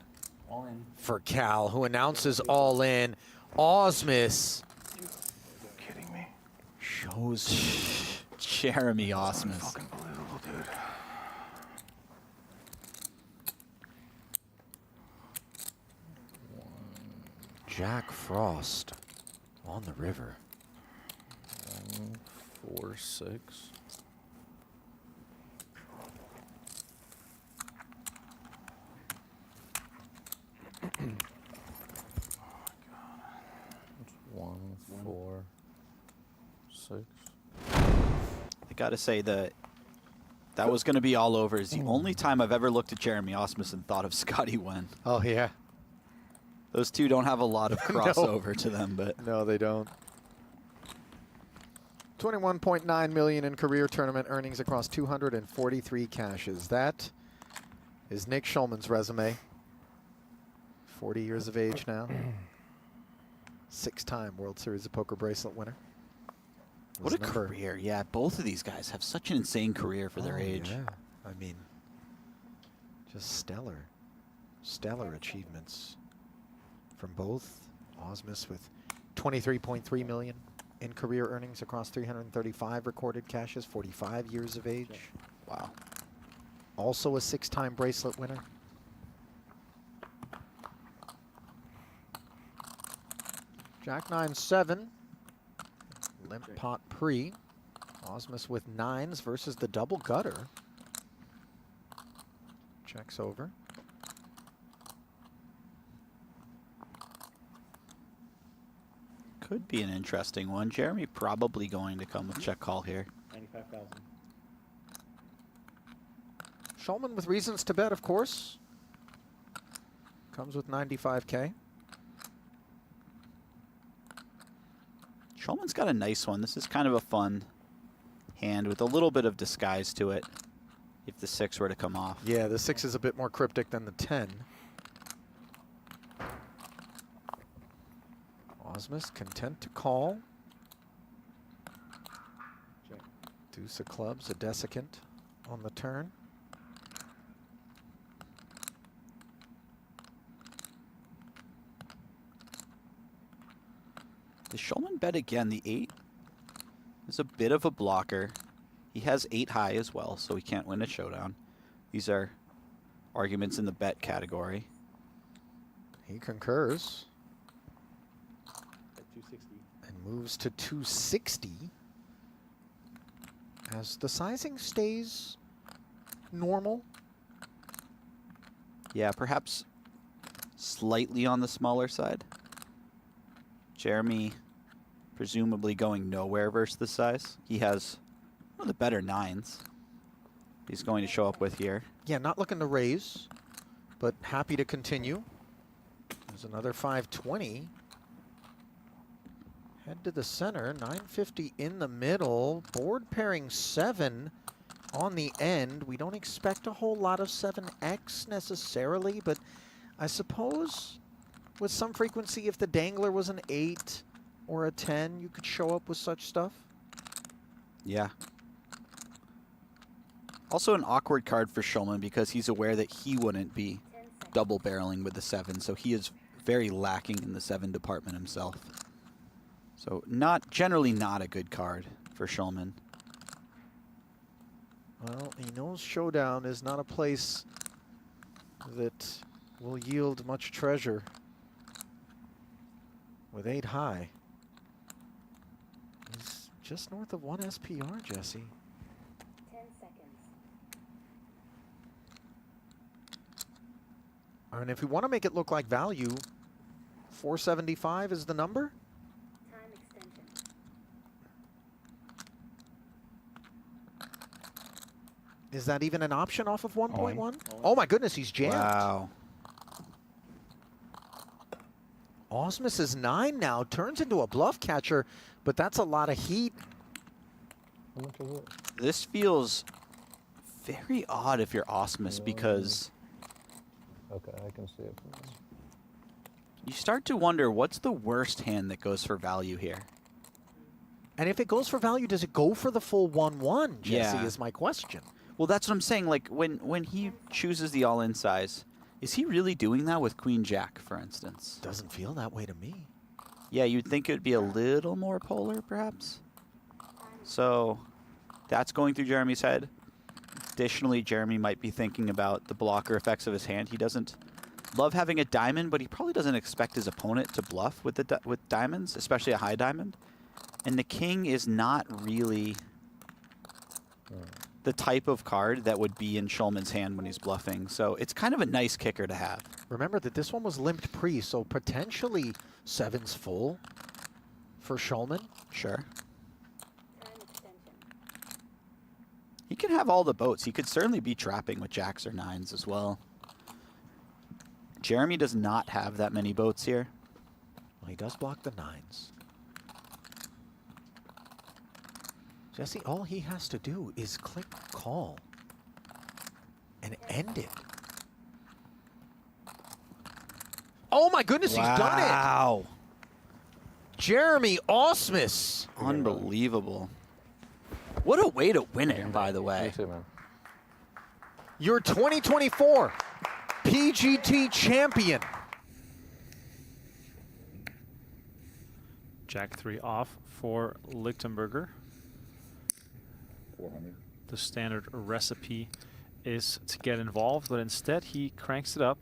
All in. for Cal, who announces all in. Osmus. Kidding me? Shows Jeremy Osmus. Fucking believable, dude. Jack Frost on the river. 1, 4, 6. That's 1, 4, 6. I gotta say that was going to be all over. Is the only time I've ever looked at Jeremy Osmus and thought of Scotty Wen. Oh, yeah. Those two don't have a lot of crossover to them, but no, they don't. 21.9 million in career tournament earnings across 243 cashes. That is Nick Schulman's resume. 40 years of age now. 6-time World Series of Poker bracelet winner. what a career. Yeah, both of these guys have such an insane career for their age. Yeah. I mean, just stellar achievements from both. Osmus with 23.3 million in career earnings across 335 recorded cashes, 45 years of age. Wow. Also a 6-time bracelet winner. Jack 9-7. Limp pot pre. Osmus with 9s versus the double gutter. Checks over. Could be an interesting one. Jeremy probably going to come with check call here. 95,000. Schulman with reasons to bet, of course. Comes with 95K. Schulman's got a nice one. This is kind of a fun hand with a little bit of disguise to it if the 6 were to come off. Yeah, the 6 is a bit more cryptic than the 10. Osmus content to call. Check. Deuce of clubs, a desiccant on the turn. Does Schulman bet again? The 8 is a bit of a blocker. He has 8 high as well, so he can't win a showdown. These are arguments in the bet category. He concurs. At 260. And moves to 260 as the sizing stays normal. Yeah, perhaps slightly on the smaller side. Jeremy presumably going nowhere versus this size. He has one of the better 9s. he's going to show up with here. Yeah, not looking to raise, but happy to continue. There's another 520. Head to the center, 950 in the middle. Board pairing 7 on the end. We don't expect a whole lot of 7X necessarily, but I suppose with some frequency, if the dangler was an 8 or a 10, you could show up with such stuff. Yeah. Also an awkward card for Shulman because he's aware that he wouldn't be double barreling with the 7, so he is very lacking in the 7 department himself. So generally not a good card for Shulman. Well, he knows Showdown is not a place that will yield much treasure with 8 high. He's just north of 1 SPR, Jesse. 10 seconds. I mean, if we want to make it look like value, 475 is the number? Time extension. Is that even an option off of 1.1? Oh my goodness, he's jammed. Wow. Osmus is 9 now, turns into a bluff catcher, but that's a lot of heat. How much is it? This feels very odd if you're Osmus because Okay, I can see it. you start to wonder what's the worst hand that goes for value here. And if it goes for value, does it go for the full 1-1, Jesse, Yeah. is my question. Well, that's what I'm saying. Like, when he chooses the all-in size, is he really doing that with Queen-Jack, for instance? Doesn't feel that way to me. Yeah, you'd think it would be a little more polar, perhaps. So that's going through Jeremy's head. Additionally, Jeremy might be thinking about the blocker effects of his hand. He doesn't love having a diamond, but he probably doesn't expect his opponent to bluff with with diamonds, especially a high diamond. And the king is not really the type of card that would be in Shulman's hand when he's bluffing. So it's kind of a nice kicker to have. Remember that this one was limped pre, so potentially 7's full for Shulman. Sure. He can have all the boats. He could certainly be trapping with jacks or 9s as well. Jeremy does not have that many boats here. Well, he does block the 9s. Jesse, all he has to do is click call and end it. Oh my goodness, he's done it! Wow. Jeremy Osmus. Unbelievable. What a way to win it, by the way. Me too, man. Your 2024 PGT champion. Jack 3 off for Lichtenberger. 400. The standard recipe is to get involved, but instead he cranks it up.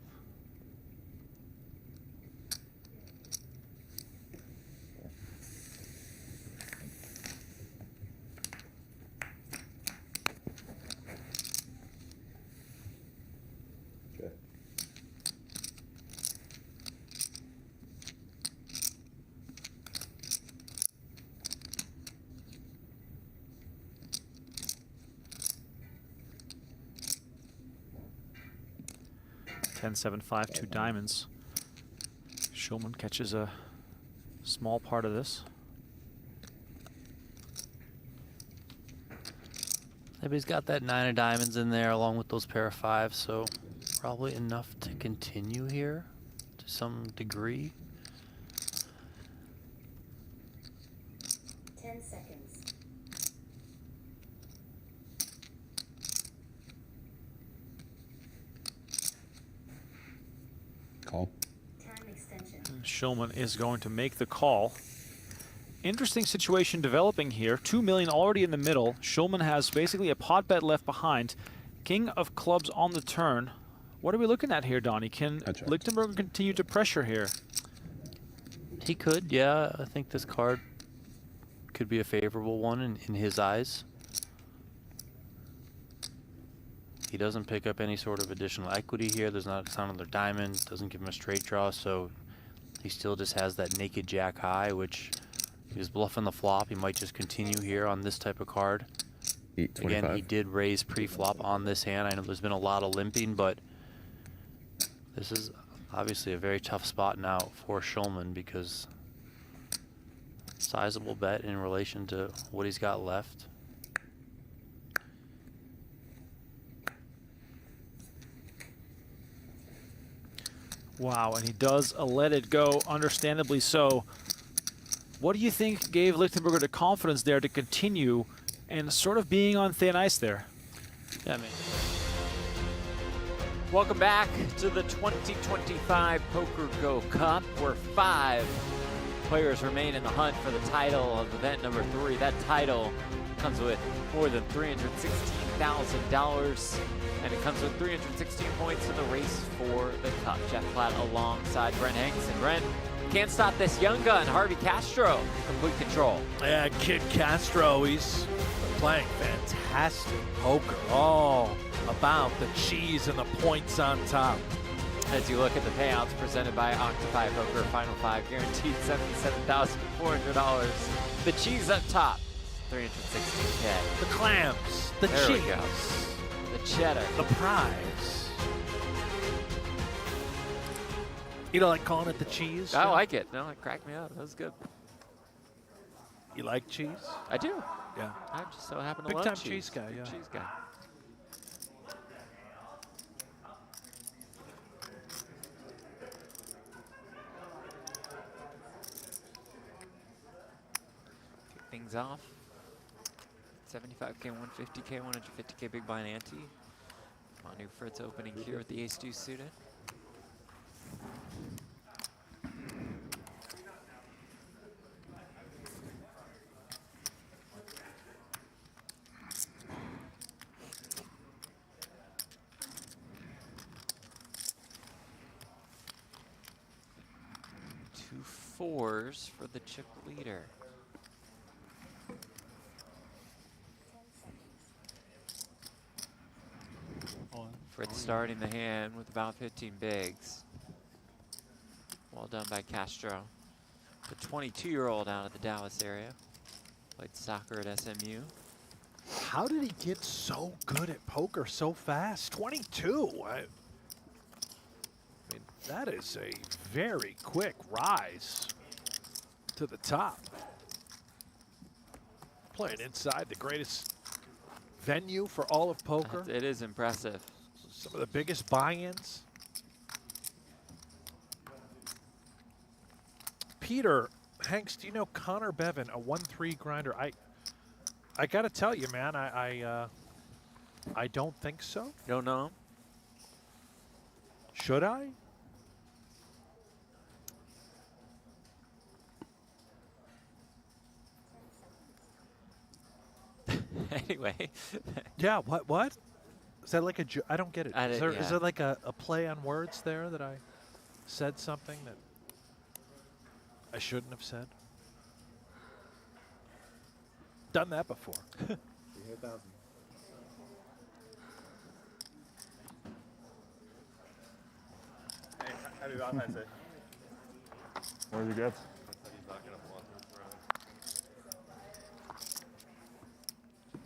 Okay. Ten, 7, 5, 2 diamonds. Shulman catches a small part of this. Maybe he's got that 9 of diamonds in there along with those pair of 5s, so probably enough to continue here to some degree. 10 seconds. Call. Time extension. Shulman is going to make the call. Interesting situation developing here. 2 million already in the middle. Shulman has basically a pot bet left behind. King of clubs on the turn. What are we looking at here, Donnie? Can Lichtenberger continue to pressure here? He could, yeah. I think this card could be a favorable one in his eyes. He doesn't pick up any sort of additional equity here. There's not another diamond. Doesn't give him a straight draw, so he still just has that naked jack high, which he's bluffing the flop. He might just continue here on this type of card. Again, he did raise pre-flop on this hand. I know there's been a lot of limping, but this is obviously a very tough spot now for Shulman because sizable bet in relation to what he's got left. Wow, and he does let it go, understandably so. What do you think gave Lichtenberger the confidence there to continue and sort of being on thin ice there? Yeah, I mean, Welcome back to the 2025 PokerGO Cup, where 5 players remain in the hunt for the title of event number 3. That title comes with more than $316,000, and it comes with 316 points in the race for the cup. Jeff Platt alongside Brent Hanks, and Brent can't stop this young gun, Harvey Castro, complete control. Yeah, Kid Castro, he's playing fantastic poker. All about the cheese and the points on top. As you look at the payouts presented by Octopi Poker, Final 5 guaranteed $77,400. The cheese up top, $316K. The clams, the There we cheese, go. The cheddar. the prize. You don't like calling it the cheese? I like it. No, it cracked me up. That was good. You like cheese? I do. Yeah. I just so happen to Big love time cheese. cheese guy, Big yeah. cheese guy. Kick things off. 75K, 150K, 150K big blind ante. Manu Fritz opening here with the ace-deuce suited. Two 4s for the chip leader. Fritz starting the hand with about 15 bigs. Well done by Castro. The 22-year-old out of the Dallas area. Played soccer at SMU. How did he get so good at poker so fast? 22. I mean, that is a very quick rise to the top. Playing inside the greatest venue for all of poker. It is impressive. Some of the biggest buy-ins. Peter, Hanks, do you know Connor Bevan, a 1-3 grinder? I got to tell you, man, I don't think so. Don't know him? Should I? Anyway. Yeah, what? Is that like a I don't get it. I Is did- there, is yeah. there like a play on words there that I said something that I shouldn't have said? Done that before. You hit 1,000. Hey, happy Valentine's Day. What did you get?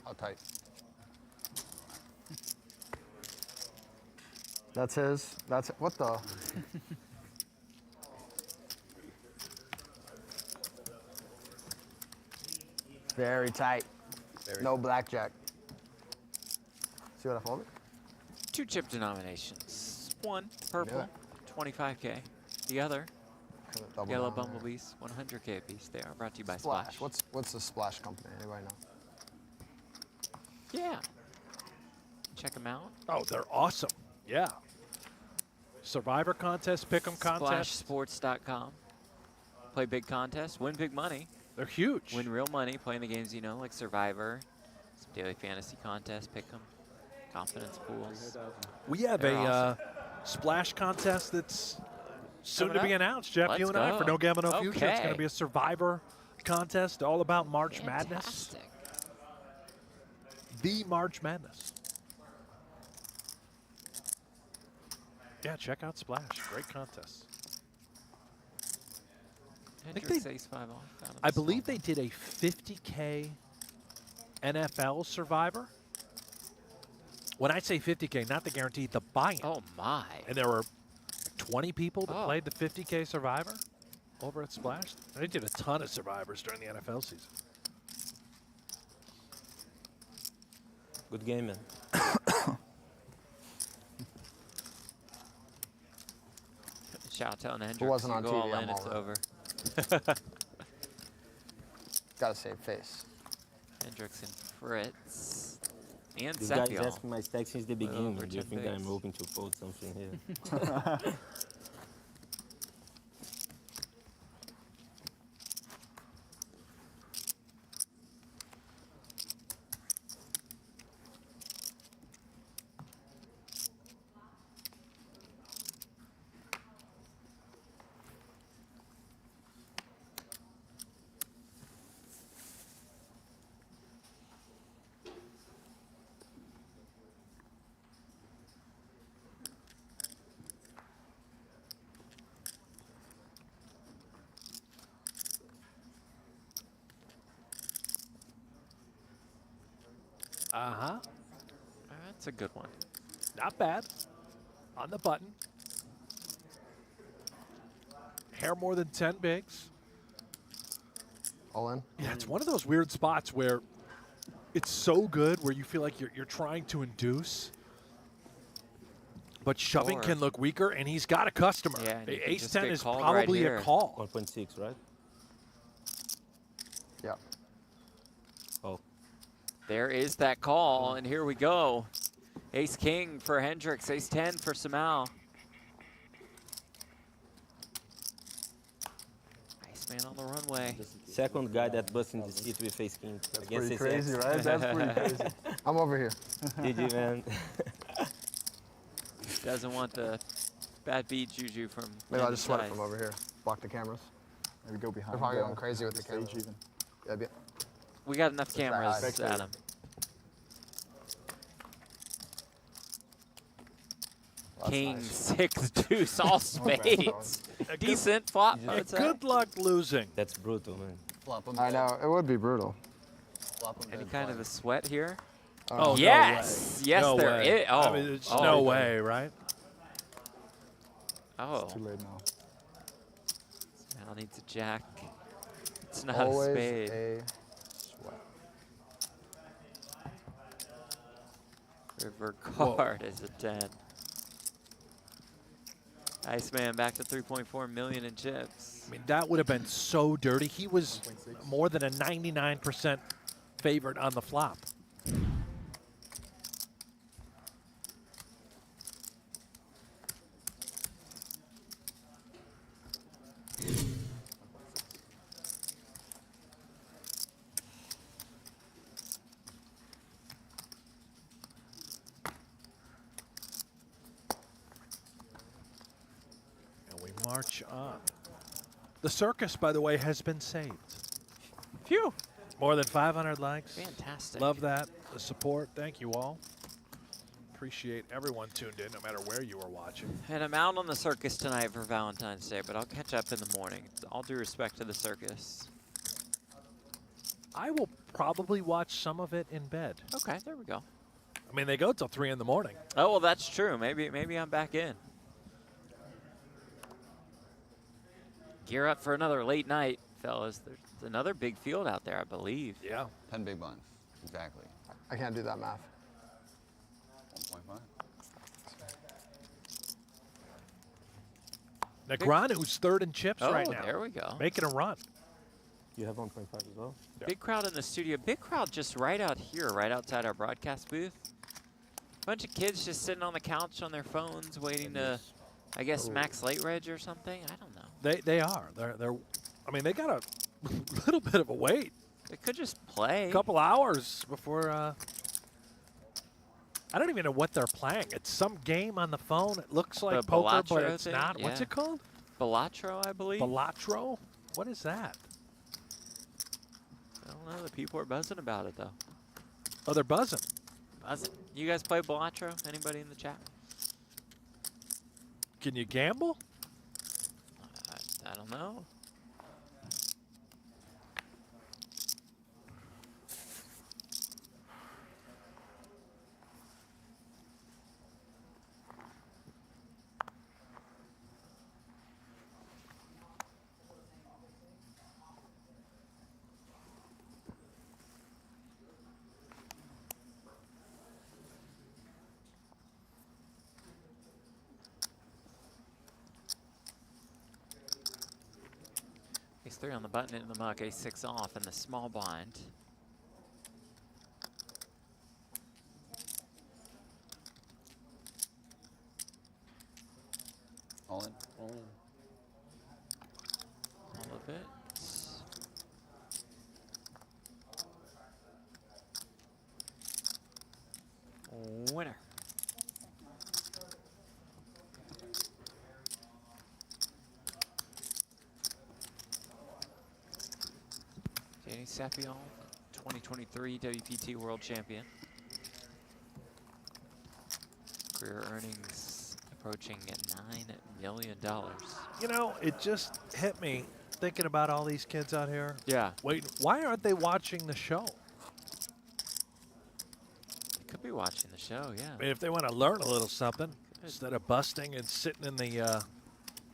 How tight? That's his. That's what the? Very tight. No blackjack. See what I folded? 2 chip denominations. One purple, 25K. The other, Double yellow down there. bumblebees, 100K apiece. They are brought to you by Splash. Splash. What's the Splash company? Anybody know? Yeah. Check them out. Oh, they're awesome. Yeah. Survivor contest, pick'em contest. SplashSports.com. Play big contests, win big money. They're huge. Win real money playing the games you know, like Survivor, some daily fantasy contests, pick'em, confidence pools. We have They're a awesome. splash contest that's soon Coming to be up. announced, Jeff. Let's you and I for go. No Gamble, No Future. It's going Okay. to be a Survivor contest all about March Madness. Fantastic. The March Madness. Yeah, check out Splash. Great contest. think Hendricks they- ace 5 off. Found him I small believe they blind. did a 50K NFL Survivor. When I say 50K, not the guaranteed, the buy-in. Oh, my. And there were 20 people that Oh. played the 50K Survivor over at Splash. They did a ton of Survivors during the NFL season. Good game, man. Shout out to Hendricks. Who wasn't You on go TV, all I'm in, all it's in. over. Gotta save face. Hendricks and Fritz. And This guy's Sepio. asking my stack since the beginning. over Do you 10 think bigs. I'm hoping to fold something here? Uh-huh. That's a good one. Not bad. On the button. Hair more than 10 bigs. All in? Yeah, it's one of those weird spots where it's so good where you feel like you're trying to induce, but shoving Or- can look weaker, and he's got a customer. Yeah, and you can Ace just 10 get is called probably right a here. call. 1.6, right? Yeah. Oh. There is that call, and here we go. Ace King for Hendricks, Ace 10 for Samal. Iceman on the runway. Second guy that busts in the seat with face king. That's pretty crazy, right? That's pretty crazy. I'm over here. GG, man. Doesn't want the bad beat juju from Maybe I'll just sweat it Tice. from over here. Block the cameras. Maybe go behind. They're probably going crazy with the stage cameras. even. Yeah, We got enough That's right. cameras, Expected. Adam. That's King, nice. 6, deuce, all spades. Decent flop, I would say. Good luck losing. That's brutal, man. Flop 'em I know, it would be brutal. Any kind of a sweat here? Oh, no yes! way. Yes, No there way. is. Oh, I mean, it's oh. no way, right? Oh. Too late now. Mal needs a jack. It's not Always a spade. a sweat. River card is a 10. Iceman back to 3.4 million in chips. I mean, that would have been so dirty. He was more than a 99% favorite on the flop. And we march on. The circus, by the way, has been saved. Phew. More than 500 likes. Fantastic. Love that. The support. Thank you all. Appreciate everyone tuned in, no matter where you are watching. And I'm out on the circus tonight for Valentine's Day, but I'll catch up in the morning. All due respect to the circus. I will probably watch some of it in bed. Okay, there we go. I mean, they go till 3 in the morning. Oh, well, that's true. Maybe I'm back in. Gear up for another late night, fellas. There's another big field out there, I believe. Yeah. 10 big blinds. Exactly. I can't do that math. 1.5. Negreanu's third in chips Oh, right now. there we go. Making a run. You have 1.5 as well? Big crowd in the studio. Big crowd just right out here, right outside our broadcast booth. Bunch of kids just sitting on the couch on their phones waiting to, I guess, max late reg or something. I don't know. They are. They're. I mean, they got a little bit of a wait. They could just play. A couple hours before. I don't even know what they're playing. It's some game on the phone. It looks like The poker, but Balatro it's thing? not. What's Yeah. it called? Balatro, I believe. Balatro? What is that? I don't know. The people are buzzing about it, though. Oh, they're buzzing. Buzzing. You guys play Balatro? Anybody in the chat? Can you gamble? I don't know. 6-3 on the button in the muck, ace-6 off in the small blind. All in. All in. All of it. Winner. Danny Sepion, 2023 WPT World Champion. Career earnings approaching $9 million. You know, it just hit me thinking about all these kids out here. Yeah. Wait, why aren't they watching the show? Could be watching the show, yeah. I mean, if they want to learn a little something, instead of busting and sitting in the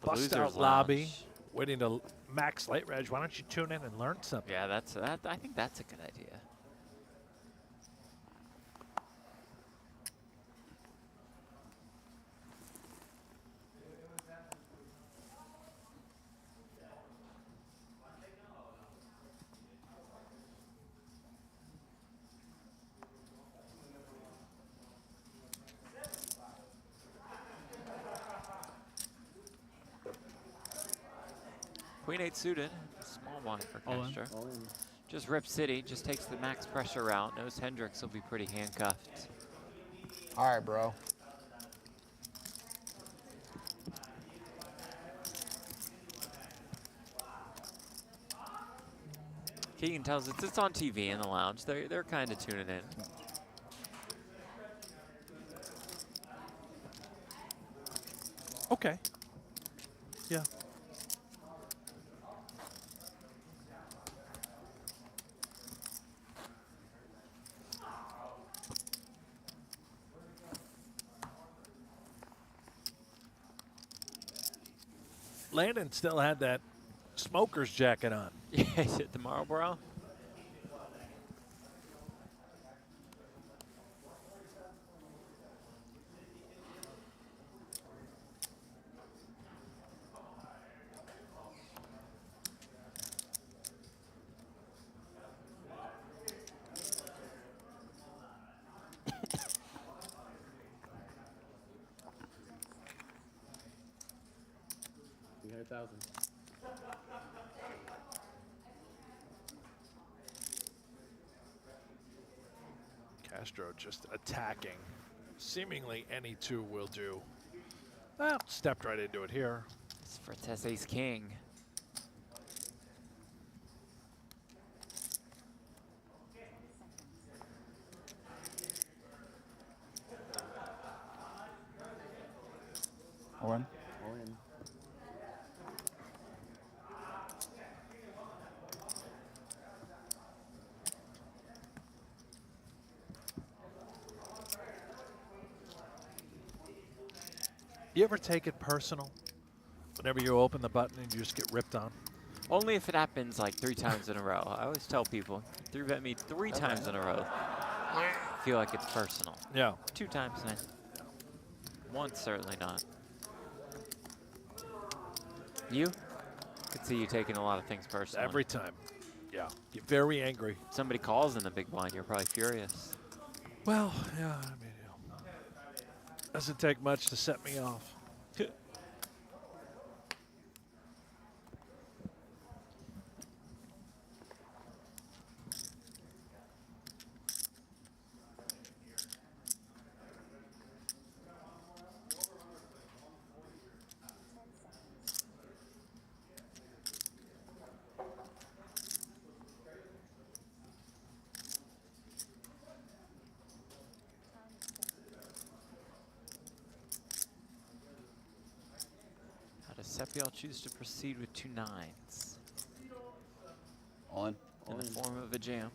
bust out Losers lobby, Lounge. waiting to max late reg, why don't you tune in and learn something? Yeah, I think that's a good idea. Queen 8 suited, small blind for All in. Castro. All in. Just Rip City, just takes the max pressure route. Knows Hendricks will be pretty handcuffed. All right, bro. Keegan tells us it's on TV in the lounge. They're kind of tuning in. Okay. Yeah. Landon still had that smoker's jacket on. Yeah, is it the Marlboro? $300,000. Castro just attacking. Seemingly any two will do. Well, stepped right into it here. It's for Tess Ace King. All in. All in. You ever take it personal? Whenever you open the button and you just get ripped on? Only if it happens like 3 times in a row. I always tell people, 3-bet me 3 times in a row. I feel like it's personal. Yeah. 2 times, then. Once, certainly not. You? Could see you taking a lot of things personally. Every time. Yeah. Get very angry. Somebody calls in the big blind, you're probably furious. Well, yeah, I mean, you know, doesn't take much to set me off. Sepial choose to proceed with 2 9s. All in. In the form of a jam.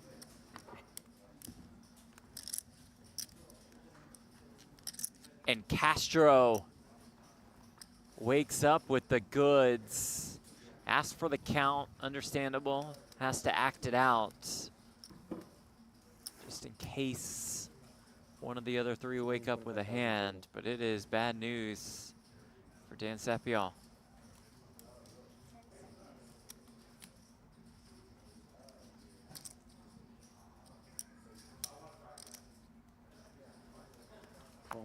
And Castro wakes up with the goods. Asks for the count, understandable. Has to act it out. Just in case one of the other 3 wake up with a hand. But it is bad news for Dan Sepial. phone.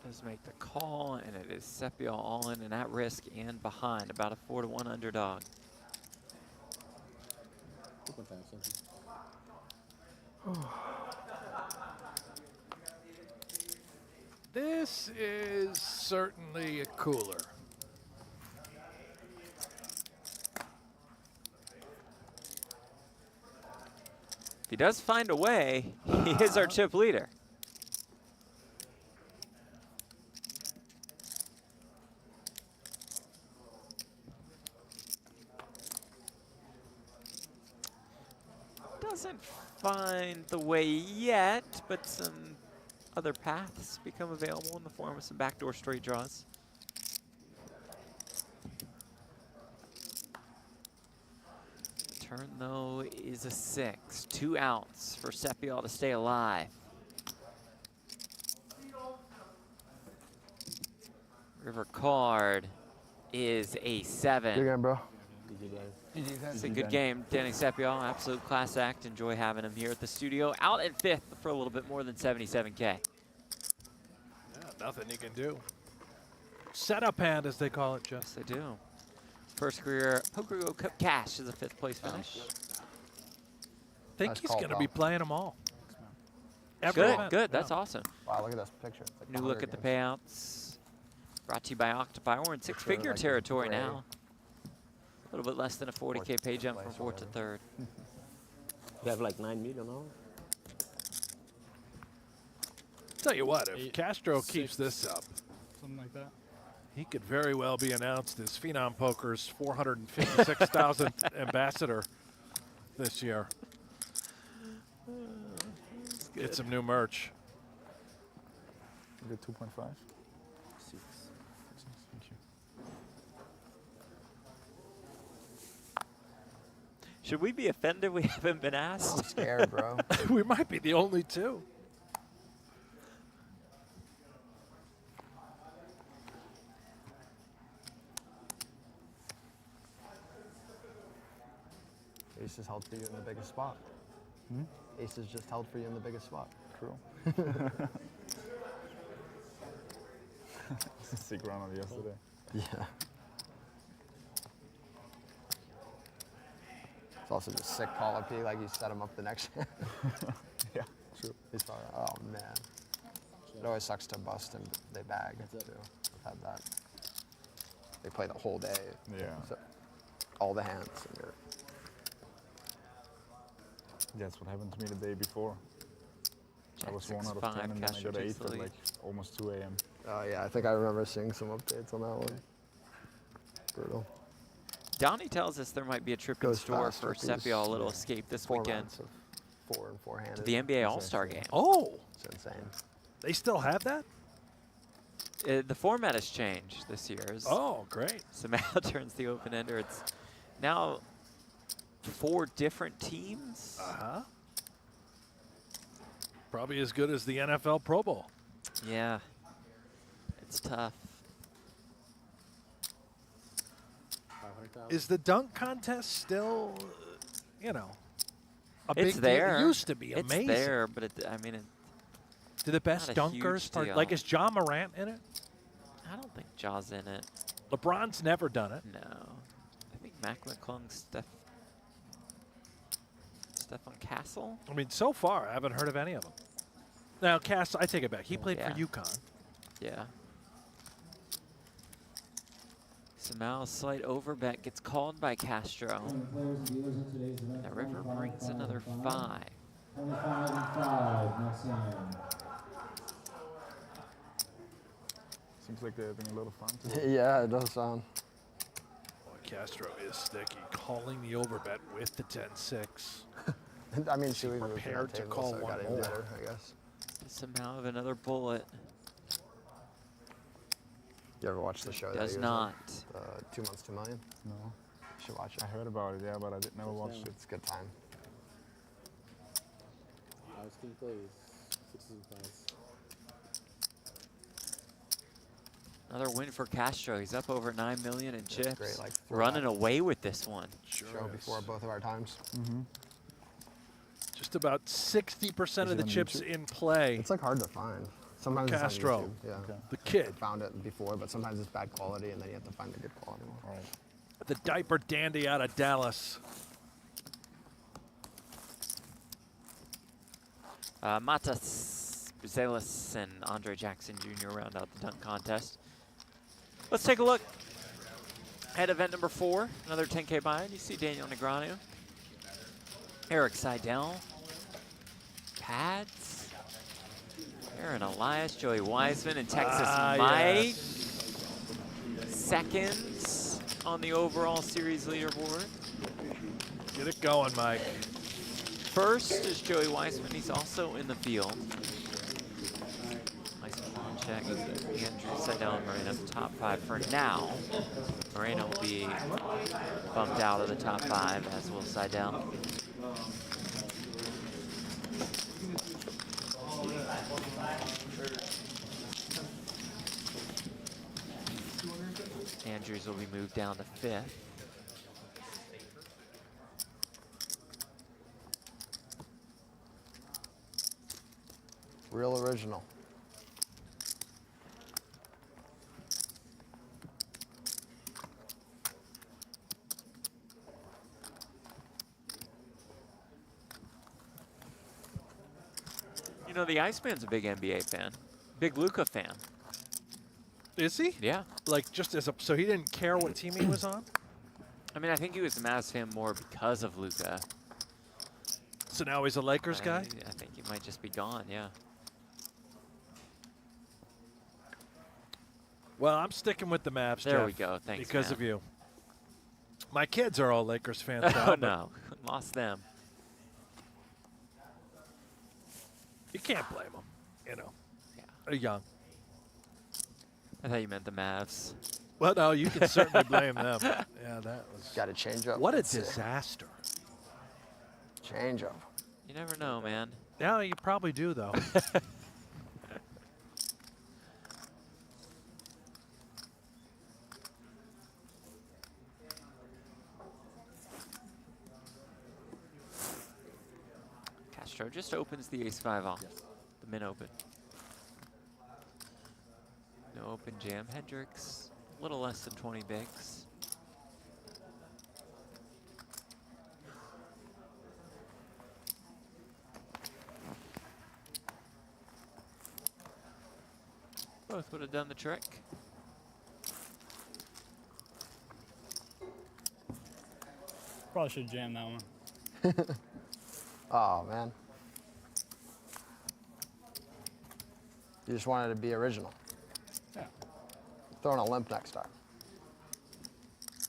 Does make the call, and it is Seppiel all in and at risk and behind, about a 4-1 underdog. This is certainly a cooler. If he does find a way, he is our chip leader. Doesn't find the way yet, but some other paths become available in the form of some backdoor straight draws. Turn, though, is a 6. 2 outs for Seppiel to stay alive. River card is a 7. Good game, bro. It's a good game. Danny Seppiel, absolute class act. Enjoy having him here at the studio. Out at 5th for a little bit more than 77K. Yeah, nothing you can do. Setup hand, as they call it, Jeff. Yes, they do. First career PokerGO Cup cash is a 5th place finish. Think Nice he's call, going to pal. be playing them all. Every Good, event. good. That's Yeah. awesome. Wow, look at this picture. It's like New look at the payouts. Brought to you by Octopi. We're in six-figure like the territory gray. now. A little bit less than a 40K pay jump from 4th to 3rd. They have like 9 million now. Tell you what, if 8, Castro 6, keeps this up, something like that. he could very well be announced as Phenom Poker's 456,000 ambassador this year. Get some new merch. Get 2.5. 6. Thank you. Should we be offended we haven't been asked? I'm scared, bro. We might be the only two. Aces held for you in the biggest spot. Aces just held for you in the biggest spot. True. Sick round of yesterday. Yeah. It's also just sick call up. Like you set him up the next hand. Yeah, true. He's probably, oh man. It always sucks to bust and they bag too. I've had that. They play the whole day. Yeah. So all the hands. And you're, That's what happened to me the day before. I was 1 out of 6-5, 10 and then I Castro got 8 takes the at lead. like almost 2 a.m. oh yeah, I think I remember seeing some updates on that one. Brutal. Donnie tells us there might be a trip in Goes store fast for with these, Seppiel, a little escape this weekend Formats of 4 and 4 handed. to the NBA All-Star game. Oh, It's insane. they still have that? The format has changed this year. Oh, great. Samao turns the open-ender. It's now 4 different teams. Uh-huh. Probably as good as the NFL Pro Bowl. Yeah, it's tough. 500,000. Is the dunk contest still, you know, a It's big there. deal? It used to be amazing. It's there, but I mean, Do the best not a huge dunkers, deal. like is John Morant in it? I don't think Jaw's in it. LeBron's never done it. No. I think Mac McClung, Stefan Castle. I mean, so far, I haven't heard of any of them. Now, Cass, I take it back. He played Yeah. for UConn. Yeah. Samao's slight overbet gets called by Castro. The River brings another 5. 25 and 5, next hand. Seems like they're having a lot of fun today. Yeah, it does sound. Boy, Castro is sticky, calling the overbet with the 10-6. I mean, she was prepared to call so it one got even more. better, I guess. Samao have another bullet. You ever watch the show? Does that not. 2 Months, 2 Million? No. You should watch it. I heard about it, yeah, but I never watched it. It's a good time. House King plays 6s and 5s. Another win for Castro. He's up over 9 million in chips. Great, like running away with this one. Show before both of our times. Just about 60% Is of it the on chips YouTube? in play. It's like hard to find. Sometimes Castro, it's on YouTube. Yeah. the kid. I found it before, but sometimes it's bad quality, and then you have to find the good quality one. Right. The diaper dandy out of Dallas. Matas Buzelis and Andre Jackson Jr. round out the dunk contest. Let's take a look at event number 4. Another 10K buy-in. You see Daniel Negreanu, Eric Seidel, Pads, Aaron Elias, Joey Wiseman, and Texas Mike. Yes. Seconds on the overall series leaderboard. Get it going, Mike. First is Joey Wiseman. He's also in the field. Nice pawn check. Andrew Seidel and Moreno top 5 for now. Moreno will be bumped out of the top 5, as will Seidel. Andrews will be moved down to 5th. Real original. You know, the Iceman's a big NBA fan. Big Luka fan. Is he? Yeah. Like, just as a, so he didn't care what team he was on? I mean, I think he was a Mavs fan more because of Luka. So now he's a Lakers guy? I think he might just be gone, yeah. Well, I'm sticking with the Mavs, There Jeff, we go. Thanks, because man. of you. My kids are all Lakers fans now. Oh, but no. Lost them. You can't blame them, you know. Yeah. They're young. I thought you meant the Mavs. Well, no, you can certainly blame them. Yeah, that was... Got to change up. What a disaster. Change up. You never know, man. Yeah, you probably do, though. Castro just opens the ace-5 off. The min open. No open jam. Hendricks, a little less than 20 bigs. Both would have done the trick. Probably should have jammed that one. Oh, man. You just wanted to be original. Yeah. Throwing a limp next time.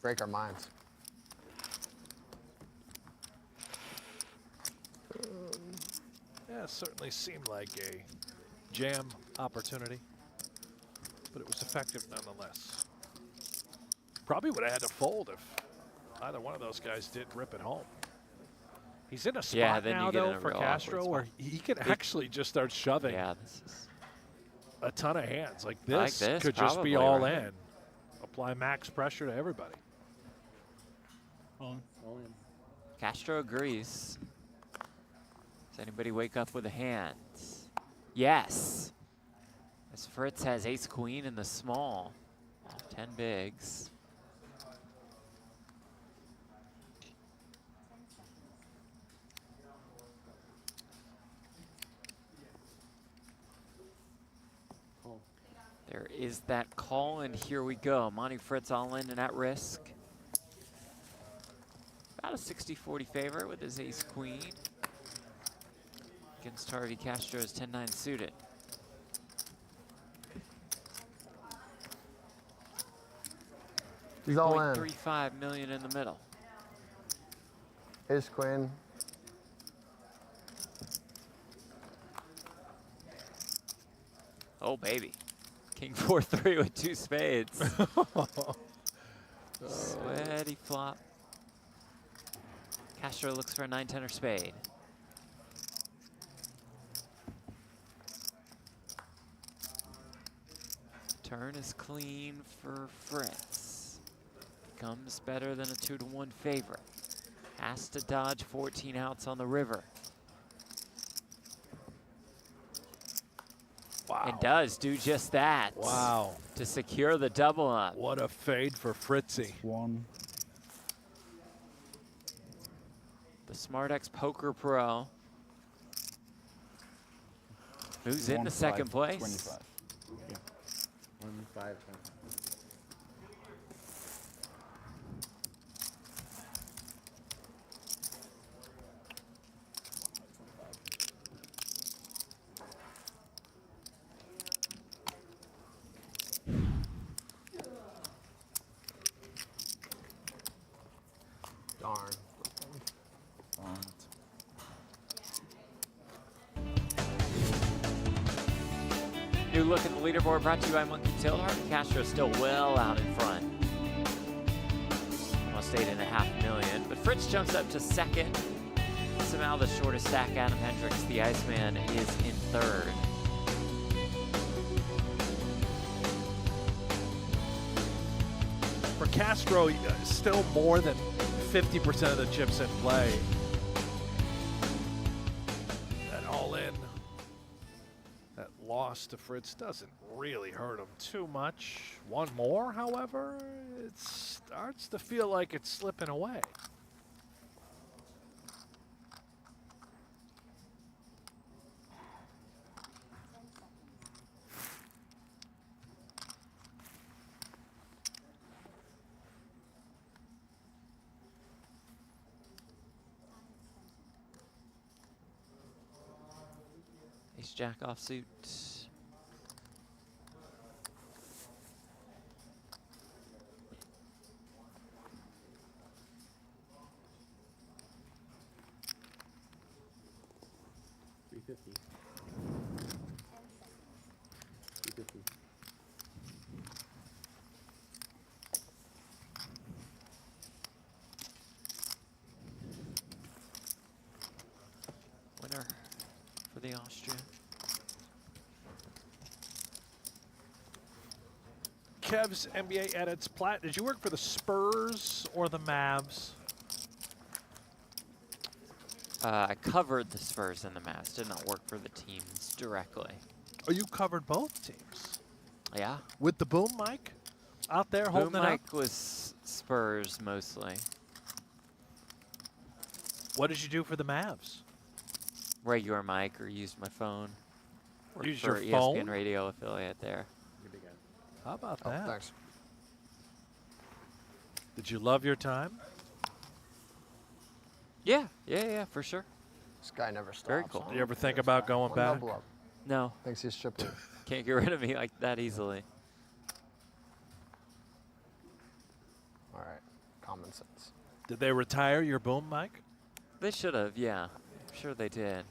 Break our minds. Yeah, it certainly seemed like a jam opportunity, but it was effective nonetheless. Probably would have had to fold if either one of those guys did rip it home. He's in a spot then now, you get in though, a for real Castro awkward where spot. he can actually just start shoving Yeah, this is a ton of hands. Like Like this, this, could just be probably, all right? in. Apply max pressure to everybody. All in. Castro agrees. Does anybody wake up with a hand? Yes. As Fritz has ace-queen in the small. Off 10 bigs. There is that call, and here we go. Monty Fritz all in and at risk. About a 60-40 favorite with his ace-queen. Against Harvey Castro's 10-9 suited. He's all in. 0.35 million in the middle. Ace queen. Oh, baby. King 4-3 with 2 spades. Sweaty flop. Castro looks for a 9-10 or spade. Turn is clean for Fritz. Becomes better than a 2-to-1 favorite. Has to dodge 14 outs on the river. Wow. And does do just that. Wow. To secure the double up. What a fade for Fritzy. One. The SmartX Poker Pro moves into second place. 25. Yeah. 1-5-25. Darn. New look at the leaderboard brought to you by Monkey Tilt. Harvey Castro still well out in front. Almost 8.5 million. But Fritz jumps up to second. Somehow the shortest stack, Adam Hendricks, the Iceman, is in third. For Castro, still more than 50% of the chips in play. That all in. That loss to Fritz doesn't really hurt him too much. One more, however, it starts to feel like it's slipping away. Ace Jack offsuit. $350. $350. Winner for the Austrian. Kev's NBA edits. Platt, did you work for the Spurs or the Mavs? I covered the Spurs and the Mavs. Did not work for the teams directly. Oh, you covered both teams? Yeah. With the boom mic out there holding Boom it mic up? was Spurs mostly. What did you do for the Mavs? Regular mic or used my phone. Worked Use for your phone? ESPN radio affiliate there. How about Oh, that? thanks. Did you love your time? Yeah, for sure. This guy never stops. Very cool. huh? Do you ever think about going One back? double up. No. Thinks he's triple. Can't get rid of me like that easily. All right. Common sense. Did they retire your boom mic? They should have, yeah. I'm sure they did.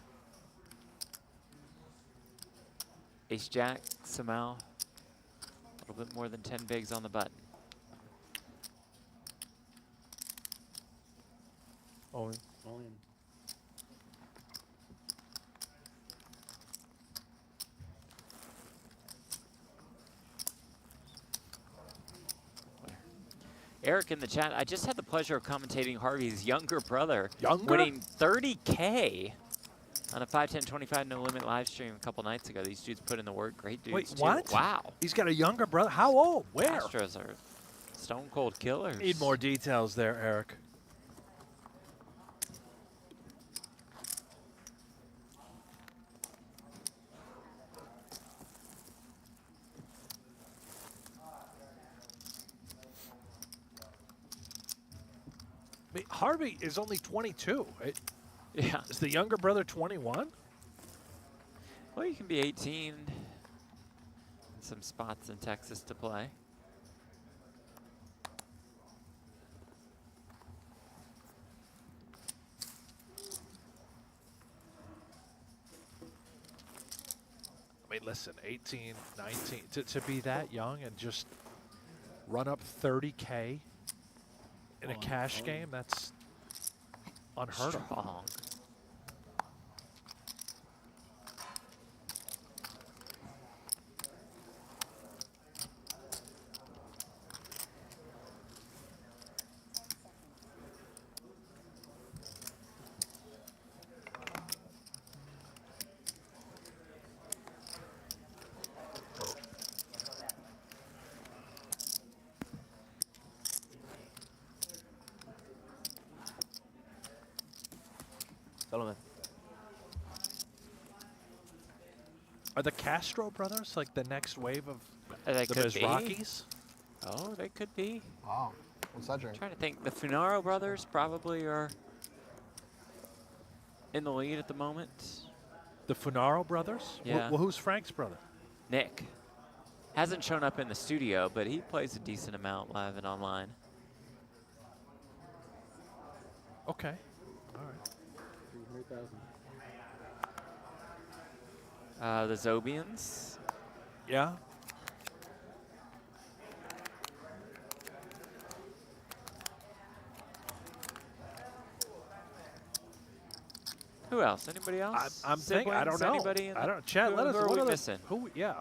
Ace Jack, somehow. A little bit more than 10 bigs on the button. All in. Eric in the chat, I just had the pleasure of commentating Harvey's younger brother. Younger? Winning 30K on a 5-10-25 No Limit live stream a couple nights ago. These dudes put in the work. Great dudes, Wait, too. what? Wow. He's got a younger brother. How old? Where? Astros are stone cold killers. Need more details there, Eric. I mean, Harvey is only 22. Yeah. Is the younger brother 21? Well, you can be 18. Some spots in Texas to play. I mean, listen, 18, 19, to be that young and just run up 30K in a cash game, that's unheard of. Strong. Are the Castro brothers like the next wave of They the could be. Mizrakis? Oh, they could be. Wow. What's that drink? Trying to think. The Funaro brothers probably are in the lead at the moment. The Funaro brothers? Yeah. Well, who's Frank's brother? Nick. Hasn't shown up in the studio, but he plays a decent amount live and online. Okay. All right. 300,000. The Zobians. Yeah. Who else? Anybody else? I'm thinking. I don't Siblings? know. Anybody in I the- don't. Chat. Let us. Who are What we are the- missing? Who? Yeah.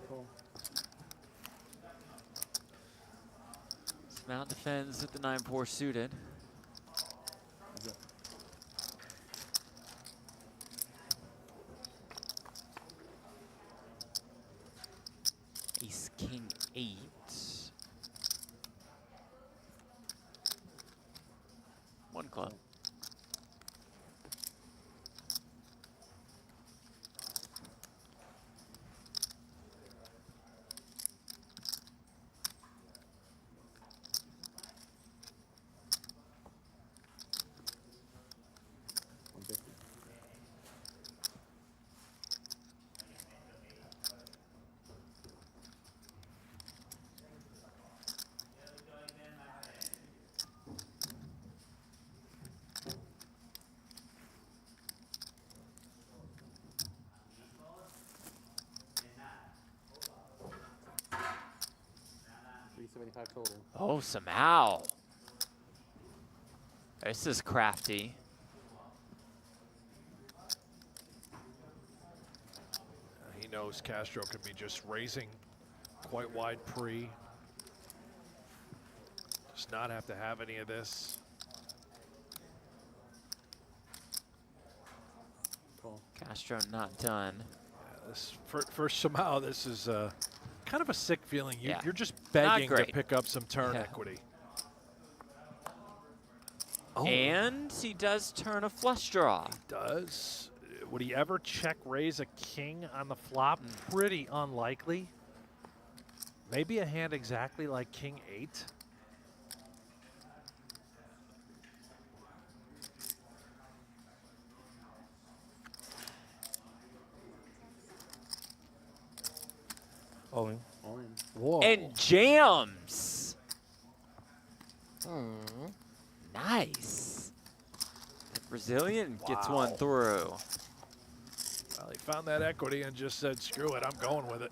Cool. Mount defends with the 9-4 suited. Ace, King, 8. One club. $375 total. Oh, somehow. This is crafty. He knows Castro can be just raising quite wide pre. Does not have to have any of this. Cool. Castro not done. Yeah, this for somehow this is kind of a sick feeling. Yeah. You're just Not begging to great. pick up some turn Yeah. equity. Oh. And he does turn a flush draw. Does. Would he ever check raise a king on the flop? Pretty unlikely. Maybe a hand exactly like King 8. All in. All in. Whoa. And jams. Nice. The Brazilian gets one Wow. through. Well, he found that equity and just said, screw it, I'm going with it.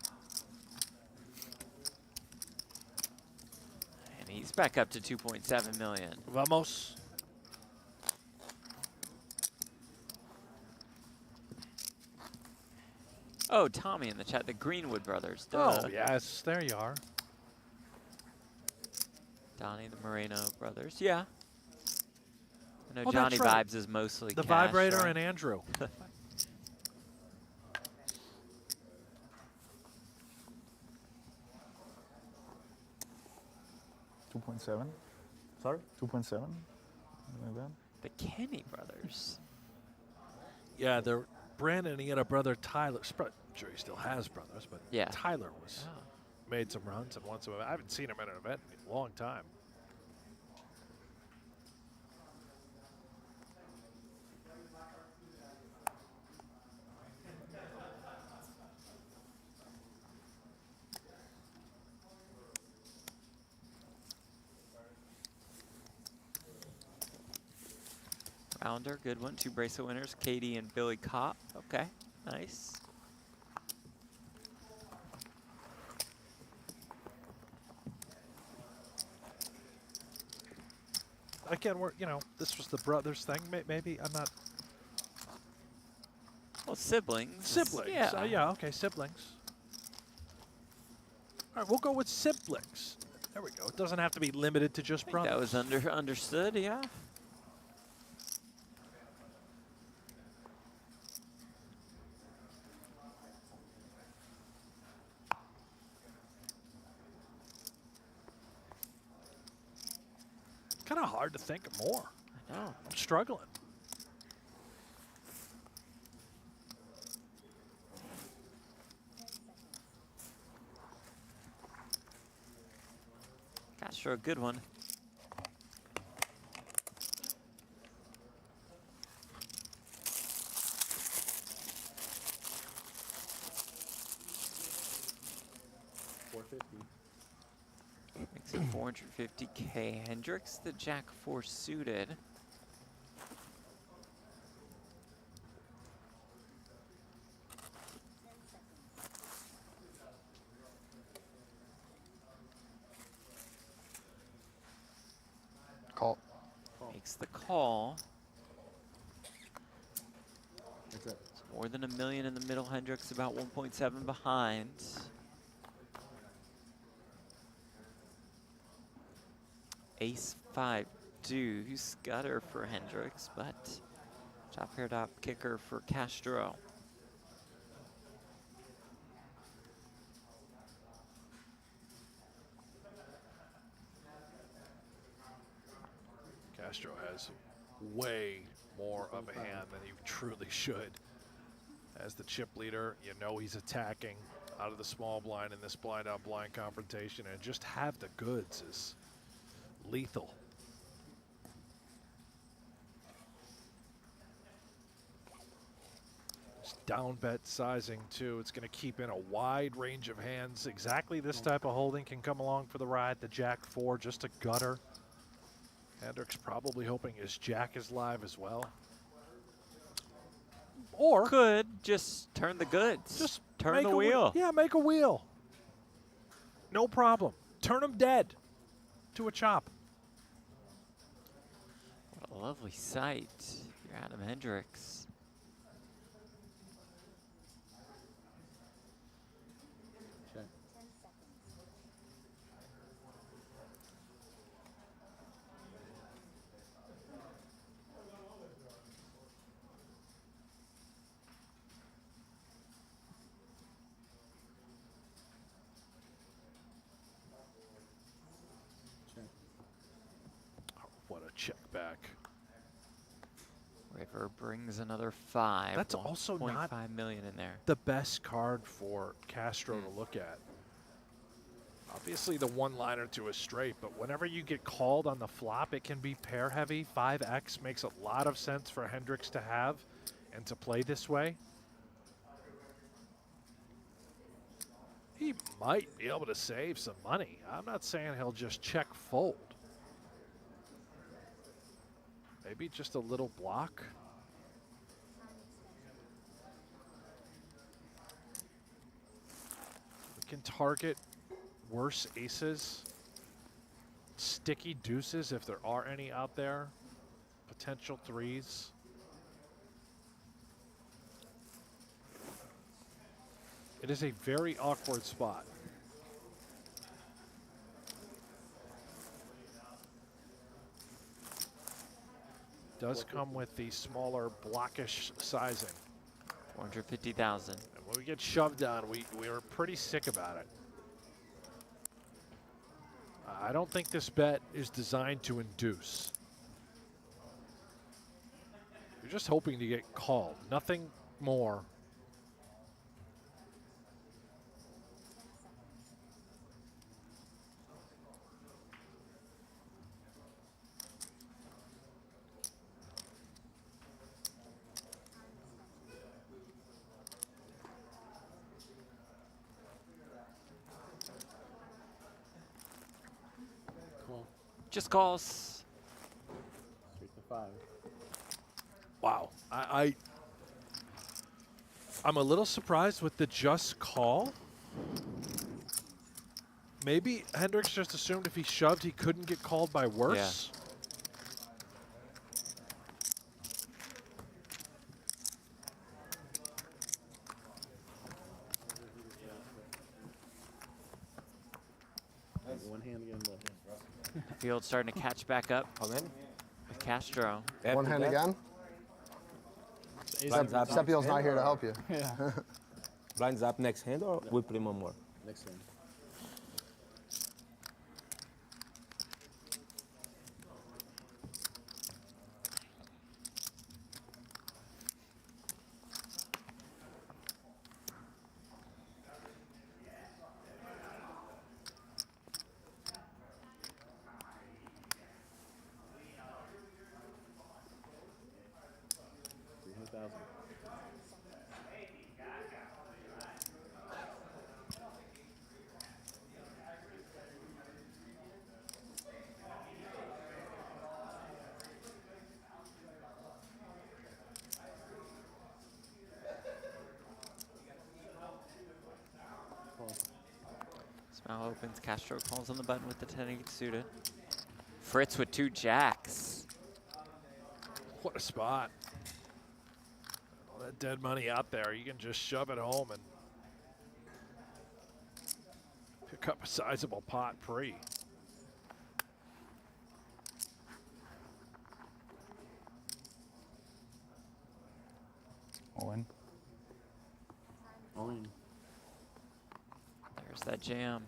And he's back up to 2.7 million. Vamos. Oh, Tommy in the chat, the Greenwood brothers. Duh. Oh, yes, there you are. Donnie, the Moreno brothers. Yeah. I know Oh, Johnny that's right. Vibes is mostly The cash, vibrator right? and Andrew. 2.7. Sorry? 2.7. Like that. The Kenny brothers. Yeah, they're Brandon, he had a brother, Tyler. I'm sure he still has brothers, but Yeah. Tyler was made some runs and won some. I haven't seen him at an event in a long time. Rounder, good one. 2 bracelet winners, Katie and Billy Kopp. Okay, nice. Again, this was the brothers thing. Maybe I'm not. Well, siblings. Siblings. Yeah. Yeah, okay, siblings. All right, we'll go with siblings. There we go. It doesn't have to be limited to just brothers. That was understood, yeah. Kind of hard to think of more. I know. I'm struggling. Castro, a good one. Makes it 450K. Hendricks, the Jack 4 suited. Call. Makes the call. That's it. It's more than $1 million in the middle. Hendricks about 1.7 behind. Ace 5 deuce, gutter for Hendricks, but top pair top kicker for Castro. Castro has way more of a hand than he truly should. As the chip leader, you know he's attacking out of the small blind in this blind on blind confrontation, and just have the goods is lethal. Just down bet sizing too. It's going to keep in a wide range of hands. Exactly this type of holding can come along for the ride. The Jack 4, just a gutter. Hendricks probably hoping his Jack is live as well. Or could just turn the goods. Just turn the wheel. Yeah, make a wheel. No problem. Turn them dead to a chop. What a lovely sight. You're Adam Hendricks. Check. What a check back. River brings another 5. That's also not 1.5 million in there. the best card for Castro to look at. Obviously the one-liner to a straight, but whenever you get called on the flop, it can be pair heavy. 5X makes a lot of sense for Hendricks to have and to play this way. He might be able to save some money. I'm not saying he'll just check fold. Maybe just a little block. We can target worse aces, sticky deuces if there are any out there, potential 3s. It is a very awkward spot. Does come with the smaller blockish sizing. 450,000. And when we get shoved down, we are pretty sick about it. I don't think this bet is designed to induce. You're just hoping to get called, nothing more. Just calls. Straight to 5. Wow, I'm a little surprised with the just call. Maybe Hendricks just assumed if he shoved, he couldn't get called by worse. One hand again left. Field starting to catch back up with Castro. One hand again. Sepio's not here to help you. Yeah. Blinds up next hand or we play one more? Next hand. 1,000. Smile opens, Castro calls on the button with the 10-8 suited. Fritz with 2 jacks. What a spot. All that dead money out there, you can just shove it home and pick up a sizable pot pre. All in. All in. There's that jam.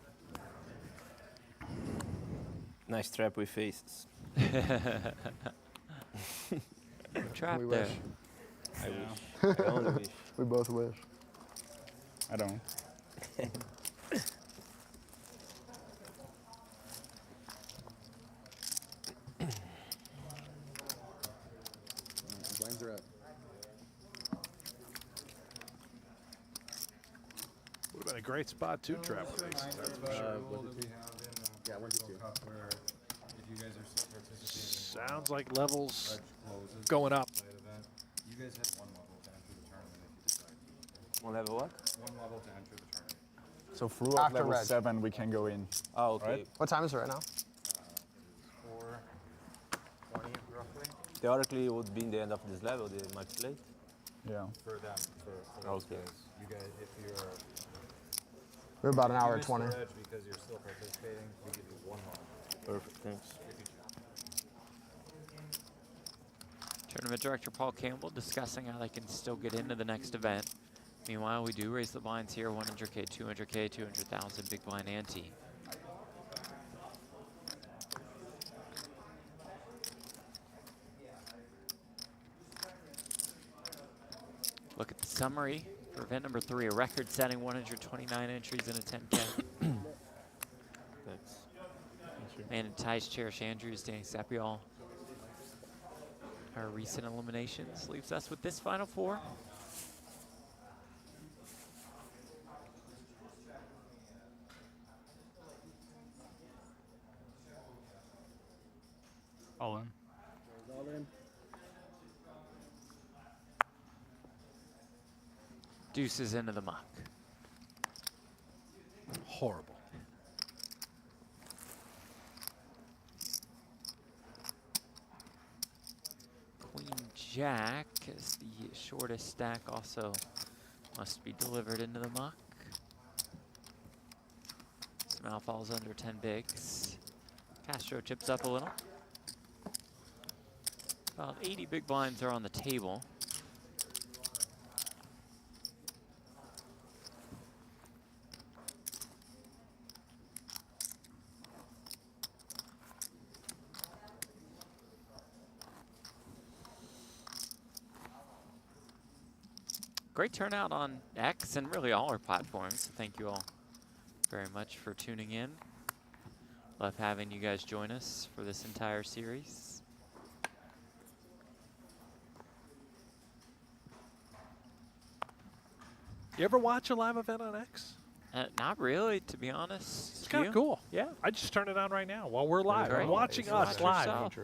Nice trap with faces. Trap We there. wish. I wish. I only wish. We both wish. I don't. Blinds are up. Would have been a great spot to trap faces, that's for sure. Yeah, 1 to 2. Where if you guys are still participating, Sounds like levels going up. you guys have 1 level to enter the tournament if you decide. One level what? 1 level to enter the tournament. So through After level red. 7, we can go in. Oh, okay. Right? What time is it right now? 4:20 roughly. Theoretically, it would be in the end of this level, the max plate. Yeah. For them, for those Okay. guys. You guys, if you're We're about an if you hour miss 20. the edge because you're still participating, we give you 1 level. Perfect, thanks. If you Tournament Director Paul Campbell discussing how they can still get into the next event. Meanwhile, we do raise the blinds here, 100K, 200K, 200,000, big blind ante. Look at the summary for event number 3, a record-setting 129 entries in a 10K. Thanks. Landon, Tice, Cherish, Andrews, Danny Sapiol. Our recent eliminations leaves us with this final 4. All in. all in. Deuces into the muck. Horrible. Queen Jack is the shortest stack, also must be delivered into the muck. Smile falls under 10 bigs. Castro chips up a little. About 80 big blinds are on the table. Great turnout on X and really all our platforms. So thank you all very much for tuning in. Love having you guys join us for this entire series. You ever watch a live event on X? Not really, to be honest. It's kind You? of cool. Yeah. I just turned it on right now while we're live. Great. I'm watching Watch us live. yourself.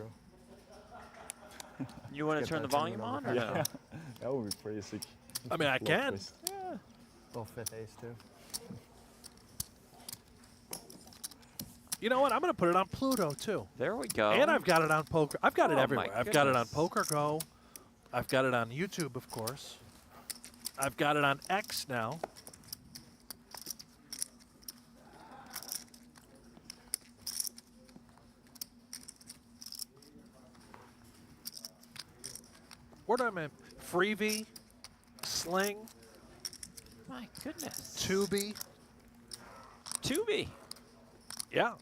You want to turn the volume on or no? That would be pretty sick. I mean, I Plot can. twist. Yeah. Little 5th ace too. You know what? I'm going to put it on Pluto too. There we go. And I've got it on Poker. I've got it Oh, my everywhere. I've got it on goodness. PokerGo. I've got it on YouTube, of course. I've got it on X now. What am I? Freebie, Sling, My goodness. Tubi. Tubi. Yeah.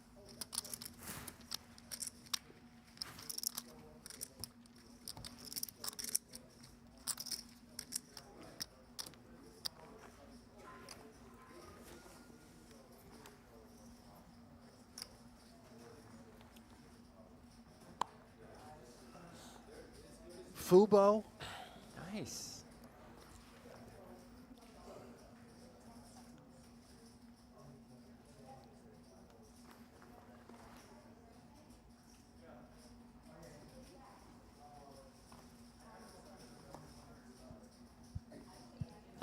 Fubo. Nice.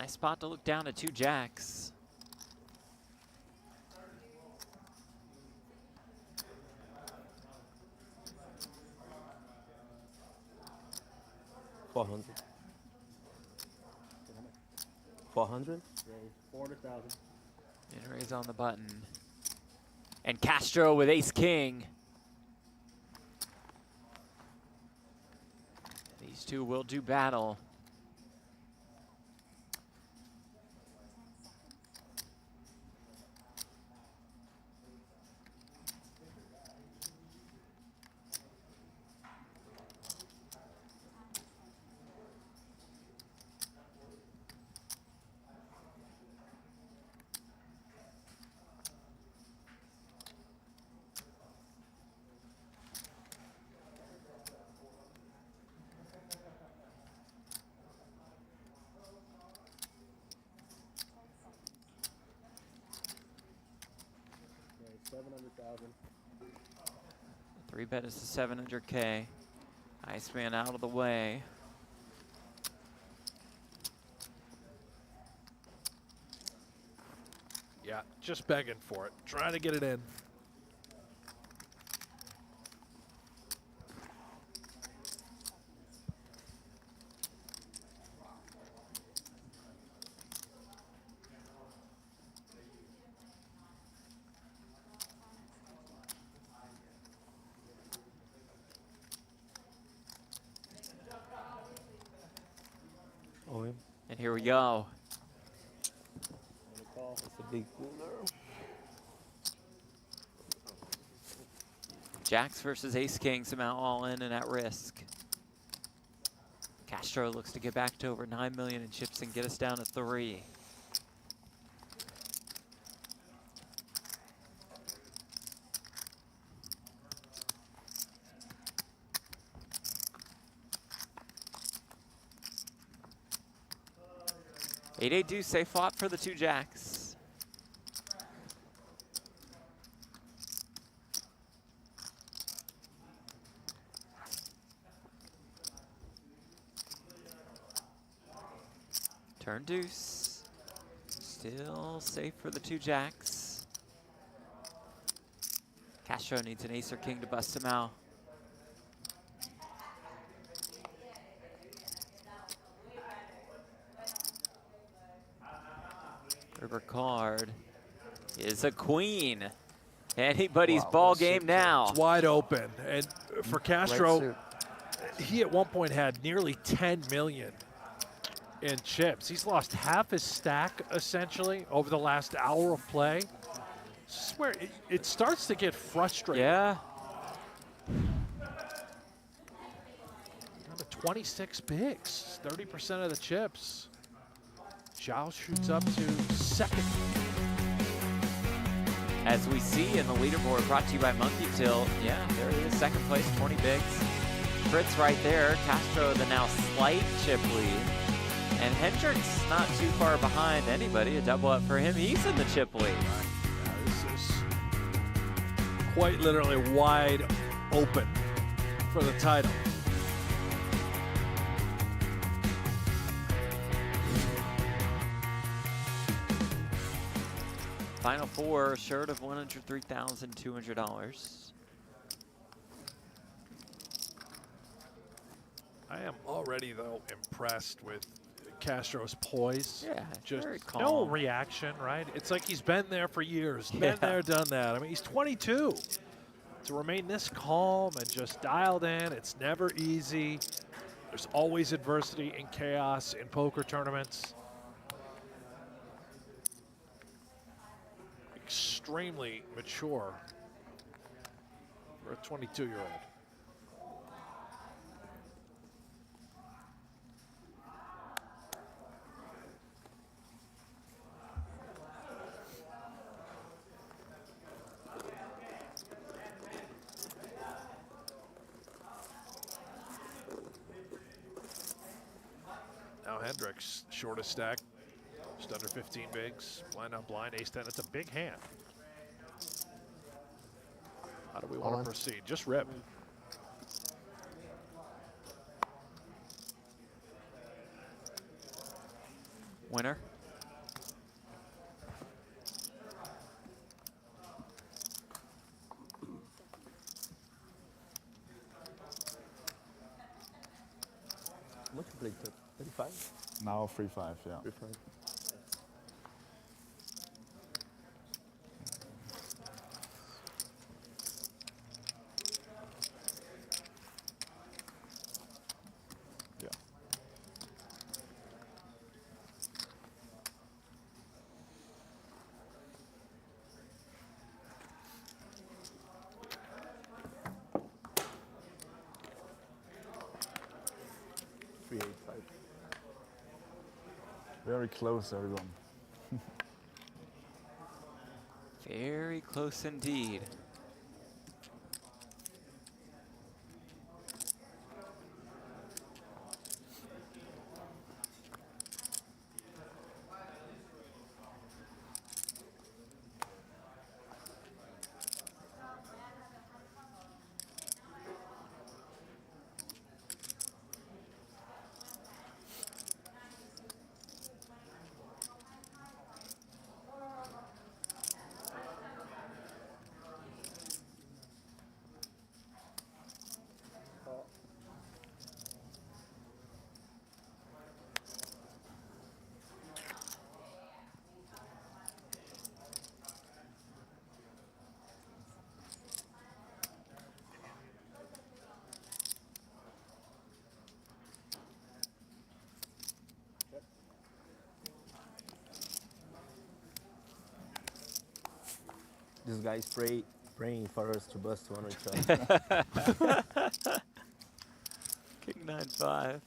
Nice spot to look down at 2 jacks. $400. 400? Raise 400,000. And raise on the button. And Castro with ace-king. These two will do battle. Raise 700,000. 3-bet is to 700K. Iceman out of the way. Yeah, just begging for it. Trying to get it in. And here we go. It's a big cooler. Jacks versus ace-king, somehow all in and at risk. Castro looks to get back to over 9 million in chips and get us down to 3. Eight deuce, safe flop for the 2 jacks. Turn deuce. Still safe for the 2 jacks. Castro needs an ace or king to bust him out. River card is a queen. Anybody's ball game now. It's wide open. And for Castro, he at one point had nearly 10 million in chips. He's lost half his stack, essentially, over the last hour of play. This is where it starts to get frustrating. Yeah. Down to 26 bigs, 30% of the chips. Zhao shoots up to second. As we see in the leaderboard brought to you by Monkey Tilt, yeah, there he is, second place, 20 bigs. Fritz right there, Castro the now slight chip lead. And Hendricks not too far behind anybody, a double up for him, he's in the chip lead. Yeah, this is quite literally wide open for the title. Final 4, short of $103,200. I am already, though, impressed with Castro's poise. Yeah, just very calm. no reaction, right? It's like he's been there for years, been there, done that. I mean, he's 22. To remain this calm and just dialed in, it's never easy. There's always adversity and chaos in poker tournaments. Extremely mature for a 22-year-old. Now Hendricks, shortest stack. Just under 15 bigs, blind on blind, ace 10. That's a big hand. How do we want to proceed? Just rip. winner. How much you played? 35? Now 3-5, yeah. 3-5. Yeah. Very close, everyone. Very close indeed. This guy's praying for us to bust one each other. King 9-5.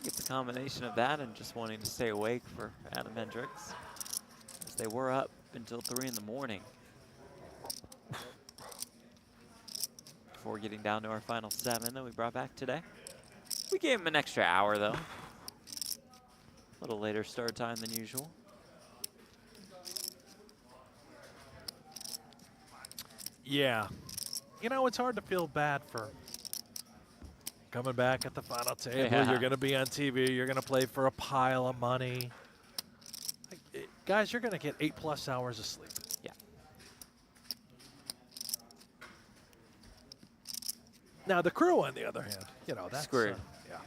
It's a combination of that and just wanting to stay awake for Adam Hendricks, as they were up until 3 in the morning before getting down to our final 7 that we brought back today. We gave him an extra hour though. A little later start time than usual. Yeah. You know, it's hard to feel bad for coming back at the final table. Yeah. You're going to be on TV. You're going to play for a pile of money. Guys, you're going to get 8+ hours of sleep. Yeah. Now, the crew, on the other hand, you know, that's screwed. Yeah.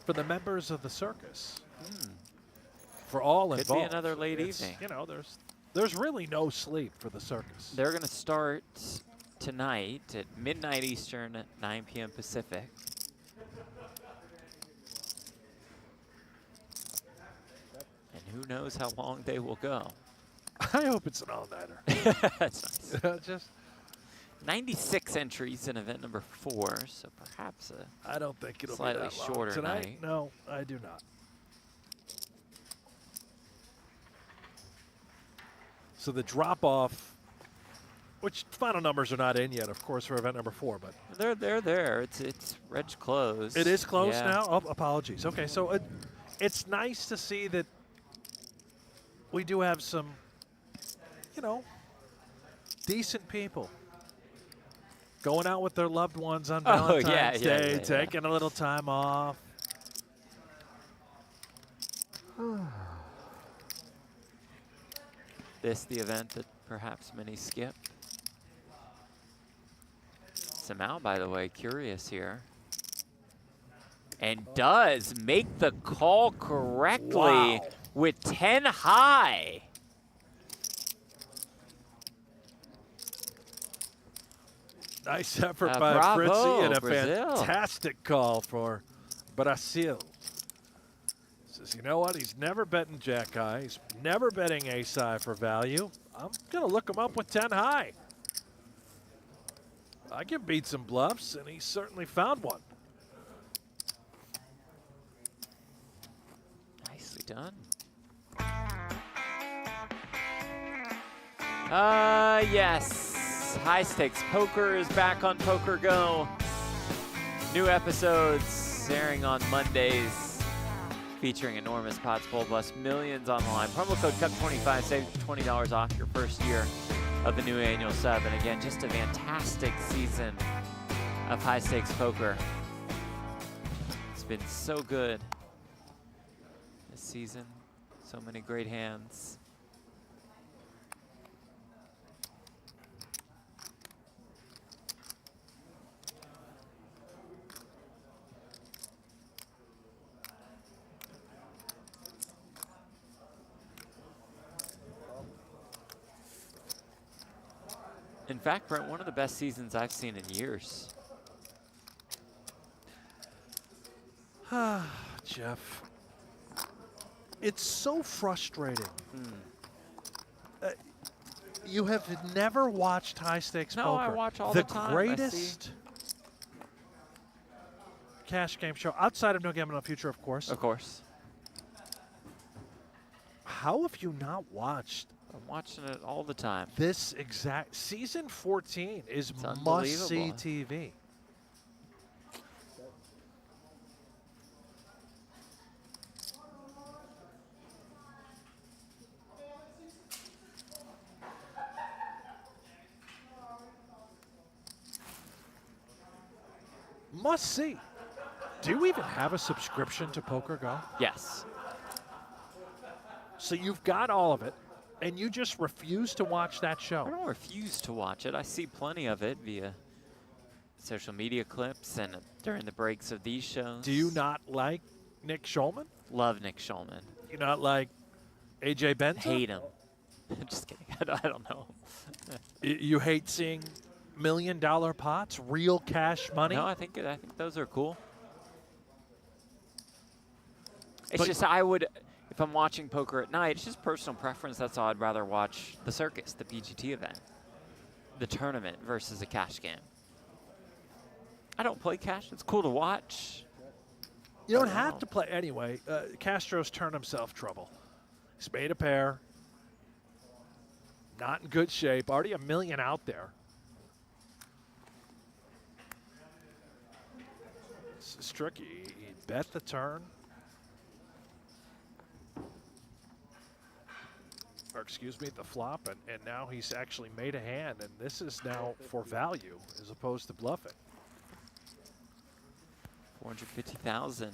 For the members of the circus, for all Could involved, be another late it's, evening. You know, there's really no sleep for the circus. They're going to start tonight at midnight Eastern, 9 p.m. Pacific. And who knows how long they will go. I hope it's an all-nighter. That's nice. Just 96 entries in event number 4, so perhaps I don't think it'll slightly be that long shorter tonight. night. No, I do not. So the drop-off, which final numbers are not in yet, of course, for event number 4, but They're there. It's Reg closed. it is closed Yeah. now. Oh, apologies. Okay, so it's nice to see that we do have some, you know, decent people going out with their loved ones on Valentine's Day, taking a little time off. This the event that perhaps many skip. Samau, by the way, curious here. And does make the call correctly with 10 high. Nice effort by bravo, Fritzy and a Brazil. fantastic call for Brazil. Says, you know what? He's never betting jack high. He's never betting ace high for value. I'm going to look him up with 10 high. I can beat some bluffs, and he certainly found one. Nicely done. Yes. High Stakes Poker is back on PokerGO. New episodes airing on Mondays, featuring enormous pots, full bus, millions on the line. Promo code CUP25, save $20 off your first year of the new annual sub. And again, just a fantastic season of high stakes poker. It's been so good this season. So many great hands. In fact, Brent, one of the best seasons I've seen in years. Jeff, it's so frustrating. You have never watched high stakes poker. No, I watch all the time. The greatest cash game show outside of No Gambling on Future, of course. Of course. How have you not watched? I'm watching it all the time. This exact season 14 is must-see TV. Must see. Do you even have a subscription to PokerGO? Yes. So you've got all of it, and you just refuse to watch that show. I don't refuse to watch it. I see plenty of it via social media clips and during the breaks of these shows. Do you not like Nick Schulman? Love Nick Schulman. You not like AJ Benson? Hate him. Just kidding. I don't know. You hate seeing $1 million pots, real cash money? No, I think those are cool. It's just I would, if I'm watching poker at night, it's just personal preference. That's all. I'd rather watch the circus, the PGT event, the tournament versus a cash game. I don't play cash. It's cool to watch. You don't have to play anyway. Castro's turned himself trouble. He's made a pair. Not in good shape. Already $1 million out there. This is tricky. He bet the turn. Or excuse me, the flop, and now he's actually made a hand, and this is now for value as opposed to bluffing. 450,000.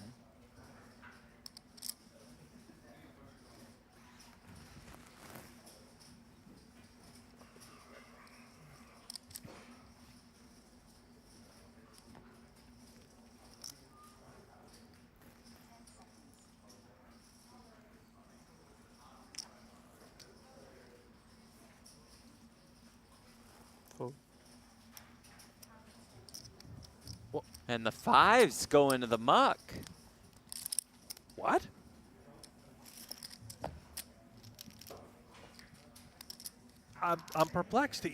And the fives go into the muck. What? I'm perplexed.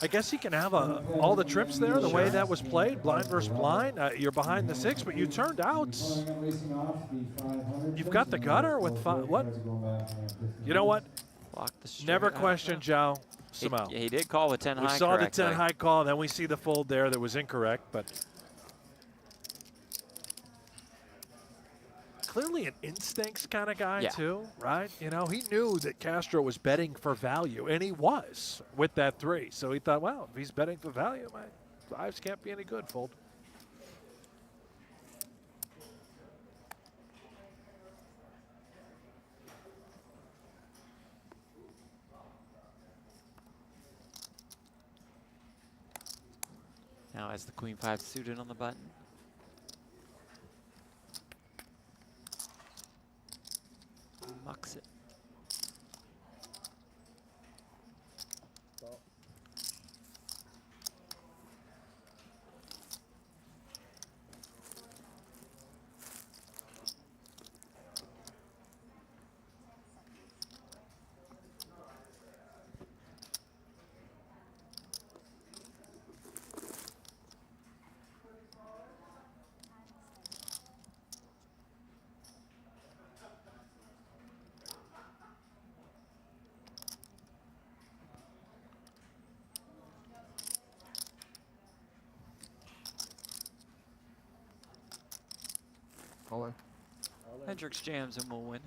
I guess he can have all the trips there the way that was played, blind versus blind. You're behind the six, but you turned out. You've got the gutter with five. What? You know what? Never question Joe Samo. He did call with 10 high. We saw the 10 high call, then we see the fold there that was incorrect, but clearly an instincts kind of guy too, right? You know, he knew that Castro was betting for value, and he was with that 3. So he thought, well, if he's betting for value, my fives can't be any good, fold. Now has the queen 5 suited on the button. Mucks it. All in. Hendricks jams and will win.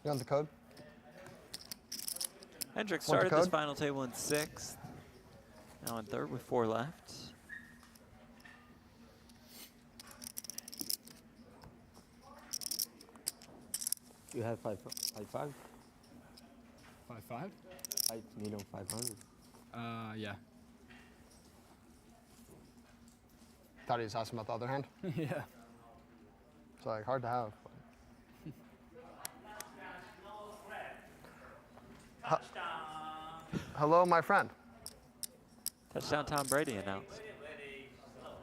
You want the code? Hendricks Want the started this code? final table in 6th. Now in 3rd with 4 left. You have 5.5? 5.5? 5,500,000. Yeah. Thought he was asking about the other hand. Yeah. It's like hard to have. Hello, my friend. Touchdown Tom Brady announced.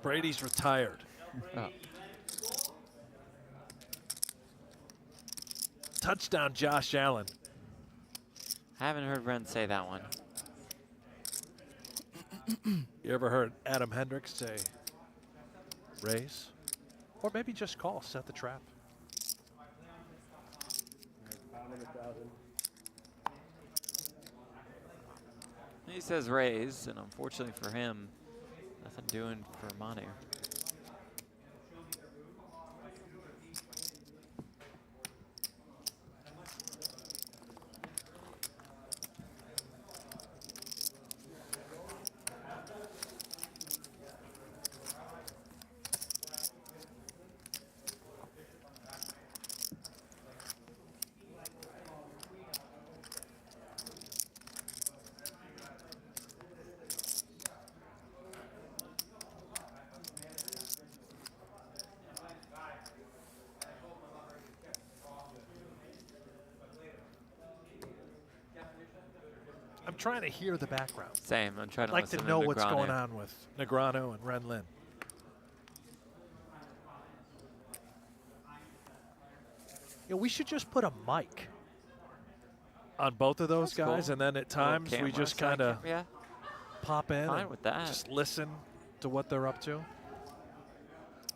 Brady's retired. Oh. Touchdown, Josh Allen. Haven't heard Brent say that one. You ever heard Adam Hendricks say raise? Or maybe just call, set the trap. 500,000. He says raise, and unfortunately for him, nothing doing for Manu. I'm trying to hear the background. Same. I'm trying to I'd like listen to know what's Negreanu. going on with Negreanu and Ren Lin. Yeah, we should just put a mic on both of those That's guys, cool. and then at Little times we camera, just side kind of cam- pop in Fine and with that. just listen to what they're up to.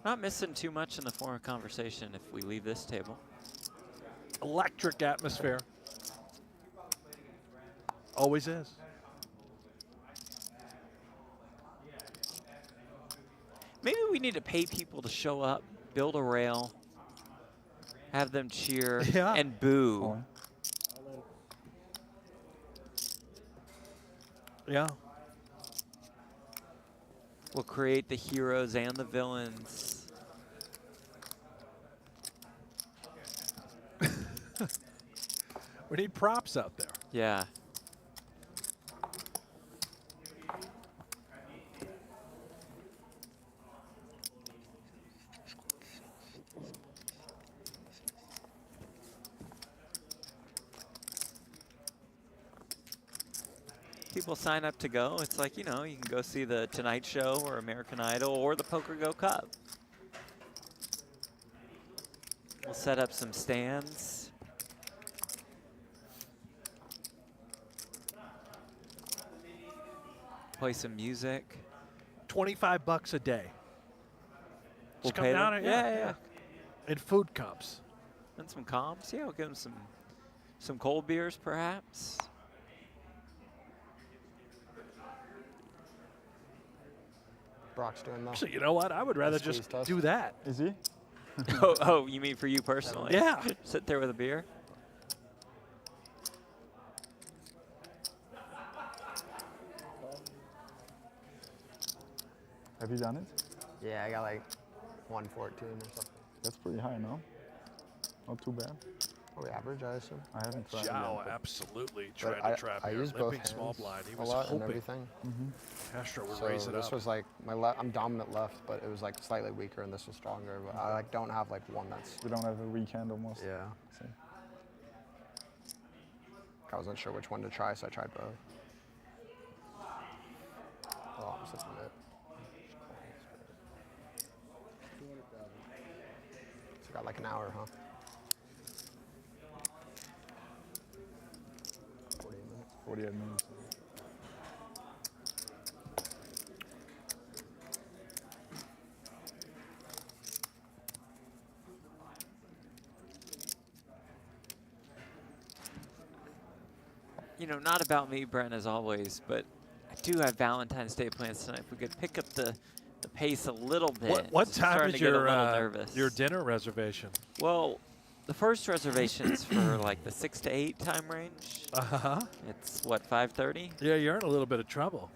Not missing too much in the form of conversation if we leave this table. Electric atmosphere. Always is. Maybe we need to pay people to show up, build a rail, have them cheer, Yeah. and boo. Yeah. We'll create the heroes and the villains. We need props out there. Yeah. People sign up to go. It's like, you know, you can go see the Tonight Show or American Idol or the PokerGO Cup. We'll set up some stands. Play some music. $25 a day. We'll Just come pay down them. and Yeah. And food cups. And some comps. Yeah, we'll give them some cold beers, perhaps. Brock's doing that. So you know what? I would rather Squeeze just test. do that. Is he? Oh, you mean for you personally? Yeah. Sit there with a beer. Have you done it? Yeah, I got like 114 or something. That's pretty high, no? Not too bad. Probably average, I assume. I haven't tried Zhao it yet. absolutely But tried to trap I here. use both Limping hands small blind. He a was lot and hoping everything. Castro would So raise it this up. was like I'm dominant left, but it was like slightly weaker, and this was stronger. But I like don't have like one that's. We don't have a weekend almost. Yeah. See. I wasn't sure which one to try, so I tried both. Oh, I'm sitting it. 200,000. So got like an hour, huh? 48 minutes. You know, not about me, Brent, as always, but I do have Valentine's Day plans tonight. If we could pick up the pace a little bit. What Just time starting is to get a your little nervous. your dinner reservation? Well, the first reservation's for like the 6 to 8 time range. Uh-huh. It's what, 5:30? Yeah, you're in a little bit of trouble.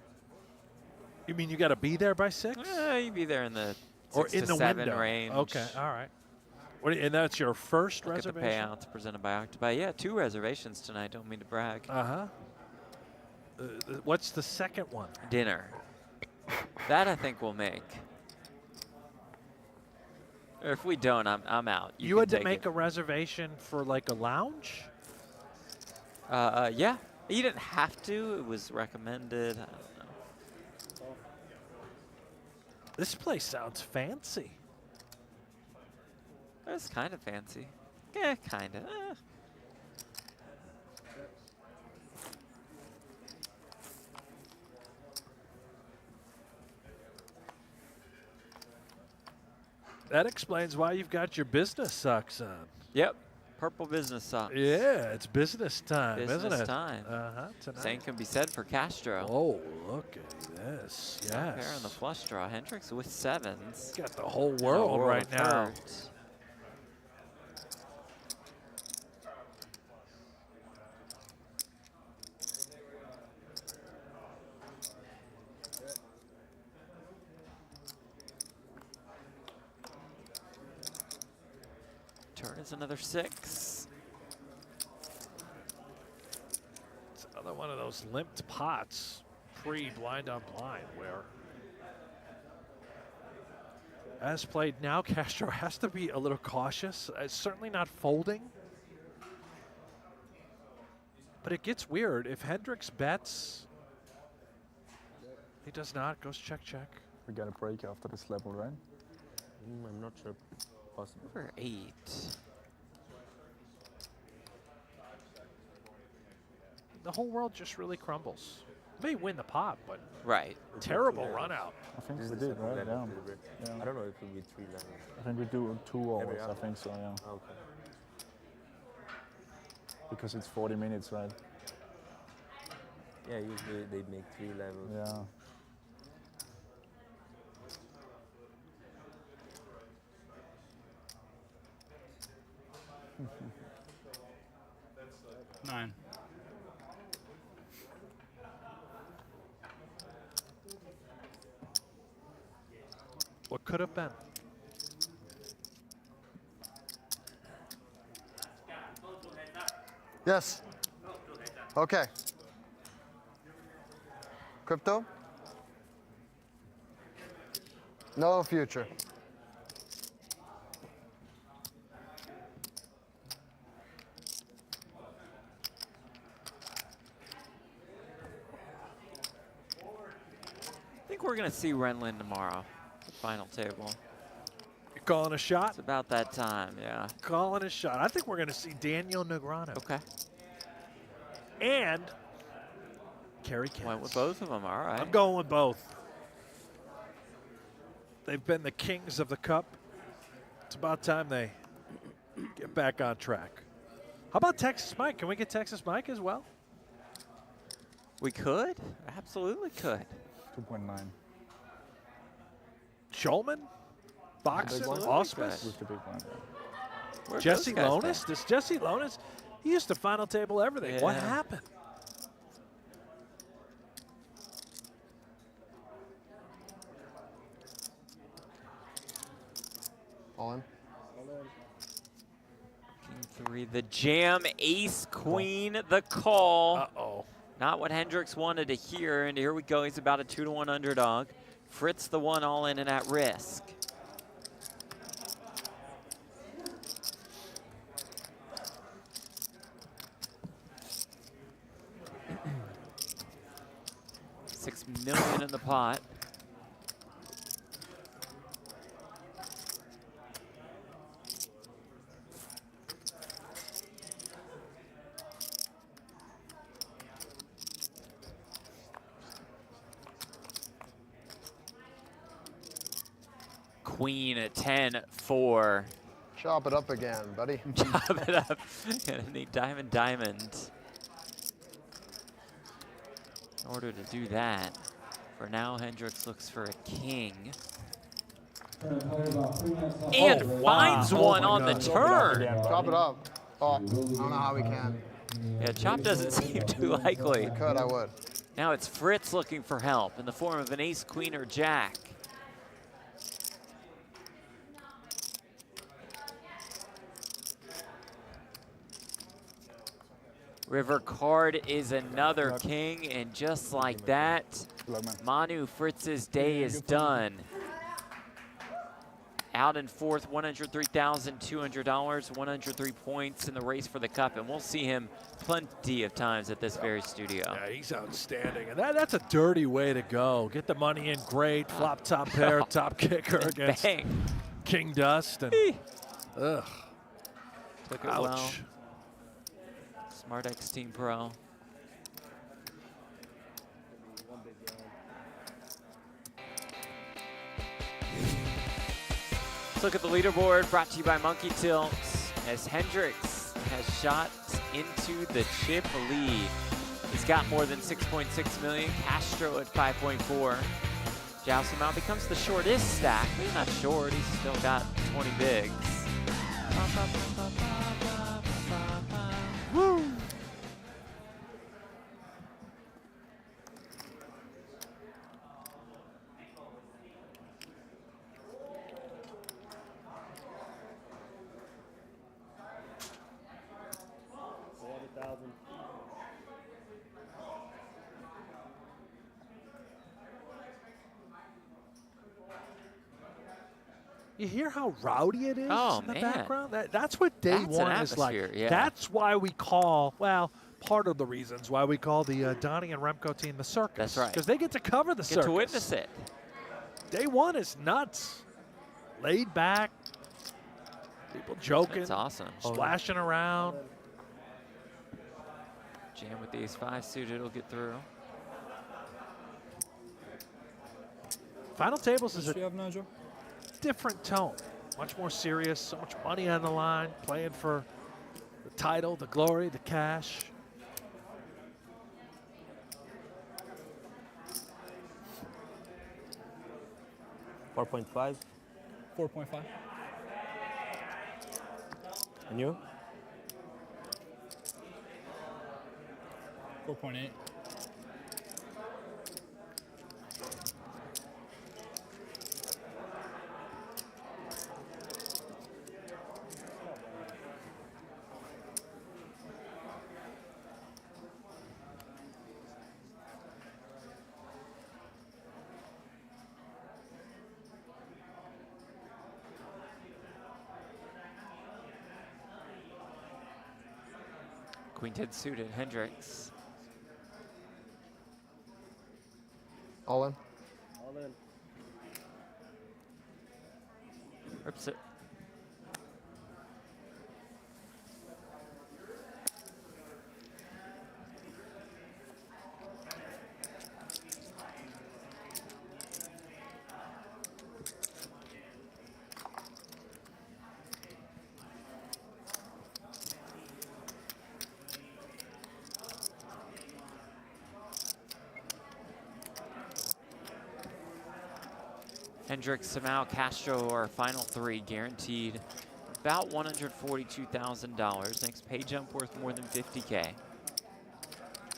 You mean you got to be there by 6? You'd be there in the 6 or in to the 7 window. range. Okay, all right. And that's your first Look at the reservation? payouts presented by Octopi. Yeah, 2 reservations tonight. Don't mean to brag. Uh-huh. What's the second one? Dinner. That I think we'll make. Or if we don't, I'm out. You had to make a reservation for like a lounge? Yeah. You didn't have to. It was recommended. I don't know. This place sounds fancy. It's kind of fancy. Yeah, kind of. That explains why you've got your business socks on. Yep. Purple business socks. Yeah, it's business time, isn't it? Business time. Uh-huh, tonight. Same can be said for Castro. Oh, look at this. Yes. Pair on the flush draw. Hendricks with 7s. Got the whole world right now. hurt. Turn is another 6. It's another one of those limped pots, pre-blind on blind, where as played now, Castro has to be a little cautious. It's certainly not folding, but it gets weird. If Hendricks bets, he does not, goes check, check. We got a break after this level, right? I'm not sure. Possible. For 8. The whole world just really crumbles. May win the pot, but right. Terrible run out. I think we did, right? Yeah. I don't know if it will be 3 levels. I think we do 2 hours. I hour? think so, yeah. Okay. Because it's 40 minutes, right? Yeah, usually they make 3 levels. Yeah. Nine. What could have been? Yes. Okay. Crypto? No future. I think we're going to see Renlin tomorrow, the final table. You're calling a shot? It's about that time, yeah. Calling a shot. I think we're going to see Daniel Negreanu. Okay. And Kerry Kentz. Went with both of them, all right. I'm going with both. They've been the kings of the cup. It's about time they get back on track. How about Texas Mike? Can we get Texas Mike as well? We could. Absolutely could. 2.9. Shulman? Boxer? Auspice? With the big one, yeah. Jesse Lonis? This Jesse Lonis, he used to final table everything. Yeah. What happened? All in. King 3, the jam, ace, queen, the call. Uh-oh. Not what Hendricks wanted to hear, and here we go. He's about a 2-to-1 underdog. Fritz the one all in and at risk. $6 million in the pot. queen at 10-4. Chop it up again, buddy. Chop it up. Gonna need diamond, diamond. In order to do that, for now, Hendricks looks for a king. And finds one on the turn. Chop it up. Oh, I don't know how we can. Yeah, chop doesn't seem too likely. If I could, I would. Now it's Fritz looking for help in the form of an ace, queen, or jack. River card is another king, and just like that, Manu Fritz's day is done. Out in fourth, $103,200, 103 points in the race for the cup, and we'll see him plenty of times at this very studio. Yeah, he's outstanding, and that's a dirty way to go. Get the money in, great. Flop top pair, top kicker against Bang. King Dust, and ugh. Took it well. Smart X Team Pro. Let's look at the leaderboard brought to you by Monkey Tilt as Hendricks has shot into the chip lead. He's got more than 6.6 million. Castro at 5.4. Joust amount becomes the shortest stack, but he's not short. He's still got 20 bigs. Woo! You hear how rowdy it is in the man. background? That's what day That's an one is like. atmosphere, yeah. That's why we call, well, part of the reasons why we call the Donnie and Remco team the circus. That's right. Because they get to cover the circus. Get to witness it. Day one is nuts. Laid back. People joking. That's awesome. Splashing around. Jam with the ace-5 suited, it'll get through. Final tables is What do you a have, Nigel? different tone. Much more serious, so much money on the line, playing for the title, the glory, the cash. $4.5. 4.5. And you? 4.8. Queen 10 suited, Hendricks. All in. All in. Rips it. Hendricks, Samal, Castro are our final three, guaranteed about $142,000. Next pay jump worth more than 50K.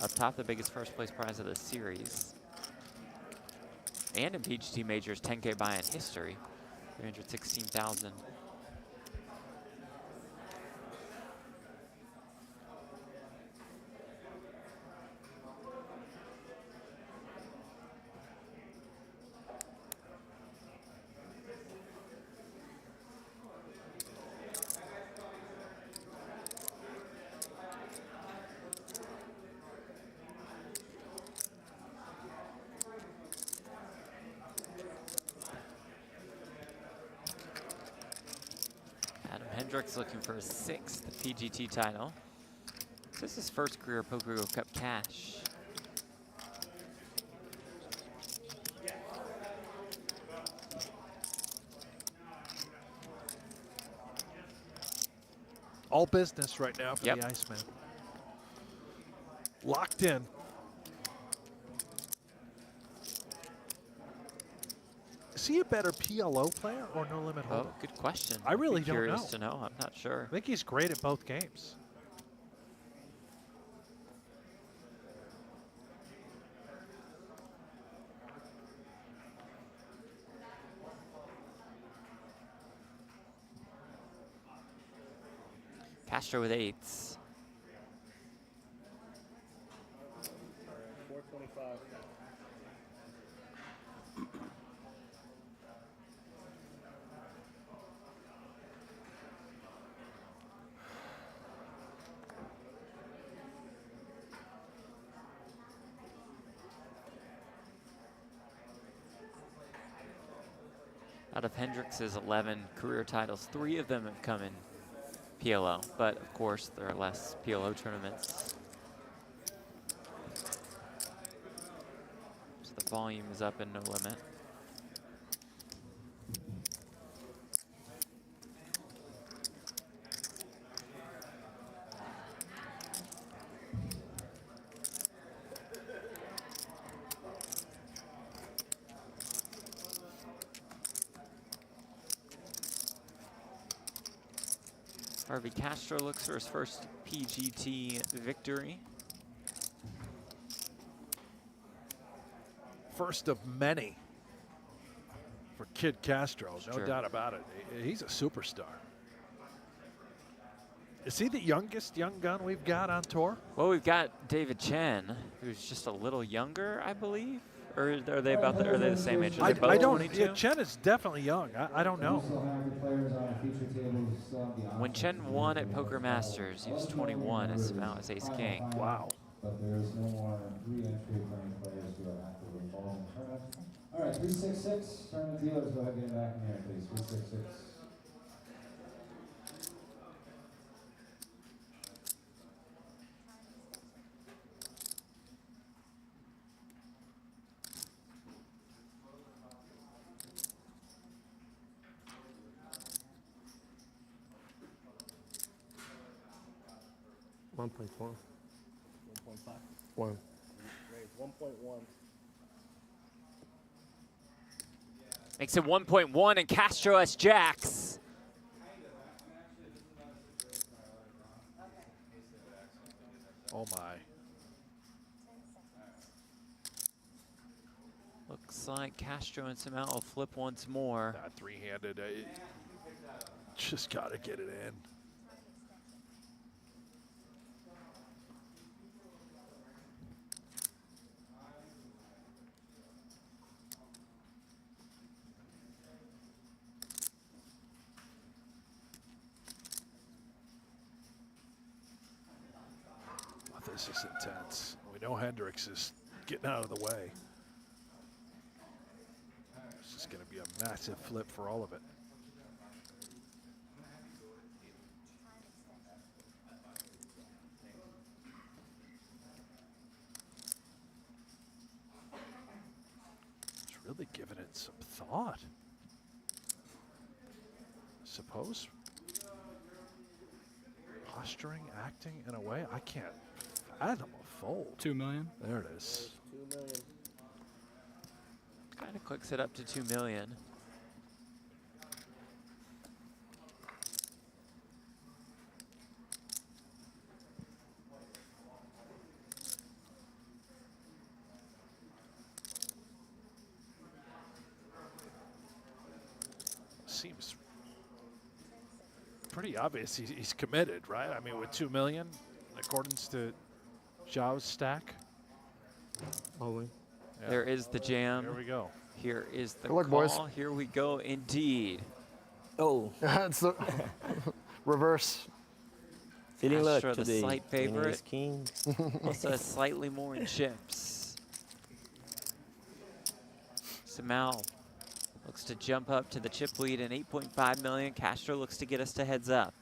Up top, the biggest first place prize of the series. And in PGT Majors, 10K buy-in history, 316,000. Hendricks looking for his 6th PGT title. This is his first career PokerGO Cup cash. All business right now for Yep. the Iceman. Locked in. Is he a better PLO player or no limit holder? Oh, good question. I really Be don't know. curious to know. I'm not sure. I think he's great at both games. Castro with 8s. 425. Out of Hendricks' 11 career titles, 3 of them have come in PLO, but of course there are less PLO tournaments. So the volume is up in No Limit. Harvey Castro looks for his first PGT victory. First of many for Kid Castro, no Sure. doubt about it. He's a superstar. Is he the youngest young gun we've got on tour? Well, we've got David Chen, who's just a little younger, I believe. Or are they about the, are they the same age? Are they both I don't. 22? Yeah, Chen is definitely young. I don't know. When Chen won at Poker Masters, he was 21 as now as Ace King. Wow. But there is no more re-entry for any players who are actively involved in the tournament. All right, 366, tournament dealers, go ahead and get back in here, please. 366. One point four. 1.5. One. Raise 1.1. Makes it 1.1 and Castro has jacks. Oh my. Looks like Castro and Samau will flip once more. That three-handed, just got to get it in. This is intense. We know Hendricks is getting out of the way. This is going to be a massive flip for all of it. It's really giving it some thought. Suppose posturing, acting in a way I can't fathom a fold. 2 million. There it is. 2 million. Kind of clicks it up to 2 million. Seems pretty obvious he's committed, right? I mean, with 2 million, in accordance to Zhao's stack. Only. Yeah. There is the jam. Here we go. Here is the Good luck, call. boys. Here we go indeed. Oh. That's the reverse. Feeling luck Castro, the today. slight favorite. Ace king. Also has slightly more in chips. Samau looks to jump up to the chip lead in 8.5 million. Castro looks to get us to heads up.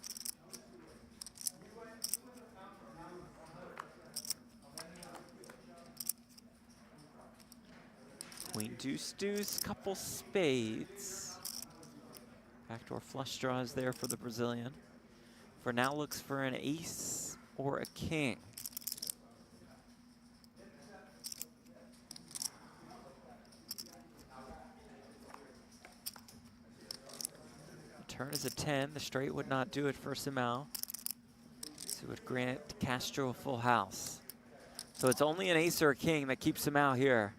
Queen, deuce, deuce, couple spades. Backdoor flush draws there for the Brazilian. for now looks for an ace or a king. The turn is a 10. The straight would not do it for Simao. So it would grant Castro a full house. So it's only an ace or a king that keeps him out here.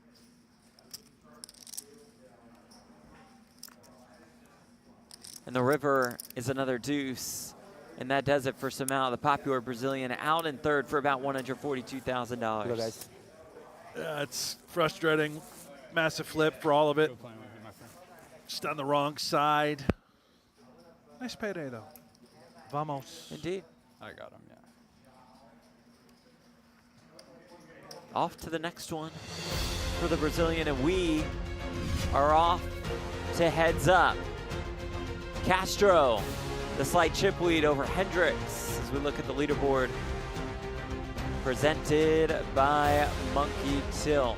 And the river is another deuce. And that does it for Simao, the popular Brazilian, out in third for about $142,000. It's frustrating. Massive flip for all of it. Just on the wrong side. Nice payday, though. Vamos. Indeed. I got him, yeah. Off to the next one for the Brazilian, and we are off to heads up. Castro, the slight chip lead over Hendricks as we look at the leaderboard. Presented by Monkey Tilt.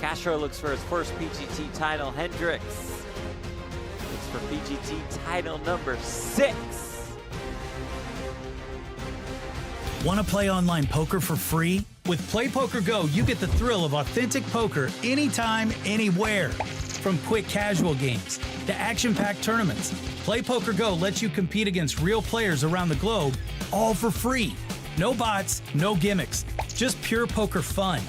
Castro looks for his first PGT title. Hendricks looks for PGT title number 6. Want to play online poker for free? With PlayPokerGo, you get the thrill of authentic poker anytime, anywhere. From quick casual games to action-packed tournaments, PlayPokerGo lets you compete against real players around the globe, all for free. No bots, no gimmicks, just pure poker fun.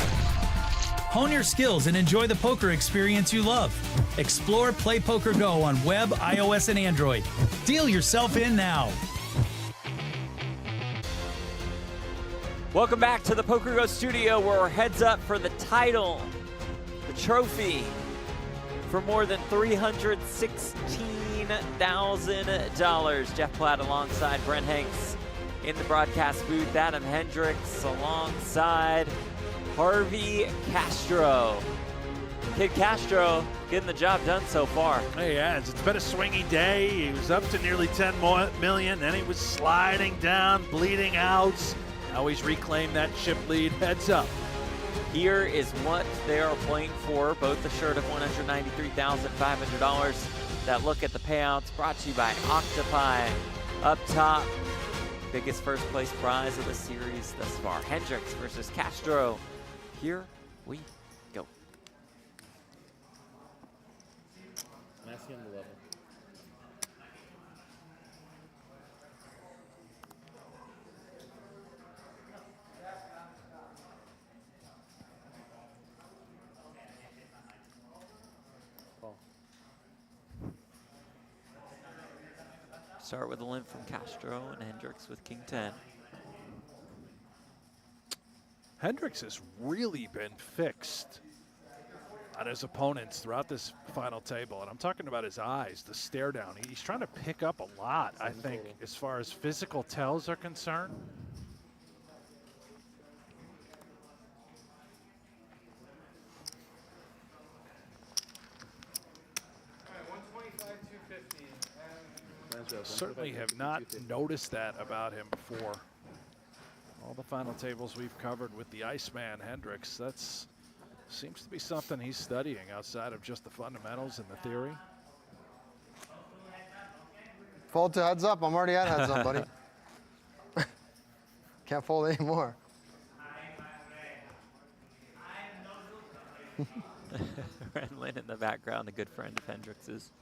Hone your skills and enjoy the poker experience you love. Explore PlayPokerGo on web, iOS, and Android. Deal yourself in now. Welcome back to the PokerGo studio, where we're heads up for the title, the trophy, for more than $316,000. Jeff Platt alongside Brent Hanks in the broadcast booth. Adam Hendricks alongside Harvey Castro. Kid Castro getting the job done so far. He has. It's been a swingy day. He was up to nearly 10 million, then he was sliding down, bleeding out. Now he's reclaimed that chip lead. Heads up. Here is what they are playing for. Both the shirt of $193,500. That look at the payouts brought to you by Octopi. Up top, biggest first place prize of the series thus far. Hendricks versus Castro. Here we go. Massey on the level. Start with a limp from Castro and Hendricks with King 10. Hendricks has really been fixed on his opponents throughout this final table. And I'm talking about his eyes, the stare down. He's trying to pick up a lot, I think, as far as physical tells are concerned. Certainly have not noticed that about him before. All the final tables we've covered with the Iceman Hendricks, that's seems to be something he's studying outside of just the fundamentals and the theory. Fold to heads up. I'm already at heads up, buddy. Can't fold anymore. Renlin in the background, a good friend of Hendricks's.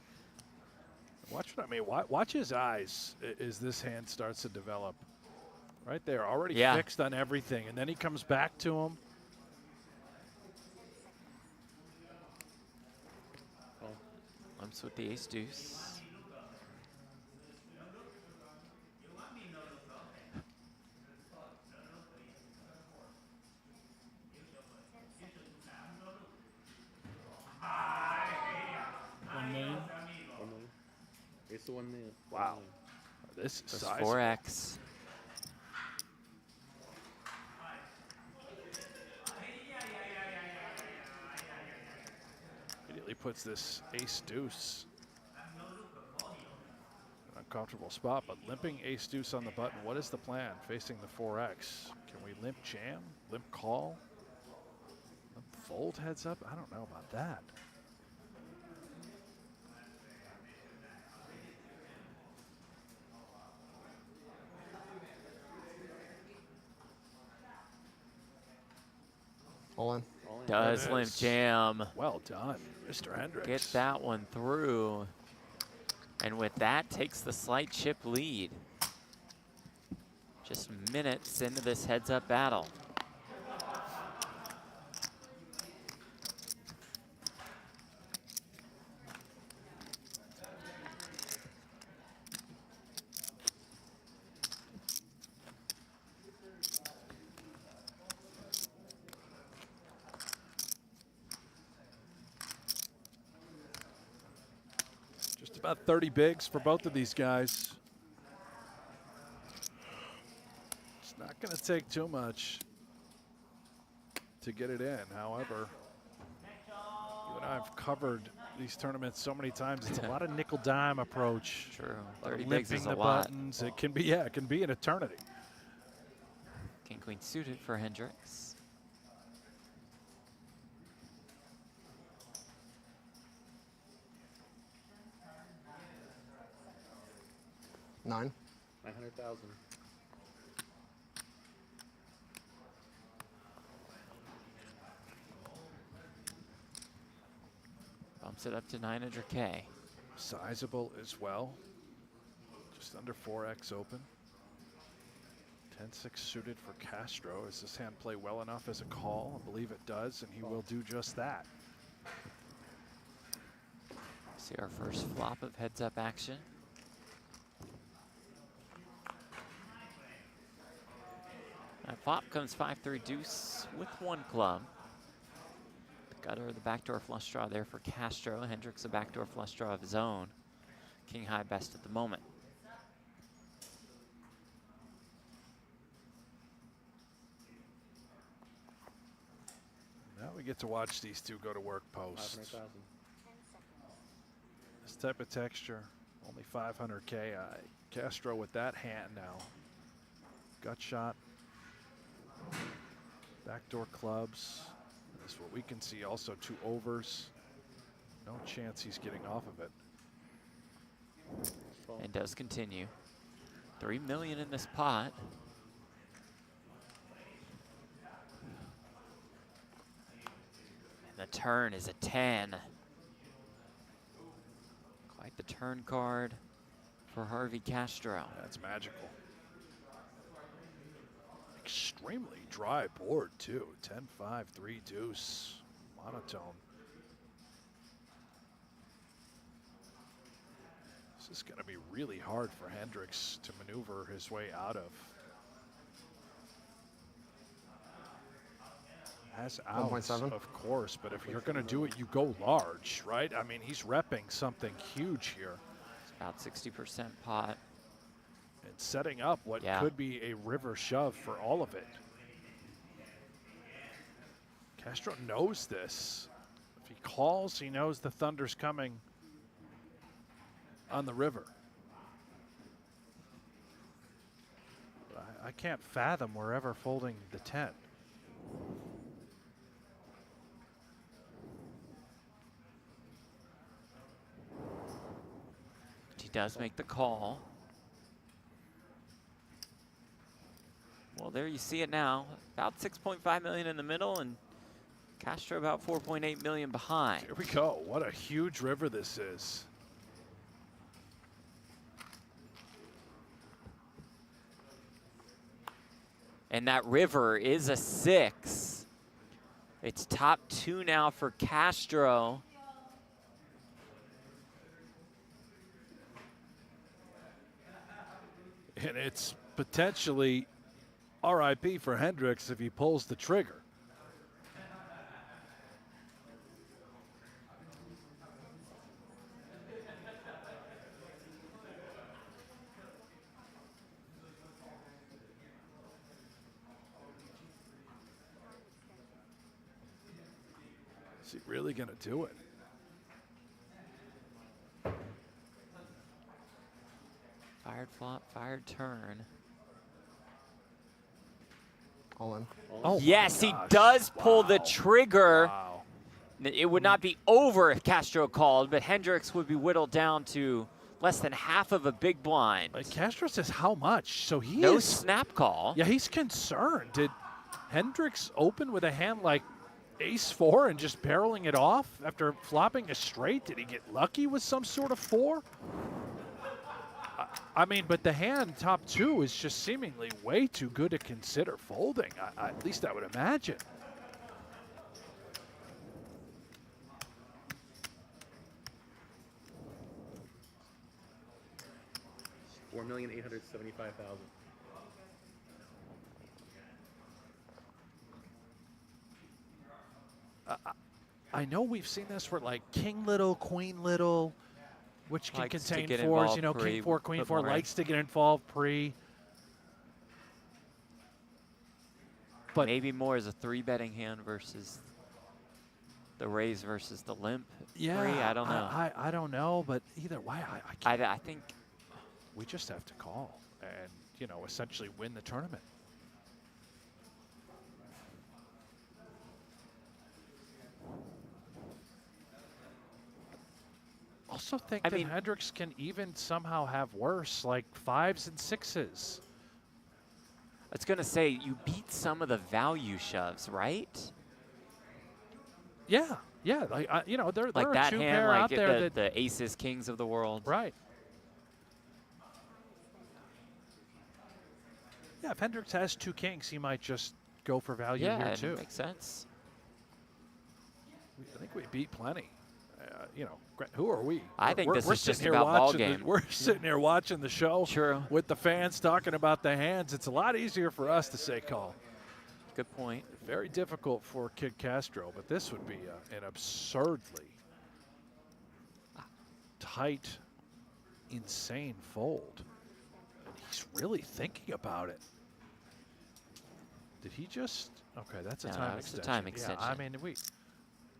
Watch what I mean. Watch his eyes as this hand starts to develop. Right there, already fixed on everything, and then he comes back to him. Limps with the ace deuce. It's the 1 million. Wow. This is 4X. Immediately puts this ace deuce in an uncomfortable spot, but limping ace deuce on the button. What is the plan facing the 4X? Can we limp jam, limp call, limp fold heads up? I don't know about that. All in. Does It limp is. jam. Well done, Mr. Hendricks. Get that one through. And with that, takes the slight chip lead. Just minutes into this heads-up battle. Just about 30 bigs for both of these guys. It's not going to take too much to get it in. However, you and I have covered these tournaments so many times. It's a lot of nickel dime approach. True. A lot of 30 bigs limping is a the lot. buttons. It can be, yeah, it can be an eternity. King queen suited for Hendricks. Nine. 900,000. Bumps it up to 900K. Sizable as well. Just under 4x open. 10-6 suited for Castro. Does this hand play well enough as a call? I believe it does, and he will do just that. See our first flop of heads-up action. That flop comes 5-3 deuce with one club. The gutter, the backdoor flush draw there for Castro. Hendricks a backdoor flush draw of his own. King high best at the moment. Now we get to watch these two go to work post. 500,000. This type of texture, only 500K. Castro with that hand now. Gut shot. Backdoor clubs. This is what we can see. Also 2 overs. No chance he's getting off of it. And does continue. 3 million in this pot. And the turn is a 10. Quite the turn card for Harvey Castro. That's magical. Extremely dry board too. 10-5, 3 deuce. Monotone. This is going to be really hard for Hendricks to maneuver his way out of. Has outs, 1.7. of course, but if you're going to do it, you go large, right? I mean, he's repping something huge here. It's about 60% pot. And setting up what could be a river shove for all of it. Castro knows this. If he calls, he knows the thunder's coming on the river. But I can't fathom we're ever folding the 10. He does make the call. Well, there you see it now. About 6.5 million in the middle, and Castro about 4.8 million behind. Here we go. What a huge river this is. And that river is a 6. It's top 2 now for Castro. And it's potentially RIP for Hendricks if he pulls the trigger. Is he really going to do it? Fired flop, fired turn. All in. Oh yes, he does pull the trigger. Wow. It would not be over if Castro called, but Hendricks would be whittled down to less than half of a big blind. But Castro says how much? So he No is snap call. Yeah, he's concerned. Did Hendricks open with a hand like ace-4 and just barreling it off after flopping a straight? Did he get lucky with some sort of 4? I mean, but the hand top 2 is just seemingly way too good to consider folding. At least I would imagine. $4,875,000. I know we've seen this for like king little, queen little, which can Likes to contain get 4s. involved You know, pre, king 4, queen put 4 more in. likes to get involved pre. But maybe more as a 3-betting hand versus the raise versus the limp. Yeah, pre. I don't know. I don't know, but either way, I think we just have to call and, you know, essentially win the tournament. Also think that Hendricks can even somehow have worse, like 5s and 6s. I was going to say, you beat some of the value shoves, right? Yeah, yeah. Like, you know, there Like are that 2 hand, pair like out there that the aces, kings of the world. Right. Yeah, if Hendricks has 2 kings, he might just go for value here too. Yeah, makes sense. I think we beat plenty. You know, who are we? I think this we're is just sitting here about ball watching game. We're sitting here watching the show True. with the fans talking about the hands. It's a lot easier for us to say call. Good point. Very difficult for Kid Castro, but this would be an absurdly tight, insane fold. And he's really thinking about it. Did he just? Okay, that's a No, time it's a extension. time extension. Yeah, I mean,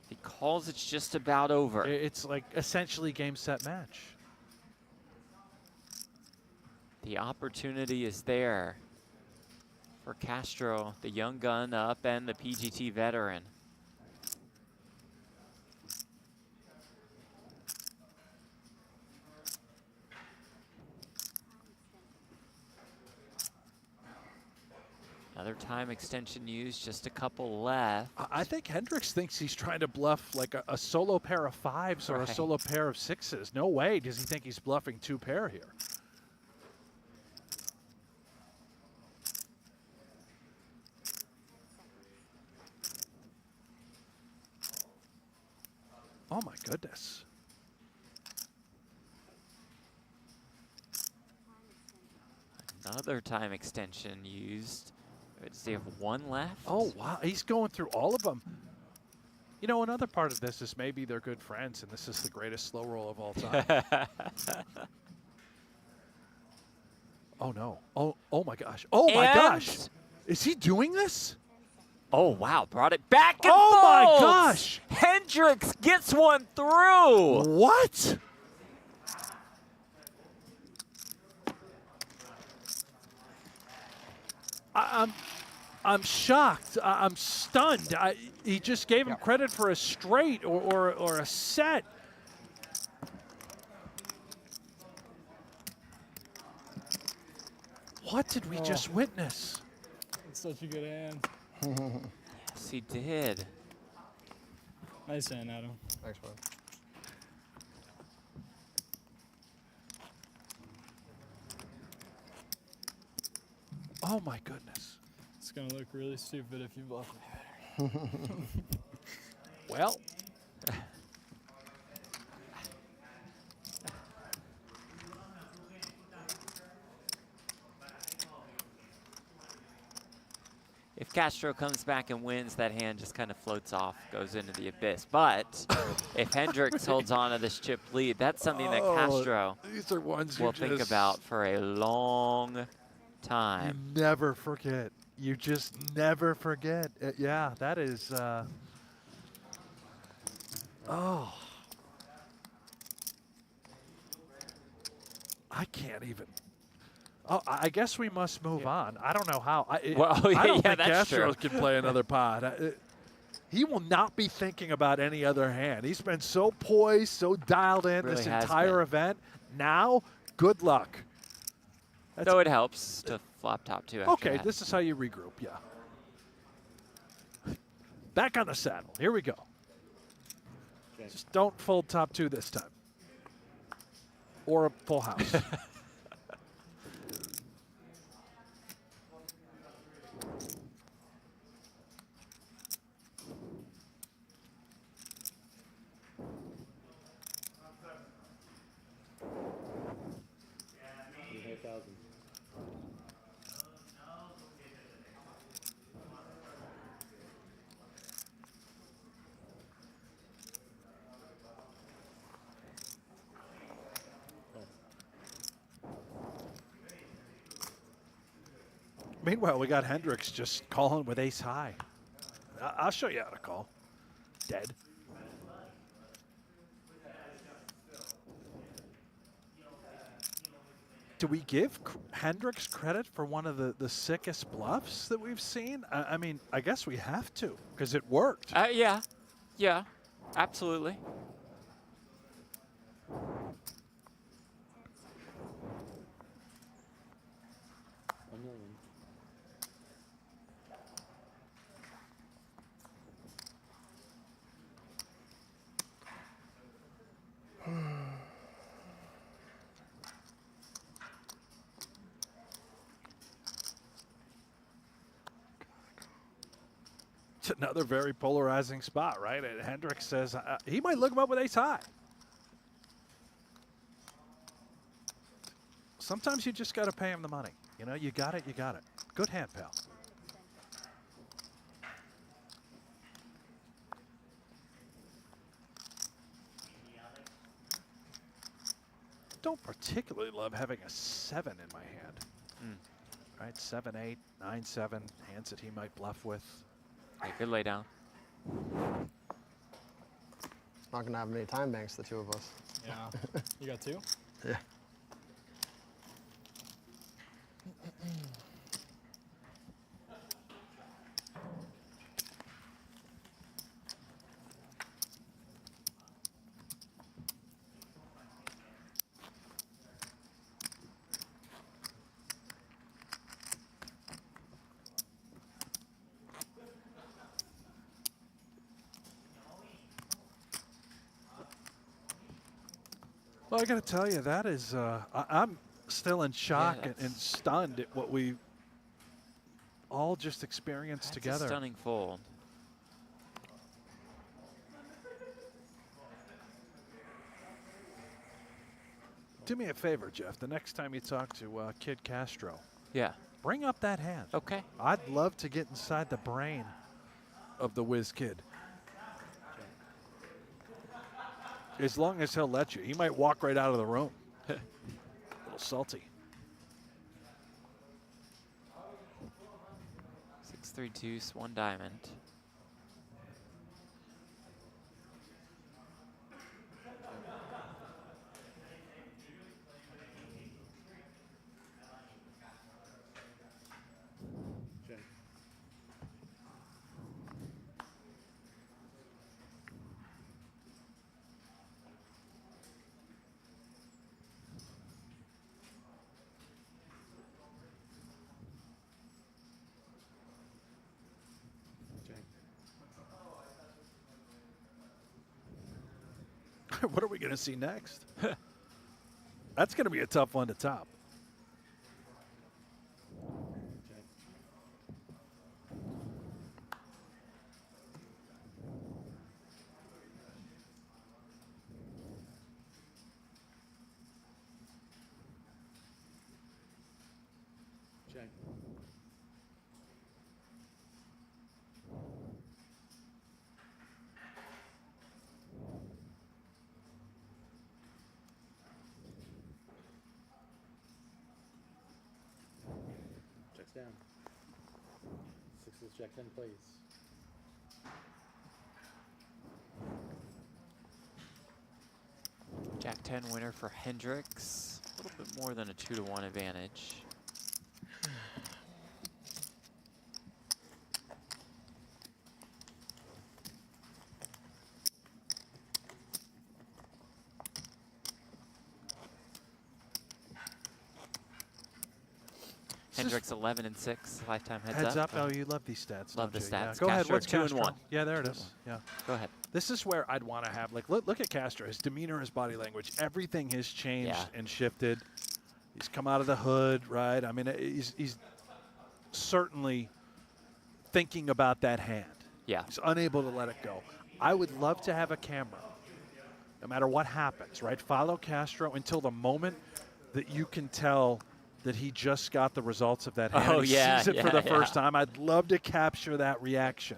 He calls, it's just about over. It's like essentially game, set, match. The opportunity is there for Castro, the young gun up and the PGT veteran. Another time extension used, just a couple left. I think Hendricks thinks he's trying to bluff like a solo pair of 5s or a Right. solo pair of 6s. No way does he think he's bluffing 2 pair here. Oh my goodness. Another time extension used. Does he have 1 left? Oh, wow. He's going through all of them. You know, another part of this is maybe they're good friends, and this is the greatest slow roll of all time. Oh, no. Oh, my gosh. Oh, my gosh. Is he doing this? Oh, wow. Brought it back and Oh, my folds! gosh. Hendricks gets one through. What? I'm shocked. I'm stunned. He just gave him credit for a straight or a set. What did we just witness? It's such a good hand. Yes, he did. Nice hand, Adam. Thanks, bud. Oh my goodness. It's gonna look really stupid if you bluff me. Well. If Castro comes back and wins, that hand just kind of floats off, goes into the abyss. But if Hendricks holds on to this chip lead, that's something that Castro These are ones will think about for a long time. You never forget. You just never forget. Yeah, that is. Oh. I can't even. Oh, I guess we must move on. I don't know how. I don't think Castro can play another pot. He will not be thinking about any other hand. He's been so poised, so dialed in Really this has entire been. event. Now, good luck. So it helps to flop top 2 after Okay, that. this is how you regroup, yeah. Back on the saddle. Here we go. Just don't fold top 2 this time. Or a full house. Meanwhile, we got Hendricks just calling with ace high. I'll show you how to call. Dead. Do we give Hendricks credit for one of the sickest bluffs that we've seen? I mean, I guess we have to, because it worked. Yeah. Yeah, absolutely. It's another very polarizing spot, right? And Hendricks says he might look him up with ace high. Sometimes you just got to pay him the money. You know, you got it, you got it. Good hand, pal. Don't particularly love having a 7 in my hand. Right, 7-8, 9-7, hands that he might bluff with. Yeah, good lay down. Not gonna have many time banks, the 2 of us. Yeah. You got 2? Yeah. Well, I got to tell you, that is, I'm still in shock and stunned at what we all just experienced together. A stunning fold. Do me a favor, Jeff. The next time you talk to Kid Castro, bring up that hand. Okay. I'd love to get inside the brain of the whiz kid. As long as he'll let you. He might walk right out of the room. A little salty. 6-3 deuce, 1 diamond. What are we going to see next? That's going to be a tough one to top. Check. Checks down. 6s, Jack 10 plays. Jack 10 winner for Hendricks. A little bit more than a 2-to-1 advantage. Hendricks 11 and 6 lifetime heads, Heads up. Oh, you love these stats. Love the don't you? Yeah. stats. Go ahead. Castro, What's 2 and Castro? 1. Yeah, there it is. Yeah. Go ahead. This is where I'd want to have, like, look at Castro. His demeanor, his body language, everything has changed and shifted. He's come out of the hood, right? I mean, he's certainly thinking about that hand. Yeah. He's unable to let it go. I would love to have a camera, no matter what happens, right? Follow Castro until the moment that you can tell that he just got the results of that hand. Oh, he yeah, sees it for the yeah. first time. I'd love to capture that reaction.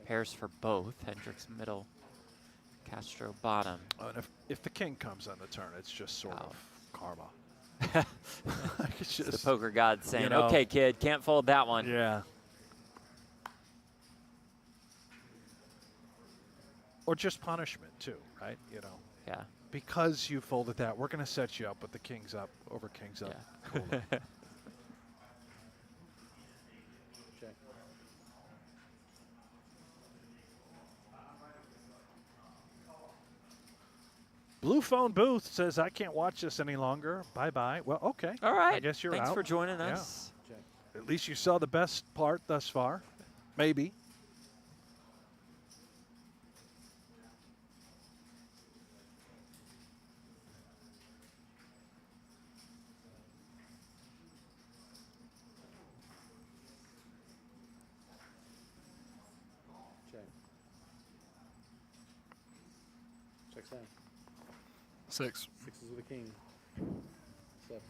Pairs for both. Hendricks middle, Castro bottom. Oh, and if the king comes on the turn, it's just sort of karma. It's the poker god saying, you know, okay, kid, can't fold that one. Yeah. Or just punishment, too, right? You know. Yeah. Because you folded that, we're going to set you up with the king's up over king's up. Yeah. Cool. Check. Blue Phone Booth says, I can't watch this any longer. Bye-bye. Well, okay. All right. I guess you're Thanks out. for joining Yeah. us. Check. At least you saw the best part thus far. Maybe. Check. Checks down. 6. 6 is with a king. 7.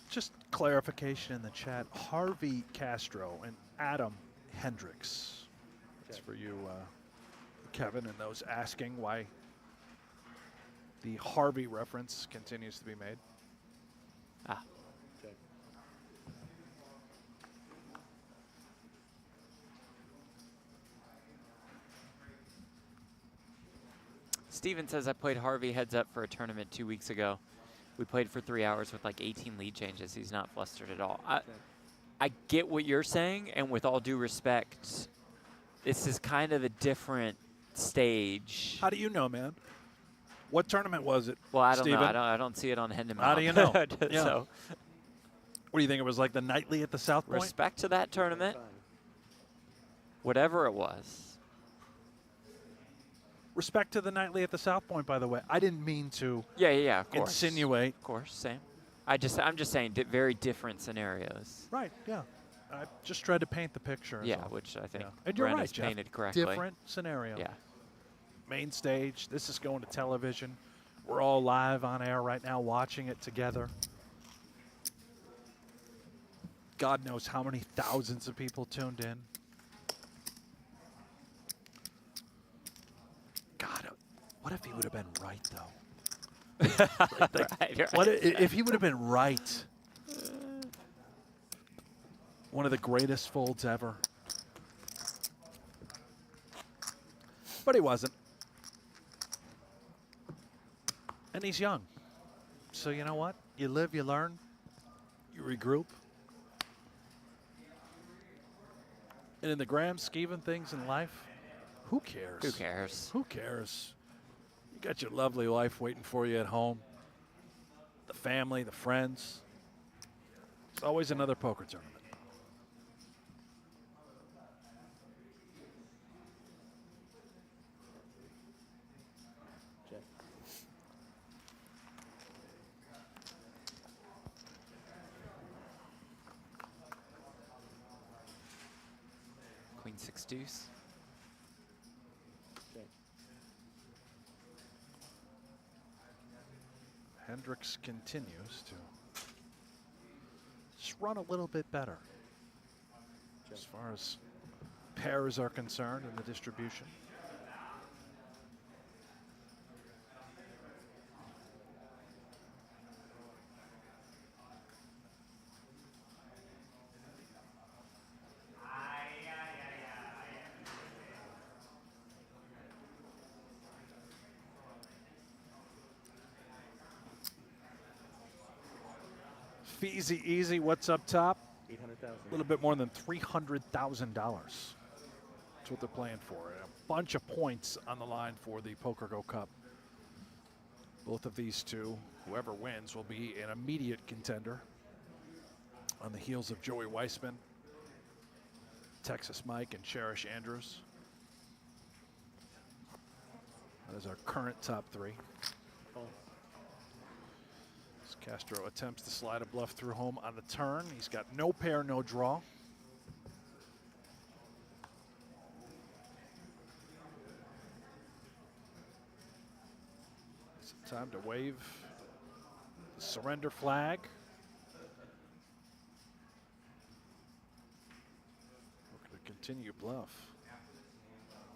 Just clarification in the chat. Harvey Castro and Adam Hendricks. That's for you, Kevin, and those asking why the Harvey reference continues to be made. Ah. Check. Steven says, I played Harvey heads up for a tournament 2 weeks ago. We played for 3 hours with like 18 lead changes. He's not flustered at all. I get what you're saying, and with all due respect, this is kind of a different stage. How do you know, man? What tournament was it? Well, I don't Steven? know. I don't see it on Hendon. How do you know? Yeah. So, what do you think? It was like the nightly at the South Point? respect to that tournament, whatever it was. Respect to the nightly at the South Point, by the way. I didn't mean to Yeah, of course. insinuate. Of course, same. I'm just saying very different scenarios. Right, yeah. I just tried to paint the picture. Yeah, all. which I think And you're Brent right, has Jeff. painted correctly. Different scenario. Yeah. Main stage. This is going to television. We're all live on air right now watching it together. God knows how many thousands of people tuned in. God, what if he would have been right, though? Right. What if he would have been right? One of the greatest folds ever. But he wasn't. And he's young. So you know what? You live, you learn, you regroup. And in the grand scheme of things in life, who cares? Who cares? Who cares? You got your lovely life waiting for you at home. The family, the friends. It's always another poker tournament. Check. Queen 6 deuce. Check. Hendricks continues to just run a little bit better as far as pairs are concerned in the distribution. Feezy Easy, what's up top? 800,000. A little bit more than $300,000. That's what they're playing for. A bunch of points on the line for the PokerGO Cup. Both of these two, whoever wins, will be an immediate contender on the heels of Joey Weissman, Texas Mike, and Cherish Andrews. That is our current top three. Castro attempts to slide a bluff through home on the turn. He's got no pair, no draw. It's time to wave the surrender flag. We're going to continue bluff.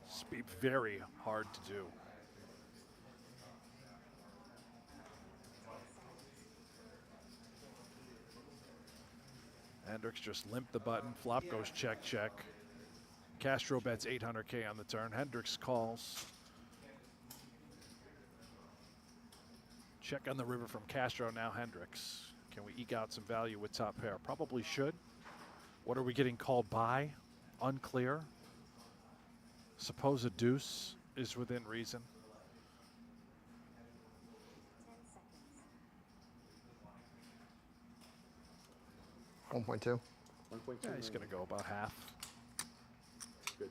This will be very hard to do. Hendricks just limped the button. Flop goes check, check. Castro bets 800K on the turn. Hendricks calls. Check on the river from Castro, now Hendricks. Can we eke out some value with top pair? Probably should. What are we getting called by? Unclear. Suppose a deuce is within reason. 1.2. 1.2. Yeah, he's going to go about half. Good.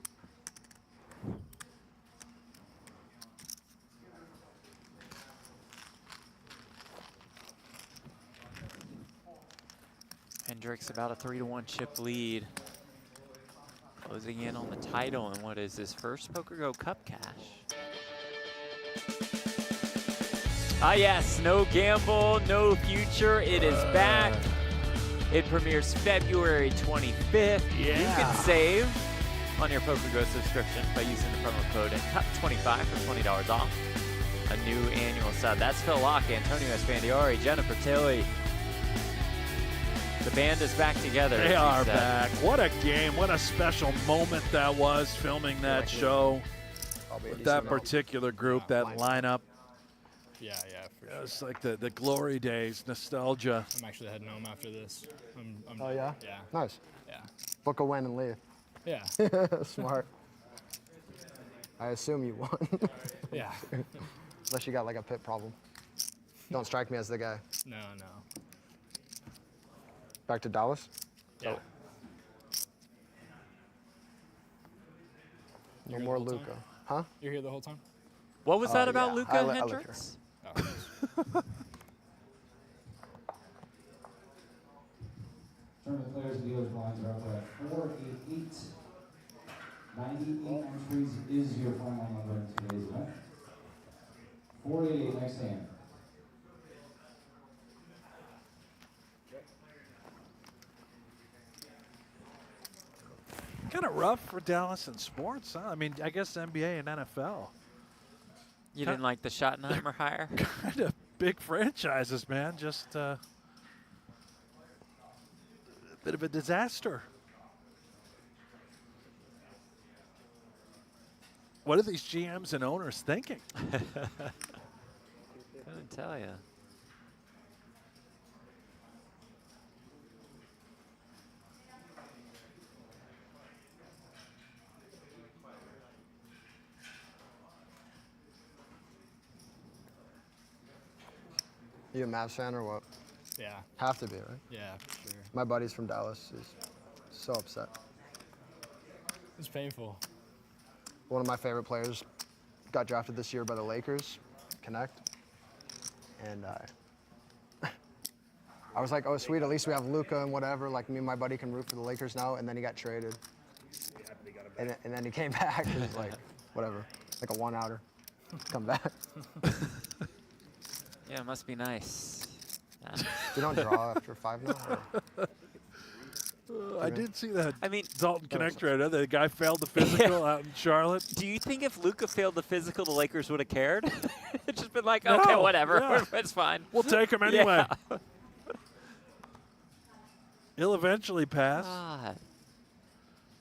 Hendricks about a 3-1 chip lead. Closing in on the title and what is his first PokerGO Cup cash. Ah yes, no gamble, no future. It is back. It premieres February 25th. Yeah. You can save on your PokerGO subscription by using the promo code CUP25 for $20 off. A new annual sub. That's Phil Locke, Antonio Esfandiari, Jennifer Tilly. The band is back together. They are back. What a game. What a special moment that was, filming that show. With that particular group, that lineup. Yeah, for sure. It's like the glory days, nostalgia. I'm actually heading home after this. Oh, yeah? Yeah. Nice. Yeah. Book a win and leave. Yeah. Smart. I assume you won. Yeah. Unless you got like a pit problem. Don't strike me as the guy. No. Back to Dallas? Yeah. No more Luca. Huh? You're here the whole time? What was that about yeah. Luca I live here. Hendricks? Tournament players and dealers blinds are up at 488. 98 entries is your final number in today's event. 488, next hand. Kind of rough for Dallas in sports, huh? I mean, I guess NBA and NFL. You didn't like the Schottenheimer hire? Kind of big franchises, man. Just a bit of a disaster. What are these GMs and owners thinking? Couldn't tell you. You a Mavs fan or what? Yeah. Have to be, right? Yeah, for sure. My buddy's from Dallas. He's so upset. It's painful. One of my favorite players got drafted this year by the Lakers, Connect. And I was like, oh, sweet, at least we have Luka and whatever. Like, me and my buddy can root for the Lakers now. And then he got traded. And then he came back. It was like, whatever, like a one-outer. Come back. Yeah, it must be nice. You don't draw after 5 now? I did see that. I mean, Dalton connector. The guy failed the physical out in Charlotte. Do you think if Luka failed the physical, the Lakers would have cared? It's just been like, okay, whatever, yeah. it's fine. We'll take him anyway. Yeah. He'll eventually pass. God.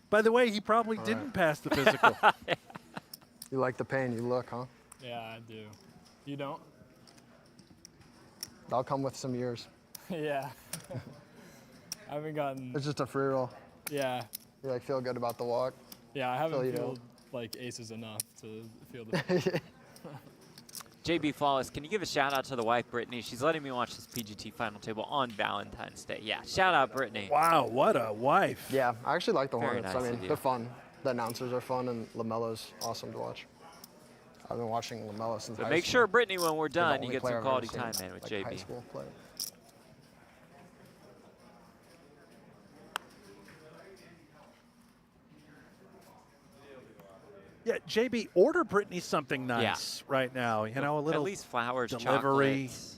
By the way, he probably didn't pass the physical. You like the pain you look, huh? Yeah, I do. You don't? That'll come with some years. Yeah. I haven't gotten. It's just a free roll. Yeah. You like feel good about the walk? Yeah, I Feel haven't you fielded like aces enough to feel the. JB Flawless, can you give a shout out to the wife, Brittany? She's letting me watch this PGT final table on Valentine's Day. Yeah, shout out, Brittany. Wow, what a wife. Yeah, I actually like the Very Hornets. nice I of mean, you. they're fun. The announcers are fun, and LaMelo's awesome to watch. I've been watching LaMelo since But high make school. sure, Brittany, when we're He's the done, you only get player some I've quality ever time, seen, man, with like, JB. High school player. Yeah, JB, order Brittany something nice right now. You know, a little at least flowers, delivery. chocolates.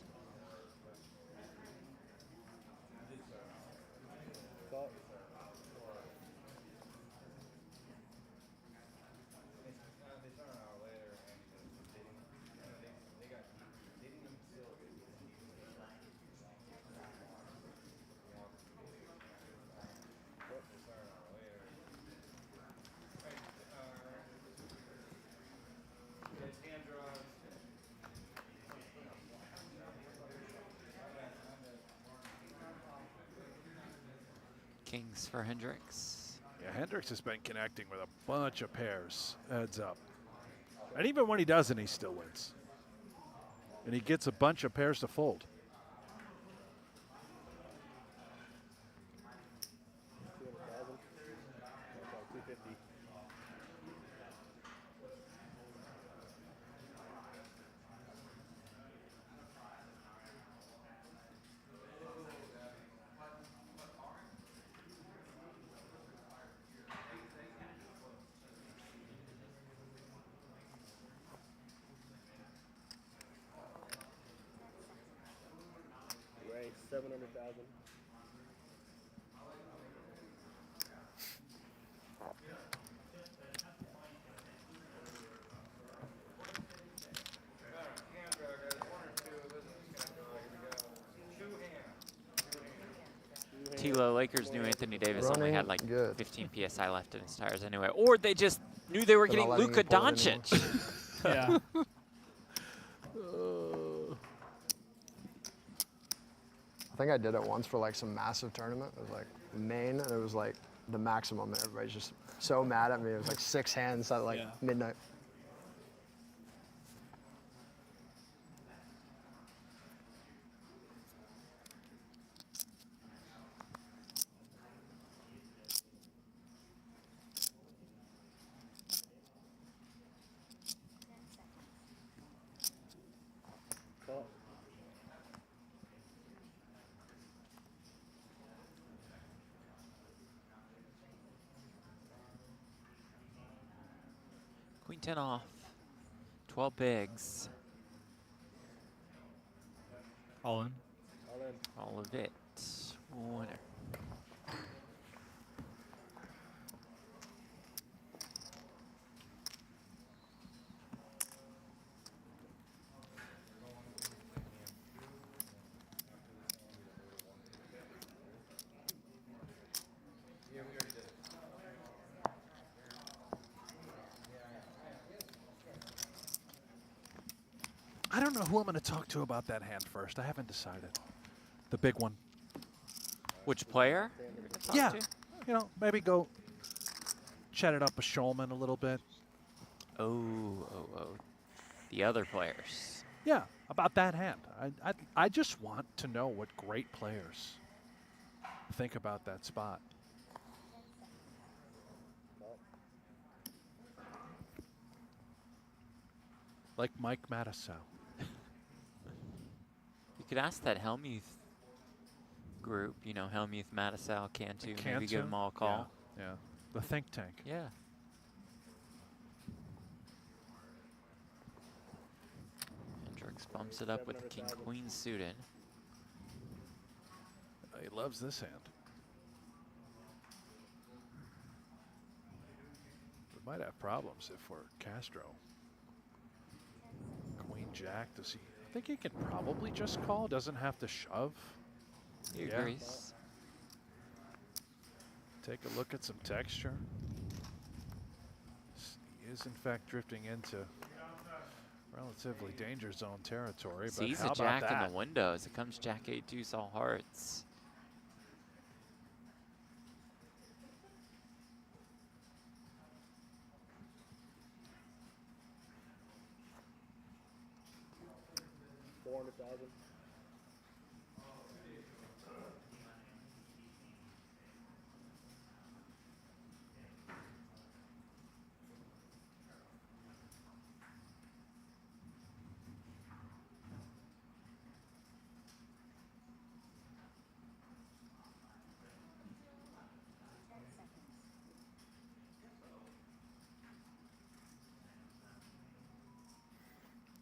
Kings for Hendricks. Yeah, Hendricks has been connecting with a bunch of pairs. Heads up. And even when he doesn't, he still wins. And he gets a bunch of pairs to fold. Ray, 700,000. Tilo, Lakers knew Anthony Davis only Running had like good. 15 PSI left in his tires anyway. Or they just knew they were They're not getting letting Luka me pull it anymore. Doncic. Yeah. I think I did it once for like some massive tournament. It was like Maine, and it was like the maximum. And everybody's just so mad at me. It was like 6 hands at like midnight. Queen 10 off. 12 bigs. All in. All of it. Winner. I don't know who I'm going to talk to about that hand first. I haven't decided. The big one. Which player? Yeah. You know, maybe go chat it up with Shulman a little bit. Oh. The other players. Yeah. about that hand. I just want to know what great players think about that spot. Like Mike Mattisau. You could ask that Helmuth group, you know, Helmuth, Mattisau, Cantu, maybe Cantu? give them all a call. Yeah, yeah. The think tank. Yeah. Hendricks bumps it up with the king-queen suited. He loves this hand. We might have problems if we're Castro. Queen Jack, does he? I think he can probably just call, doesn't have to shove. He agrees. Take a look at some texture. He is in fact drifting into relatively danger zone territory. Sees but how a jack about that? in the windows. It comes Jack 8 deuce all hearts. $400,000.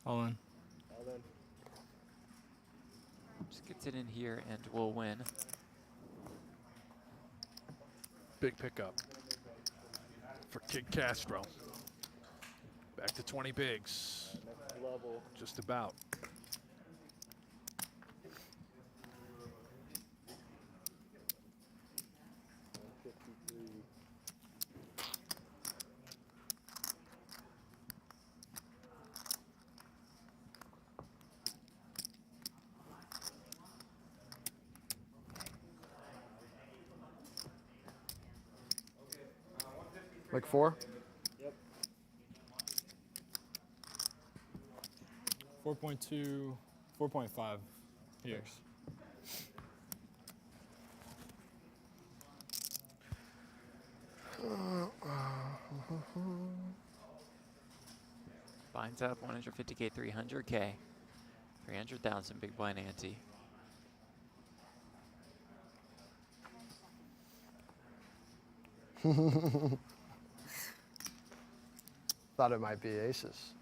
All in. All in. Just gets it in here and we'll win. Big pickup for Kid Castro. Back to 20 bigs. Next level. Just about. Like 4? Yep. 4.2, 4.5 years. Binds up 150K, 300K. 300,000 big blind ante. Thought it might be aces.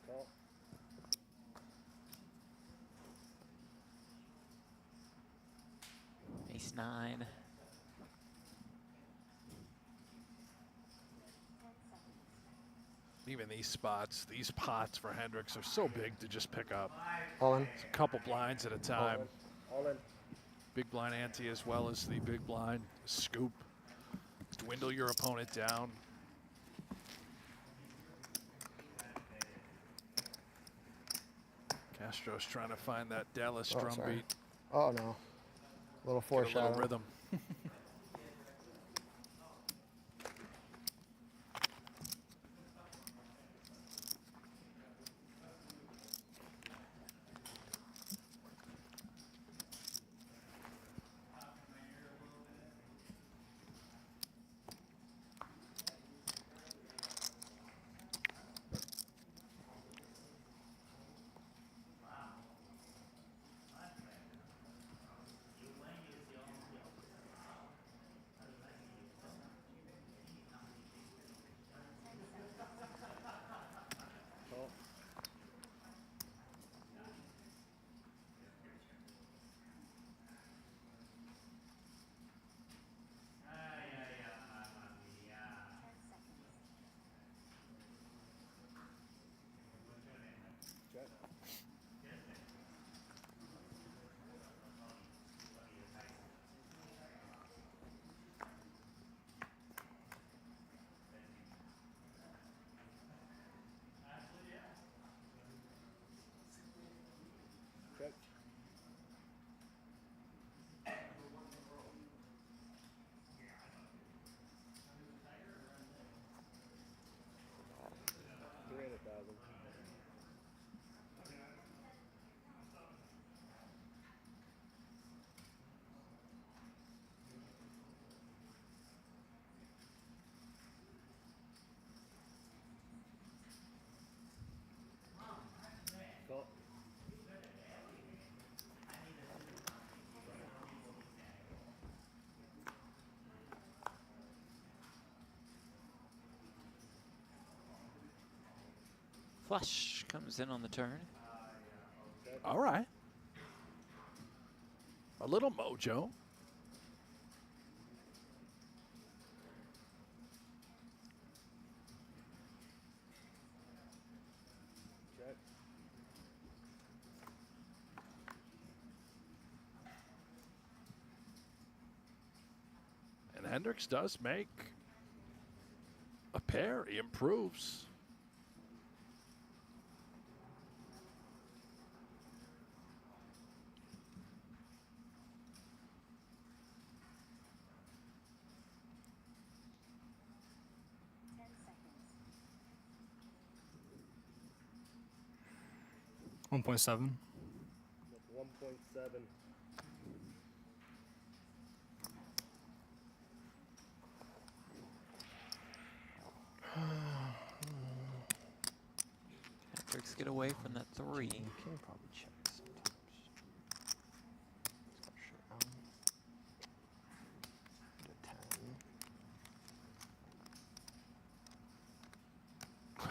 Call. Ace 9. Even these spots, these pots for Hendricks are so big to just pick up. All in. It's a couple blinds at a time. All in. Big blind ante as well as the big blind scoop. Dwindle your opponent down. Castro's trying to find that Dallas Oh, drum sorry. beat. Oh no. Little Get a foreshadow. little rhythm. Flush comes in on the turn. All right. A little mojo. Check. And Hendricks does make a pair. He improves. One 1.7. 1.7. Hendricks get away from that 3. King probably checks sometimes. Let's go shit down. Do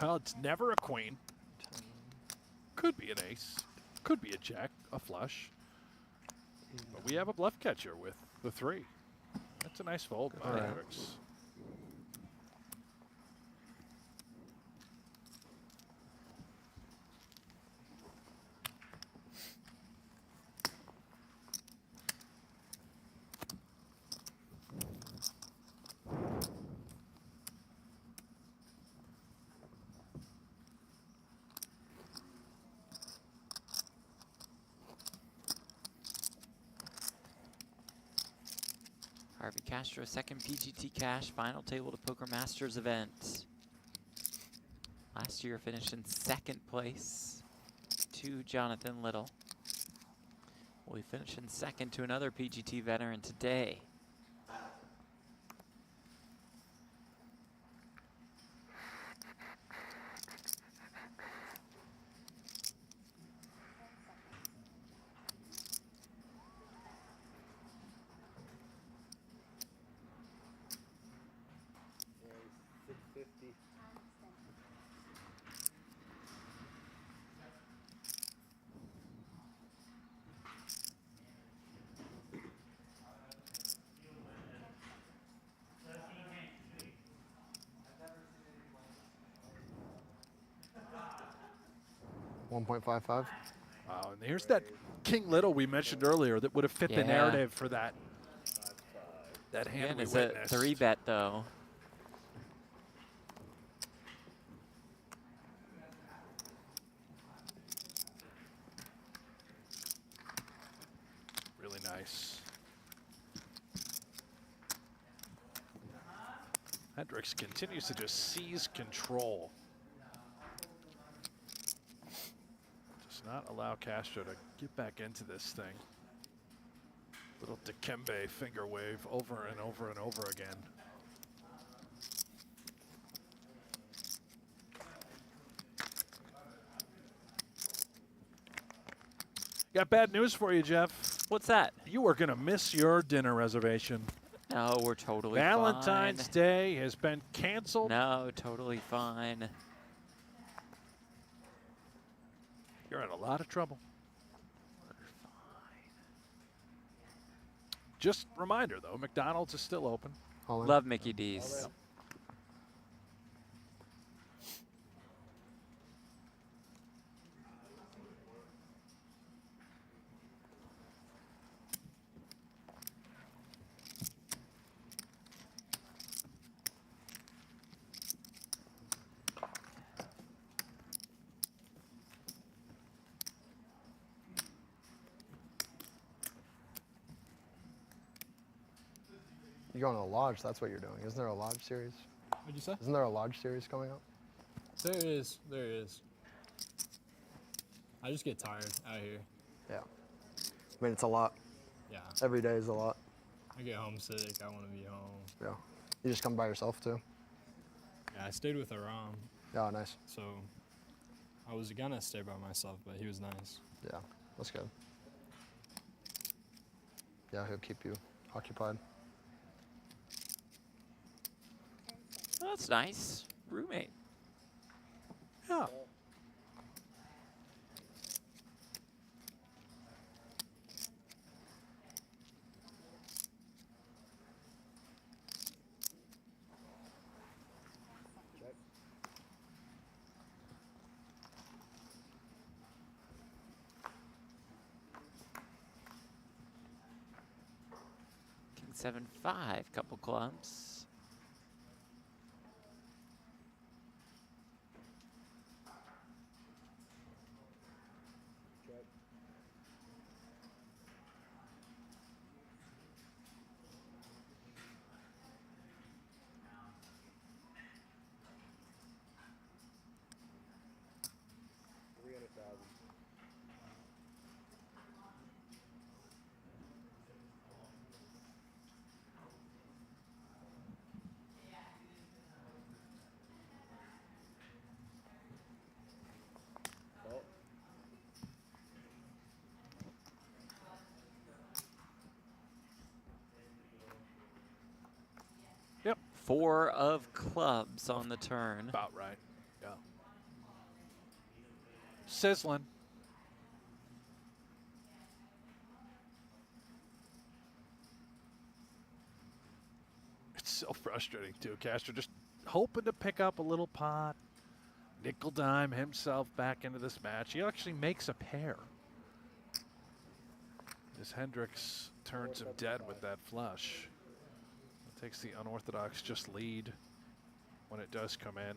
10. Well, it's never a queen. Could be an ace. Could be a jack, a flush. But we have a bluff catcher with the 3. That's a nice fold by All right. Hendricks. Harvey Castro, second PGT Cash, final table to Poker Masters event. Last year finished in second place to Jonathan Little. We finished in second to another PGT veteran today. Yeah, he's 650. $1.55. Wow, and here's that King Little we mentioned earlier that would have fit the Yeah. narrative for that hand Again, we it's a witnessed. 3-bet though. Really nice. Hendricks continues to just seize control. Does not allow Castro to get back into this thing. Little Dikembe finger wave over and over and over again. Got bad news for you, Jeff. What's that? You are going to miss your dinner reservation. No, we're totally Valentine's fine. Day has been canceled. No, totally fine. You're in a lot of trouble. Just reminder, though, McDonald's is still open. Love Mickey D's. You're going to a lodge, that's what you're doing. Isn't there a lodge series? What'd you say? Isn't there a lodge series coming up? There is. There is. I just get tired out here. Yeah. I mean, it's a lot. Yeah. Every day is a lot. I get homesick. I want to be home. Yeah. You just come by yourself, too? Yeah, I stayed with Aram. Yeah, nice. So I was gonna stay by myself, but he was nice. Yeah, that's good. Yeah, he'll keep you occupied. That's nice. Roommate. Yeah. 975, couple clubs. Check. $300,000. Oh. Yep. 4 of clubs on the turn. About right. Yeah. Sizzling. It's so frustrating too. Castro just hoping to pick up a little pot. Nickel dime himself back into this match. He actually makes a pair. As Hendricks turns him dead with that flush. Takes the unorthodox just lead when it does come in.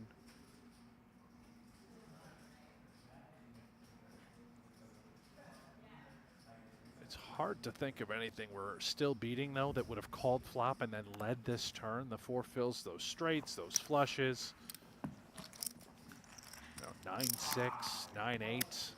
It's hard to think of anything we're still beating, though, that would have called flop and then led this turn. The 4 fills, those straights, those flushes. 9-6, 9-8.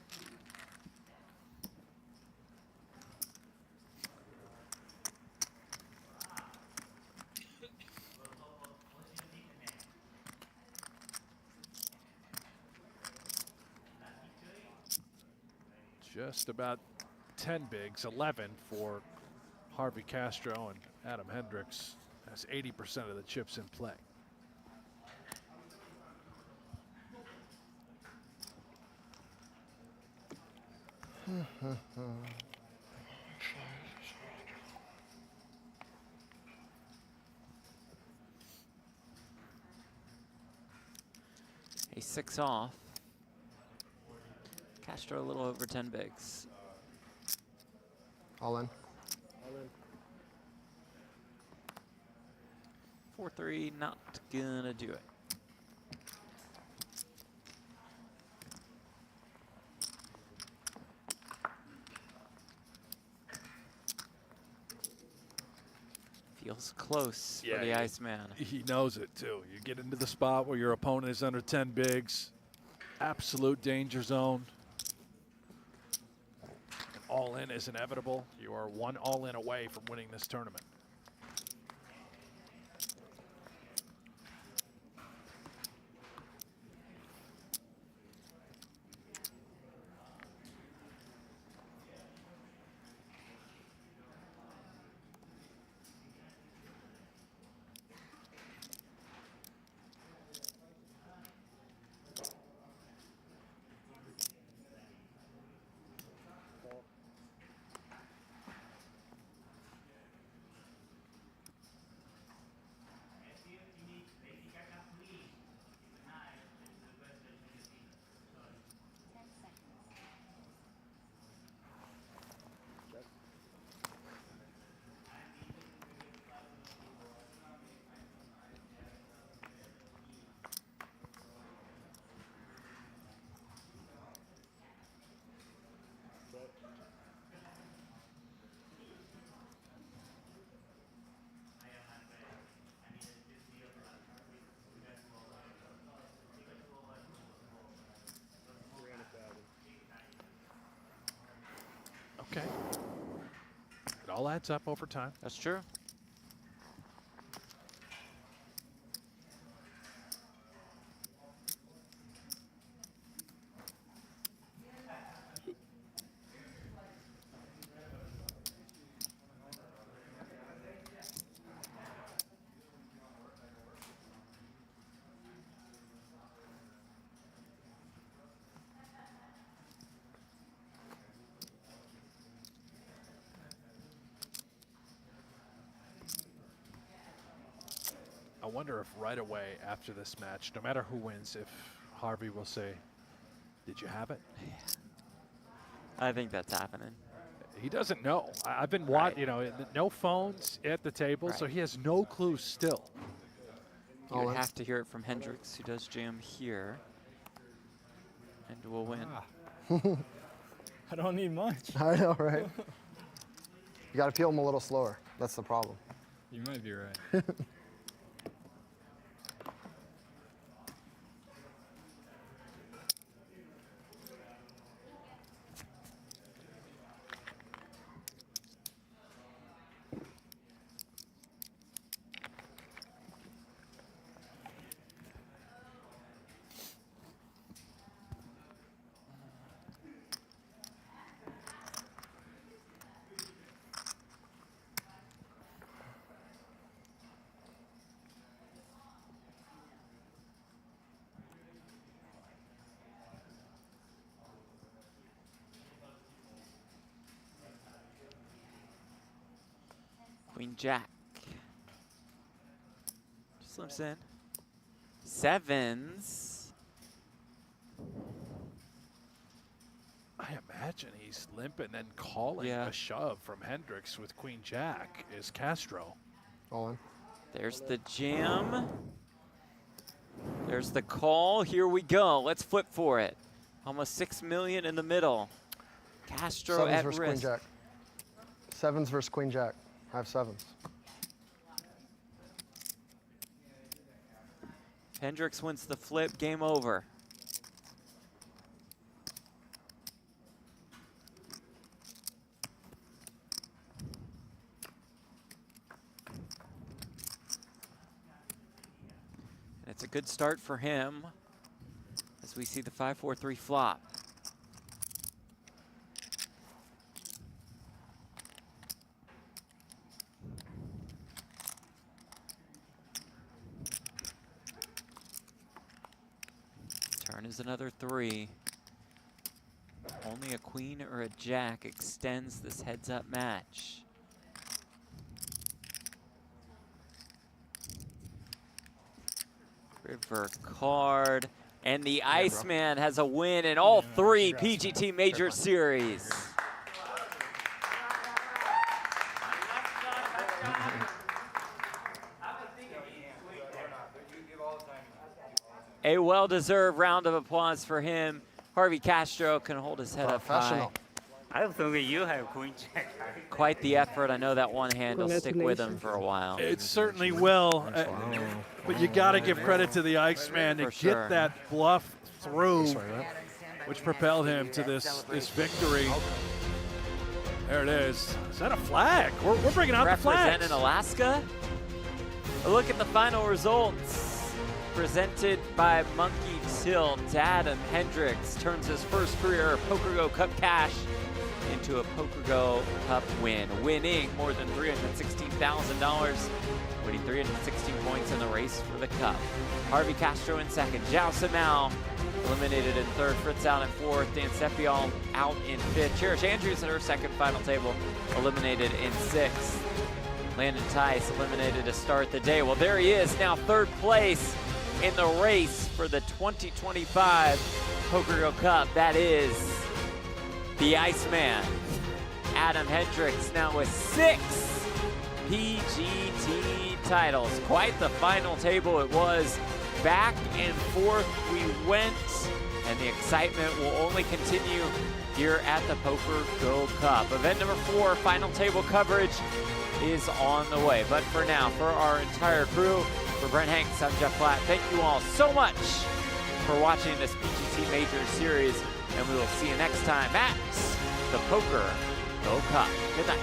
Just about 10 bigs, 11 for Harvey Castro, and Adam Hendricks has 80% of the chips in play. A 6 off. Castro a little over 10 bigs. All in. All in. 4-3, not gonna do it. Feels close for the Iceman. He knows it too. You get into the spot where your opponent is under 10 bigs. Absolute danger zone. All in is inevitable. You are 1 all in away from winning this tournament. Okay. It all adds up over time. That's true. I wonder if right away after this match, no matter who wins, if Harvey will say, "Did you have it?" I think that's happening. He doesn't know. I've been watching, you know, no phones at the table, so he has no clue still. You would have to hear it from Hendricks, who does jam here, and will win. I don't need much. I know, right? You got to peel them a little slower. That's the problem. You might be right. Queen Jack. Slips in. Sevens. I imagine he's limping and calling a shove from Hendricks with Queen Jack is Castro. All in. There's the jam. There's the call. Here we go. Let's flip for it. Almost 6 million in the middle. Castro Sevens at versus risk. Queen Jack. Sevens versus Queen Jack. I have sevens. Hendricks wins the flip. Game over. And it's a good start for him as we see the 5-4-3 flop. Turn is another 3. Only a queen or a jack extends this heads-up match. River card, and the Iceman has a win in all 3 PGT Major Series. A well-deserved round of applause for him. Harvey Castro can hold his head up high. I don't think you have Queen Jack. Quite the effort. I know that one hand will stick with him for a while. It certainly will, but you got to give credit to the Iceman to get that bluff through, which propelled him to this victory. There it is. Is that a flag? We're bringing out the flags. Representing Alaska. A look at the final results. Presented by Monkey Tilt, Adam Hendricks turns his first career PokerGO Cup cash into a PokerGO Cup win, winning more than $316,000, winning 316 points in the race for the Cup. Harvey Castro in second, Zhao Simao eliminated in third, Fritz out in fourth, Dan Sepial out in fifth, Cherish Andrews at her second final table, eliminated in sixth. Landon Tice eliminated to start the day. Well, there he is, now third place in the race for the 2025 PokerGO Cup. That is the Iceman, Adam Hendricks, now with 6 PGT titles. Quite the final table it was. Back and forth we went, and the excitement will only continue here at the PokerGO Cup. Event number 4, final table coverage is on the way. But for now, for our entire crew, for Brent Hanks, I'm Jeff Platt. Thank you all so much for watching this PGT Major Series, and we will see you next time at the PokerGO Cup. Good night.